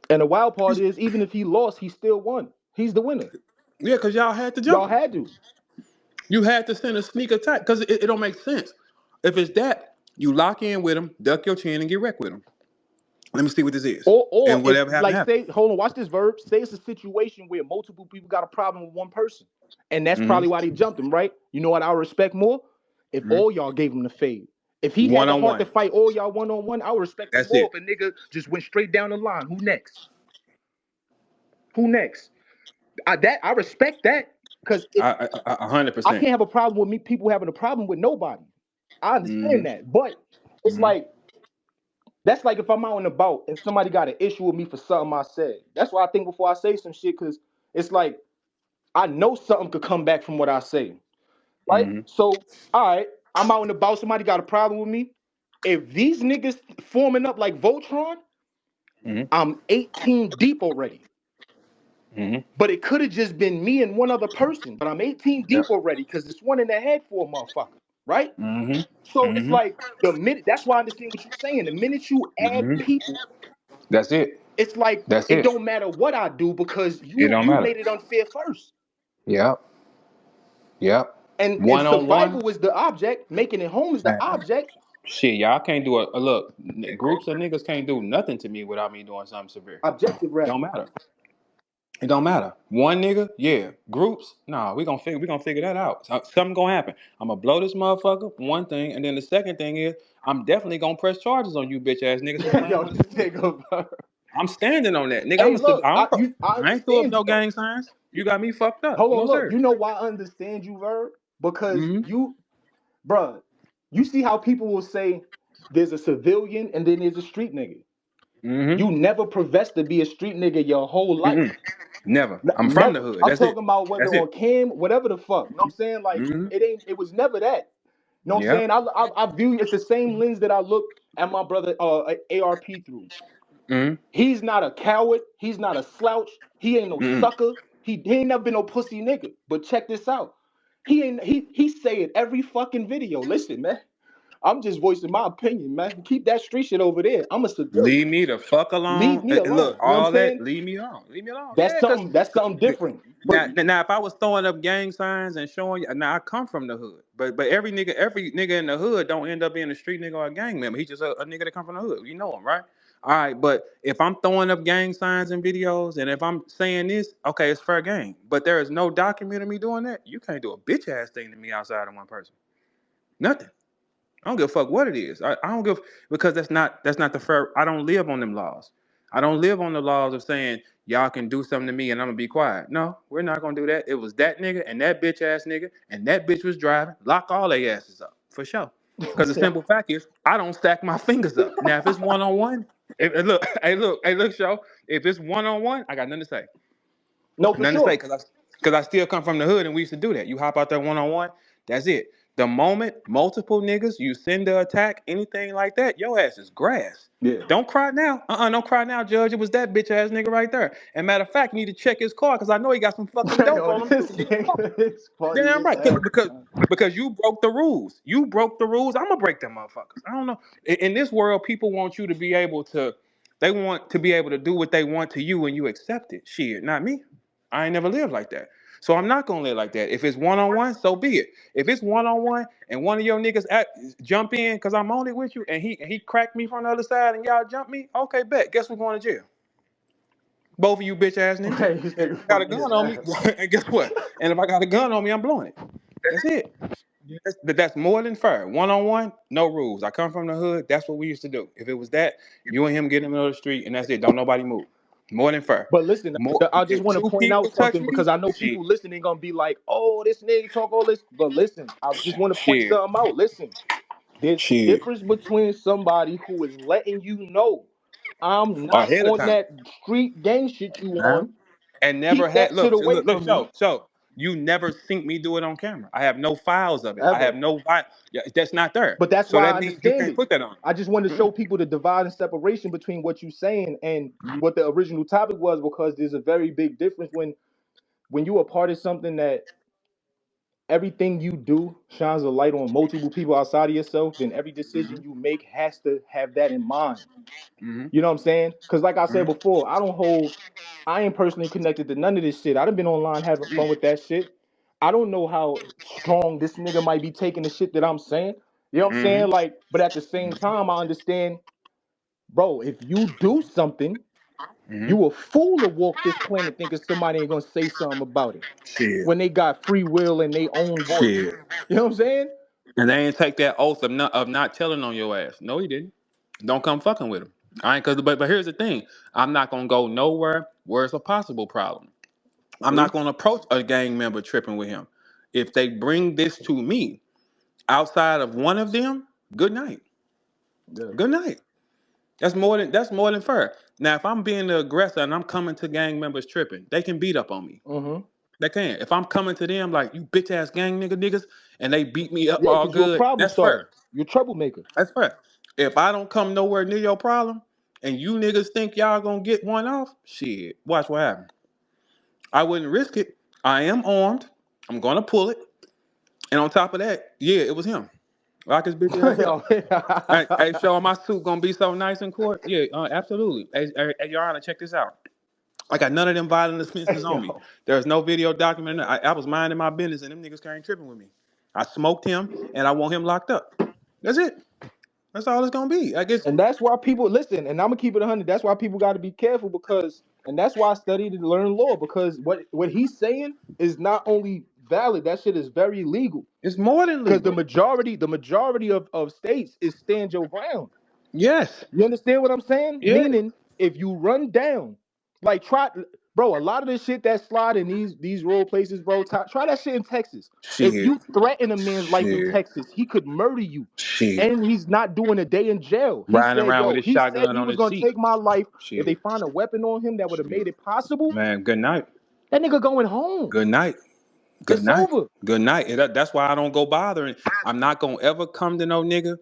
And the wild part He's, is even if he lost, he still won. He's the winner. yeah, because y'all had to jump Y'all him. had to. You had to send a sneak attack because it don't make sense. If it's that, you lock in with him, duck your chin, and get wrecked with him. Let me see what this is. Or And if whatever happened like happened. say, hold on, watch this verb. Say it's a situation where multiple people got a problem with one person. And that's probably Mm-hmm. why they jumped him, right? You know what I respect more? If all y'all gave him the fade. If he had One the on heart to one. fight all y'all one on one, I would respect him That's more it. if a nigga just went straight down the line. Who next? Who next? I respect that because if A hundred I percent. can't have a problem with me people having a problem with nobody. I Mm-hmm. understand that. But it's Mm-hmm. like that's like if I'm out and about and somebody got an issue with me for something I said. That's why I think before I say some shit, because it's like I know something could come back from what I say. Right? Mm-hmm. So, all right, I'm out and about, somebody got a problem with me. If these niggas forming up like Voltron, Mm-hmm. I'm 18 deep already. Mm-hmm. But it could have just been me and one other person. But I'm 18 Yep. deep already because it's one in the head for a motherfucker. Right? Mm-hmm. So it's Mm-hmm. like the minute that's why I understand what you're saying. The minute you add Mm-hmm. people, That's it. it's like That's it it. don't matter what I do because It you don't you matter. made it unfair first. Yep. Yep. And One on one. survival was the object, making it home is the Man. object. Shit, y'all can't do a look. Groups of niggas can't do nothing to me without me doing something severe. Objective Don't rather. matter. It don't matter. One nigga, yeah. Groups, nah. We gonna figure that out. Something gonna happen. I'm gonna blow this motherfucker. One thing, and then the second thing is, I'm definitely gonna press charges on you bitch ass niggas for playing Yo, with this this shit. nigga. I'm standing on that, nigga. Hey, look, I I ain't throw up understand no you though. gang signs. You got me fucked up. Hold on, No look. sir. You know why I understand you, Verb? Because Mm-hmm. bruh, you see how people will say there's a civilian and then there's a street nigga. You Mm-hmm. never professed to be a street nigga your whole life. Mm-mm. Never. I'm from the Never. hood. I'm That's it. talking about whether That's it. on cam, whatever the fuck. You know what I'm saying? Like Mm-hmm. it was never that. You know what I'm Yep. saying? I view it's the same lens that I look at my brother ARP through. Mm-hmm. He's not a coward. He's not a slouch. He ain't no Mm-mm. sucker. He ain't never been no pussy nigga. But check this out. He say it every fucking video. Listen, man. I'm just voicing my opinion, man. Keep that street shit over there. I'm a civilian. Leave me the fuck Leave alone. me alone. Look, You know what I'm all that, saying? leave me alone. Leave me alone. That's Yeah, because something. That's something different. But now, if I was throwing up gang signs and showing you, now I come from the hood, but every nigga in the hood don't end up being a street nigga or a gang member. He just a nigga that come from the hood. You know him, right? All right, but if I'm throwing up gang signs and videos, and if I'm saying this, okay, it's fair game. But there is no documenting me doing that. You can't do a bitch ass thing to me outside of one person. Nothing. I don't give a fuck what it is. I don't give because that's not the fair. I don't live on them laws. I don't live on the laws of saying y'all can do something to me and I'm gonna be quiet. No, we're not gonna do that. It was that nigga and that bitch ass nigga and that bitch was driving. Lock all their asses up for sure. Because the simple fact is, I don't stack my fingers up. Now, if it's one on one, look, hey, look, show. If it's one on one, I got nothing to say. no, for Nothing to say sure. because I still come from the hood and we used to do that. You hop out there one on one, that's it. The moment multiple niggas you send the attack, anything like that, your ass is grass. Yeah. Don't cry now. Don't cry now, Judge. It was that bitch ass nigga right there. And matter of fact, you need to check his car because I know he got some fucking dope Yo, on him too. this Check his car. nigga is funny Damn as right, hell. because you broke the rules. You broke the rules. I'm gonna break them motherfuckers. I don't know. In this world, people want you to be able to. They want to be able to do what they want to you, and you accept it. Shit, not me. I ain't never lived like that. So I'm not gonna live like that. If it's one on one, so be it. If it's one on one, and one of your niggas jump in because I'm on it with you, and he cracked me from the other side, and y'all jump me, okay, bet. Guess we're going to jail. Both of you bitch ass niggas. Hey, this And nigga if I got a funny as gun on me, hell. and guess what? And if I got a gun on me, I'm blowing it. That's it. That's more than fair. One on one, no rules. I come from the hood. That's what we used to do. If it was that, you and him get in the middle of the street, and that's it. Don't nobody move. More than fair. But listen, More. I just If want to two point people out touch something me, because I know shit, people listening gonna be like, "Oh, this nigga talk all this." But listen, I just want to point shit, something out. Listen, there's a shit. difference between somebody who is letting you know I'm not Ahead of on time. that street gang shit you Huh? on. And never Keep had that shit away look, from me show. You never seen me do it on camera. I have no files of it. I ever. have no yeah, that's not there. But that's So why that I means you understand can't it. put that on. I just want to show Mm-mm. people the divide and separation between what you saying and what the original topic was because there's a very big difference when you are part of something that everything you do shines a light on multiple people outside of yourself, then every decision you make has to have that in mind. Mm-hmm. You know what I'm saying? Because like I said Mm-hmm. before, I ain't personally connected to none of this shit. I done been online having fun with that shit. I don't know how strong this nigga might be taking the shit that I'm saying. You know what I'm saying? Mm-hmm. Like, but at the same time, I understand bro, if you do something, Mm-hmm. you a fool to walk this planet thinking somebody ain't gonna say something about it Shit. when they got free will and their own voice. Shit. You know what I'm saying? And they ain't take that oath of not telling on your ass. No, he didn't. Don't come fucking with him. I ain't cause but here's the thing. I'm not gonna go nowhere where it's a possible problem. I'm See? not gonna approach a gang member tripping with him. If they bring this to me outside of one of them, good night. Yeah. Good night. That's more than fair. Now if I'm being the aggressor and I'm coming to gang members tripping, they can beat up on me. Mm-hmm. They can. If I'm coming to them like you bitch ass gang niggas and they beat me up Yeah, all because you're a good, problem that's starter. fair. You're a troublemaker. That's fair. If I don't come nowhere near your problem and you niggas think y'all gonna get one off, shit, watch what happens. I wouldn't risk it. I am armed. I'm gonna pull it. And on top of that, yeah, it was him. Lock his bitch ass up. Yo. Hey, show my suit gonna be so nice in court? Yeah, absolutely. Hey, Your Honor, check this out. I got none of them violent offenses on me. Yo. There's no video documenting. I was minding my business and them niggas came tripping with me. I smoked him and I want him locked up. That's it. That's all it's gonna be. I guess. And that's why people listen, and I'm gonna keep it 100. That's why people got to be careful because, and that's why I studied and learned law because what he's saying is not only valid, that shit is very legal. It's more than Because the legal. majority, the majority of states is stand your ground. Yes. You understand what I'm saying? Yeah. Meaning, if you run down, like try, bro, a lot of this shit that slide in these rural places, bro. Try that shit in Texas. If Shit. you threaten a man's life in Shit. Texas, he could murder you, Shit. and he's not doing a day in jail. He Riding said, around with "Yo, his he said shotgun he on was his gonna seat. take my life if Shit. they find a weapon on him that would have Shit. made it possible." Man, good night. That nigga going home. Good night. Good It's night. over. Good night. That's why I don't go bothering. I'm not gonna ever come to no nigga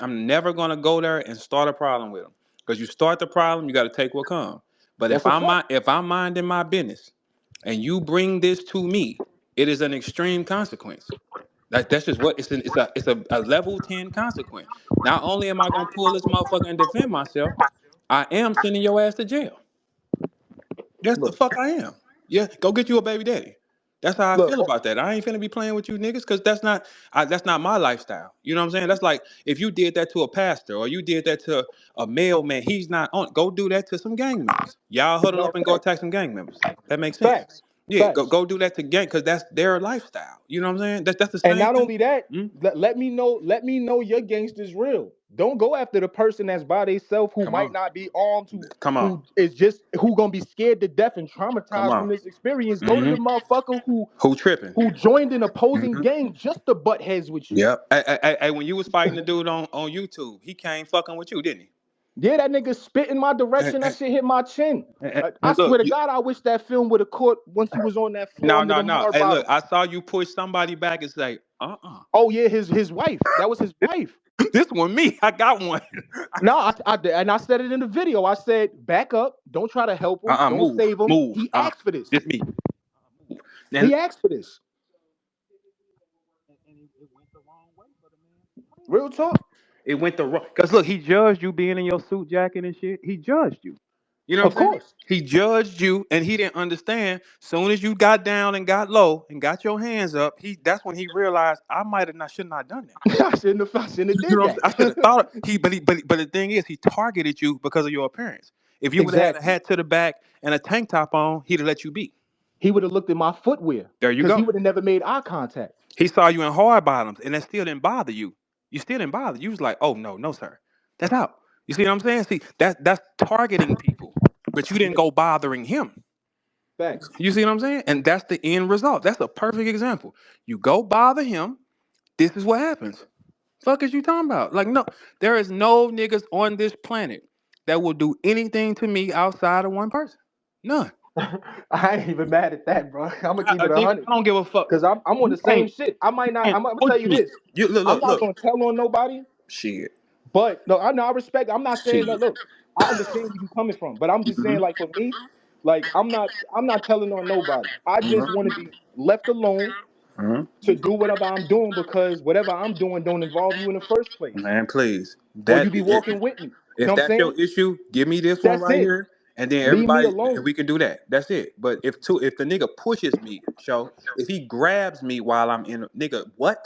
I'm never gonna go there and start a problem with him. Because you start the problem, you got to take what comes. But That's a fact. if I'm minding my business, and you bring this to me, it is an extreme consequence. That's just what it's a level 10 consequence. Not only am I gonna pull this motherfucker and defend myself, I am sending your ass to jail. Yes, the Look, fuck I am. Yeah, go get you a baby daddy. That's how I look. feel about that. I ain't finna be playing with you niggas because that's not my lifestyle. You know what I'm saying? That's like if you did that to a pastor or you did that to a mailman, he's not on. Go do that to some gang members. Y'all huddle No up and go facts, attack some gang members. That makes sense. facts, Yeah, go facts. go do that to gang because that's their lifestyle. You know what I'm saying? That's the And same not thing. only that, Mm? let me know your gangster's real. Don't go after the person that's by themselves who Come might on, not be armed, come on, who is just who gonna be scared to death and come traumatized from on. this experience. Go to Hmm. the motherfucker Who tripping? who joined an opposing Hmm. gang just to butt heads with you. Yep. Hey, when you was fighting the dude on YouTube, he came fucking with you, didn't he? Yeah, that nigga spit in my And, direction. That and, shit hit my chin. I and look, swear to God, I wish that film would have caught once he was on that floor no, under no, them no. hard Hey, look, bottoms. I saw you push somebody back and say, Oh yeah, his wife. That was his wife. this one me. I got one. No, I said it in the video. I said, back up. Don't try to help him. Don't Move, save him. move. He asked for this. This me. And He asked for this. it went the wrong way for the man. Real talk. It went the wrong. Cause look, he judged you being in your suit jacket and shit. He judged you. You know what Of I'm saying? course. He judged you, and he didn't understand. Soon as you got down and got low and got your hands up, that's when he realized I might have not shouldn't have done that. I shouldn't have You did know what I'm saying? I should have that. thought but the thing is, he targeted you because of your appearance. If you would have had a Exactly. hat to the back and a tank top on, he'd have let you be. He would have looked at my footwear There you because he go. would have never made eye contact. He saw you in hard bottoms, and that still didn't bother you. You still didn't bother. You was like, oh no, no, sir, that's out. You see what I'm saying? See, that's targeting people, but you didn't Yeah, go bothering him. facts. You see what I'm saying? And that's the end result. That's a perfect example. You go bother him. This is what happens. Fuck is you talking about? Like, no, there is no niggas on this planet that will do anything to me outside of one person. None. I ain't even mad at that, bro. I'm gonna keep it a Nigga, hundred I don't give a fuck. because I'm on You the same can't, shit. I might not. can't I'm gonna tell push you me. this. You look, I'm look, not look. gonna tell on nobody. Shit. But no, I know I respect. I'm not saying Shit. that. Look, I understand where you coming from, but I'm just saying, Mm-hmm. like for me, like I'm not telling on nobody. I just want to Mm-hmm. be left alone Mm-hmm. to do whatever I'm doing because whatever I'm doing don't involve you in the first place, Man, please. or you be walking with me. You know If what I'm that's your saying? issue, give me this one That's right it. here, and then Leave me everybody, and alone. we can do that. That's it. But if the nigga pushes me, if he grabs me while I'm in, nigga, what?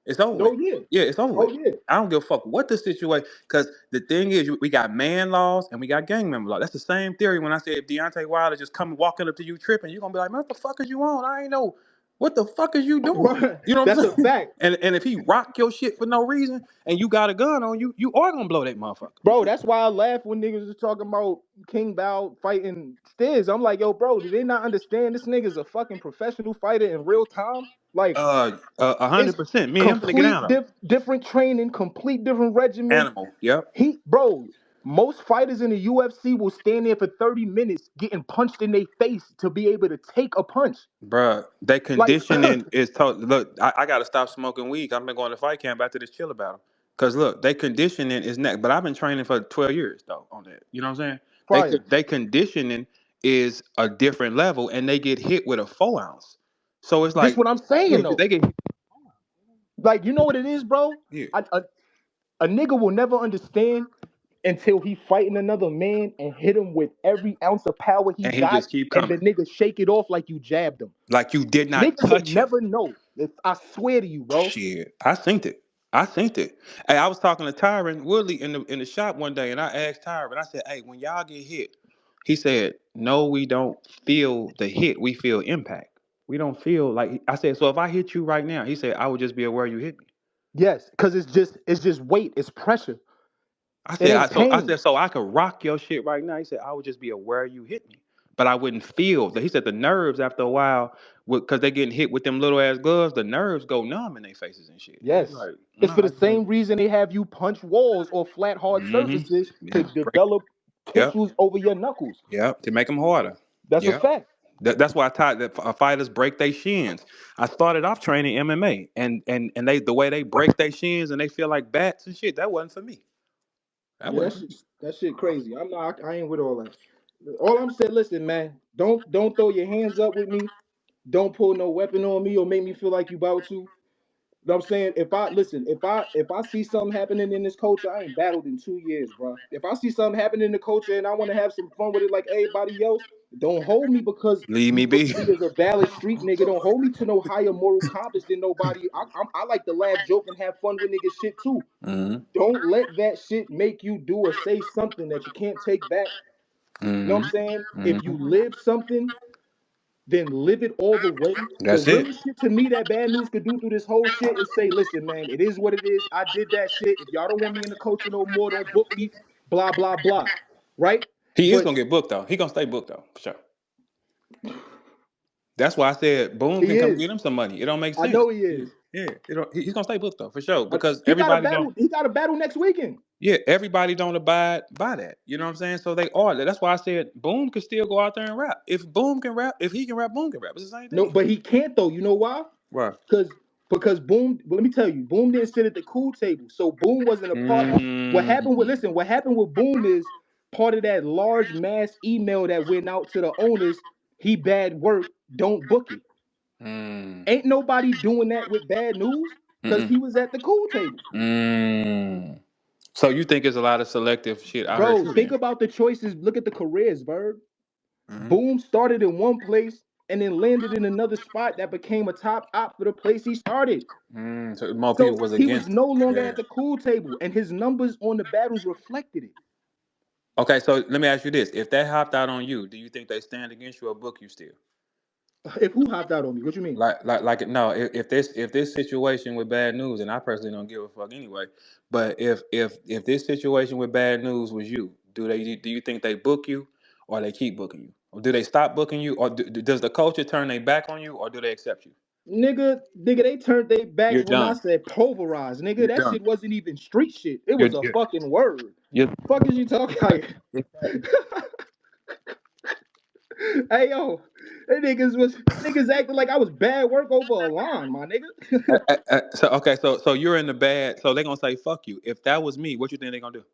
It's over with. No, yeah. Yeah, it's over with. Oh yeah. I don't give a fuck what the situation. Because the thing is, we got man laws and we got gang member law. That's the same theory. When I say if Deontay Wilder just come walking up to you tripping, you're gonna be like, man, what the fuck is you on? I ain't know what the fuck is you doing. Right. You know what That's I'm a saying? fact. And if he rock your shit for no reason and you got a gun on you, you are gonna blow that motherfucker. Bro, that's why I laugh when niggas was talking about King Bao fighting Stiz. I'm like, yo, bro, do they not understand this nigga's a fucking professional fighter in real time? Like, it's 100%. Me and him finna get complete down though. different training, complete different regimen. Animal. Yep. Bro, most fighters in the UFC will stand there for 30 minutes getting punched in their face to be able to take a punch. Bruh, they Like, conditioning is total. Look, I gotta stop smoking weed. I've been going to fight camp after this chill battle. Cause look, they conditioning is next. But I've been training for 12 years though on that. You know what I'm saying? fire. They conditioning is a different level, and they get hit with a 4 ounce. So it's This like, what I'm saying yeah, though. they get hit. Like, you know what it is, bro? Yeah, A nigga will never understand until he fighting another man and hit him with every ounce of power he and he got, just keep and the coming. nigga shake it off like you jabbed him. Like you did not Niggas will touch him. never know. I swear to you, bro. Shit, I synced it. I synced it. Hey, I was talking to Tyron Woodley in the shop one day, and I asked Tyron. I said, "Hey, when y'all get hit," he said, "No, we don't feel the hit. We feel impact. We don't feel like." I said, "So if I hit you right now," he said, "I would just be aware you hit me." Yes, because it's just weight, it's pressure. I It said, ain't I pain. said, so I could rock your shit right now." He said, "I would just be aware you hit me, but I wouldn't feel that." He said, "The nerves after a while, because they getting hit with them little ass gloves, the nerves go numb in their faces and shit." He's Yes. like, It's "No, for I the just want." same reason they have you punch walls or flat hard Mm-hmm. surfaces to Yeah. Break. develop Yep. tissues over your knuckles. Yep. To make them harder. That's a Yep. fact. That's why I taught that fighters break their shins. I started off training MMA, and they the way they break their shins and they feel like bats and shit. That wasn't for me. That Yeah, wasn't that for shit me. that shit crazy. I ain't with all that. All I'm saying, listen, man, don't throw your hands up with me. Don't pull no weapon on me or make me feel like you about to. Know what I'm saying? If I see something happening in this culture, I ain't battled in 2 years, bro. If I see something happening in the culture and I want to have some fun with it like everybody else, don't hold me because Leave you me look be. at me as a valid street nigga. Don't hold me to no higher moral compass than nobody. I like to laugh, joke, and have fun with niggas shit too. Mm-hmm. Don't let that shit make you do or say something that you can't take back. You know what I'm saying? Mm-hmm. If you Mm-hmm. live something, then live it all the way. The That's it. realest shit to me that Bad News could do through this whole shit is say, listen, man, it is what it is. I did that shit. If y'all don't want me in the culture no more, don't book me. Blah, blah, blah. Right? He is But gonna get booked though. He gonna stay booked though, for sure. That's why I said Boom he can come is. get him some money. It don't make I sense. know he Yeah, is. yeah. He's gonna stay booked though, for sure. Because He got a everybody don't. battle. He got a battle next weekend. Yeah, everybody don't abide by that. You know what I'm saying? So they are. That's why I said Boom could still go out there and rap. If Boom can rap, if he can rap, Boom can rap. It's the same No, thing. but he can't though. You know why? Right. Because Boom, well, let me tell you, Boom didn't sit at the cool table. So Boom wasn't a part. Mm, What happened with Boom is part of that large mass email that went out to the owners. He bad work, don't book it. mm, Ain't nobody doing that with Bad News because mm, he was at the cool table. mm. So you think it's a lot of selective shit out here Bro, too think then? about the choices. Look at the careers, Verb. Mm-hmm. Boom started in one place and then landed in another spot that became a top op for the place he started. So more people So was he was against him. no longer Yeah. at the cool table, and his numbers on the battles reflected it. Okay, so let me ask you this: if they hopped out on you, do you think they stand against you or book you still? If who hopped out on me? What you mean? Like no, if this situation with Bad News, and I personally don't give a fuck anyway, but if this situation with Bad News was you, do you think they book you or they keep booking you, or do they stop booking you, or does the culture turn their back on you, or do they accept you? Nigga, they turned their backs You're when I done. said pulverized. Nigga, You're that done. shit wasn't even street shit. It You're was a you're, fucking word. you're Fuck is you talking like? Hey yo, niggas acting like I was bad work over a line, my nigga. so okay, so you're in the bad, so they're gonna say fuck you. If that was me, what you think they're gonna do?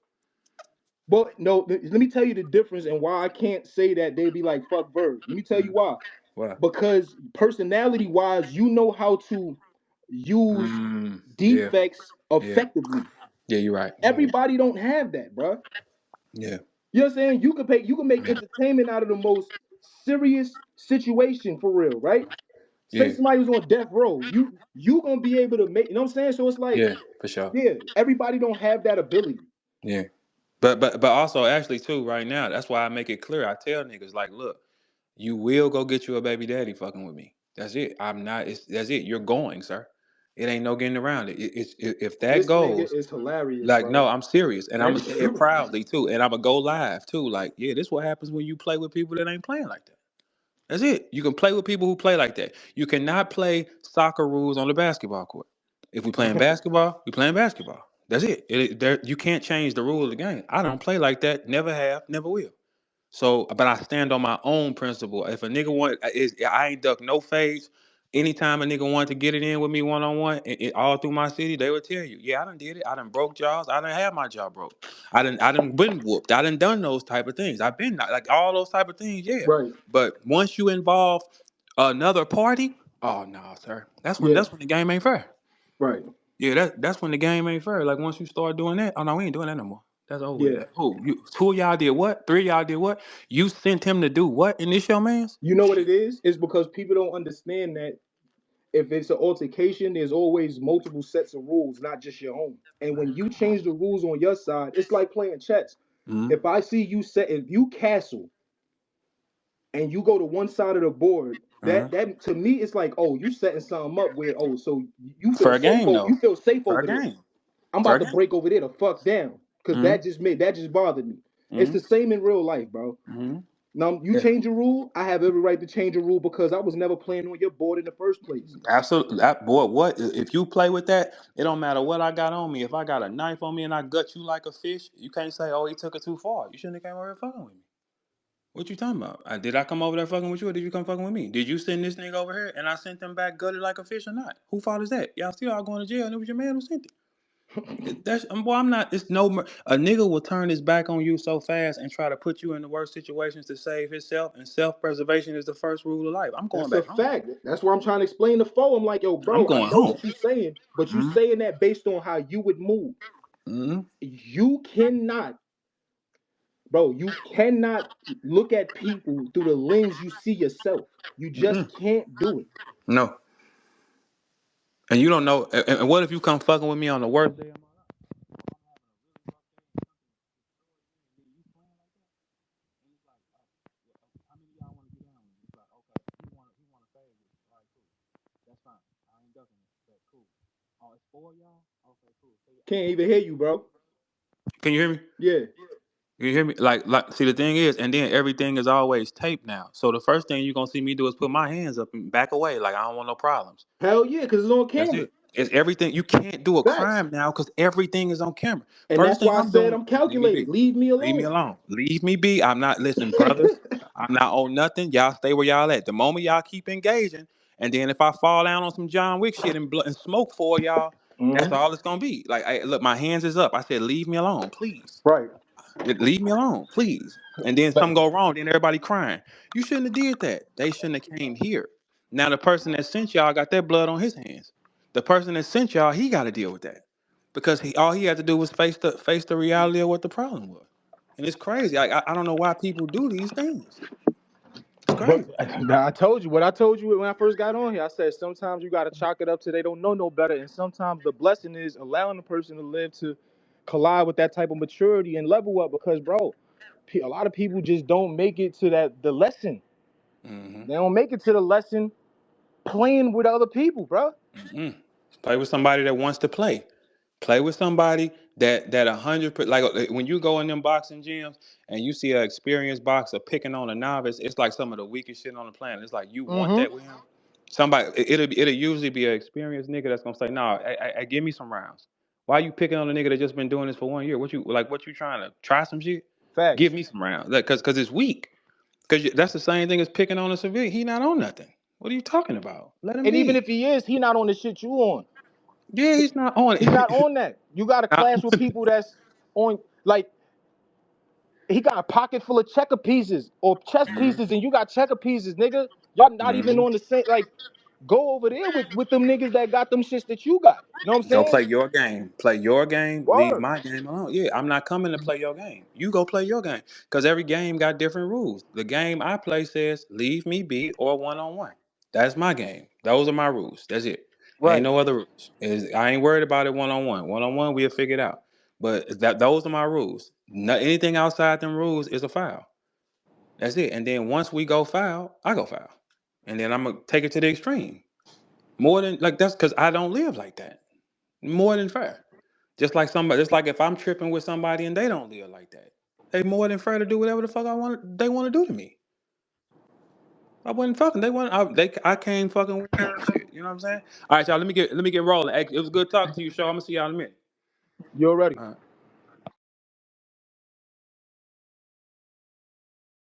But no, let me tell you the difference and why I can't say that they'd be like fuck Verb. Let me tell you Mhm. why. What? Because personality wise, you know how to use Yeah, defects yeah, effectively. yeah. You're right. Yeah, Everybody don't have that, bro. yeah, You know what I'm saying? You can make yeah. entertainment out of the most serious situation for real, right? Say Yeah, somebody was on death row, you gonna be able to make. You know what I'm saying? So it's like, yeah, for sure. yeah, everybody don't have that ability. Yeah. But also actually too, right now, that's why I make it clear. I tell niggas like, look, you will go get you a baby daddy fucking with me. That's it. I'm not. That's it. You're going, sir. It ain't no getting around it. If that This nigga goes, is hilarious, like, bro. no, I'm serious, and I'm And gonna say it proudly too, and I'm gonna go live too. Like, yeah, this what happens when you play with people that ain't playing like that. That's it. You can play with people who play like that. You cannot play soccer rules on the basketball court. If we playing basketball, we playing basketball. That's it. You can't change the rule of the game. I don't play like that. Never have. Never will. So, but I stand on my own principle. If a nigga I ain't duck no fades. Anytime a nigga wanted to get it in with me one on one, all through my city, they would tell you, yeah, I done did it. I done broke jaws. I done had my jaw broke. I done been whooped. I done those type of things. I've been like all those type of things, yeah. right, But once you involve another party, oh no, sir. yeah, That's when the game ain't fair. right, Yeah, that's when the game ain't fair. Like once you start doing that, oh no, we ain't doing that no more. That's over with. yeah. Like, who you? Two of y'all did what? Three of y'all did what? You sent him to do what? And this your man's You know what it shit. is? It's because people don't understand that if it's an altercation, there's always multiple sets of rules, not just your own. And when you change the rules on your side, it's like playing chess. Mm-hmm. If I see you set, if you castle and you go to one side of the board, Uh-huh. that to me it's like, oh, you setting something up where, oh, so Fair game though. you feel safe Fair over there. game. I'm Fair about to game. break over there to fuck down because Mm-hmm. that just bothered me. It's Mm-hmm. the same in real life, bro. Mm-hmm. Now you Yeah. change a rule, I have every right to change a rule because I was never playing on your board in the first place. Absolutely. Boy, what if you play with that? It don't matter what I got on me. If I got a knife on me and I gut you like a fish, you can't say, "Oh, he took it too far." You shouldn't have came over here fucking with me. What you talking about? Did I come over there fucking with you, or did you come fucking with me? Did you send this nigga over here and I sent them back gutted like a fish or not? Who fault is that? Y'all still all going to jail, and it was your man who sent it. Boy, I'm not. It's no. A nigga will turn his back on you so fast and try to put you in the worst situations to save himself. And self-preservation is the first rule of life. I'm going That's a back home. fact. That's why I'm trying to explain the foe. I'm like, yo, I'm bro, I going know home. what you're saying, but you Mm-hmm. saying that based on how you would move. Mm-hmm. You cannot, bro, you cannot look at people through the lens you see yourself. You just Mm-mm. can't do it. No. And you don't know. And what if you come fucking with me on the worst day of my how many of y'all want to get down with me? It's like, okay, he want to fade with me. All right, cool. That's fine. I ain't ducking it. That's cool. Oh, it's four of y'all? Okay, cool. Can't even hear you, bro. Can you hear me? Yeah. You hear me? See, the thing is, and then everything is always taped now. So the first thing you're gonna see me do is put my hands up and back away, like I don't want no problems. Hell yeah, because it's on That's camera. it. It's everything. You can't do a Facts. crime now because everything is on camera. And First that's thing why I I'm said doing, I'm leave me calculated. be. Leave me Leave me alone. alone. Leave me be. I'm not, listen, brothers. I'm not on nothing. Y'all stay where y'all at. The moment y'all keep engaging, and then if I fall down on some John Wick shit and smoke for y'all, that's Mhm. all it's gonna be. Like, look, my hands is up. I said, leave me alone, please. Right. Leave me alone, please. And then something go wrong, then everybody crying. You shouldn't have did that. They shouldn't have came here. Now the person that sent y'all got that blood on his hands. The person that sent y'all, he got to deal with that because all he had to do was face the reality of what the problem was. And it's crazy. I don't know why people do these things. It's But crazy. I told you what I told you when I first got on here. I said sometimes you gotta chalk it up to they don't know no better, and sometimes the blessing is allowing the person to live to collide with that type of maturity and level up. Because, bro, a lot of people just don't make it to the lesson. Mm-hmm. They don't make it to the lesson playing with other people, bro. Mm-mm. Play with somebody that wants to play. Play with somebody that 100%, like when you go in them boxing gyms and you see an experienced boxer picking on a novice, it's like some of the weakest shit on the planet. It's like you want Mm-hmm. that with him. Somebody it'll usually be an experienced nigga that's gonna say, "No, give me some rounds." Why you picking on a nigga that just been doing this for 1 year? What you like? What you trying to try some shit? Give Facts. me some rounds, like, cause it's weak. Cause that's the same thing as picking on a civilian. He not on nothing. What are you talking about? Let him And even be. if he is, he not on the shit you on. Yeah, he's not on He not it. on that. You gotta clash with people that's on, like, he got a pocket full of checker pieces or chess Mhm, pieces, and you got checker pieces, nigga. Y'all not even mhm. on the same. Like, go over there with them niggas that got them shits that you got. You know what I'm Go saying? play your game. Play your game. Leave Word. my game alone. Yeah, I'm not coming to play your game. You go play your game. Because every game got different rules. The game I play says leave me be or one on one. That's my game. Those are my rules. That's it. Ain't Right. no other rules. I ain't worried about it one on one. One on one, we'll figure it out. But those are my rules. Anything outside them rules is a foul. That's it. And then once we go foul, I go foul, and then I'm gonna take it to the extreme. More than like that's because I don't live like that. More than fair. Just like if I'm tripping with somebody and they don't live like that, they more than fair to do whatever the fuck they want to do to me. I wasn't fucking. I came fucking with them. Shit. You know what I'm saying? All right, y'all. Let me get rolling. It was good talking to you, Shaw. I'm gonna see y'all in a minute. You already. All right.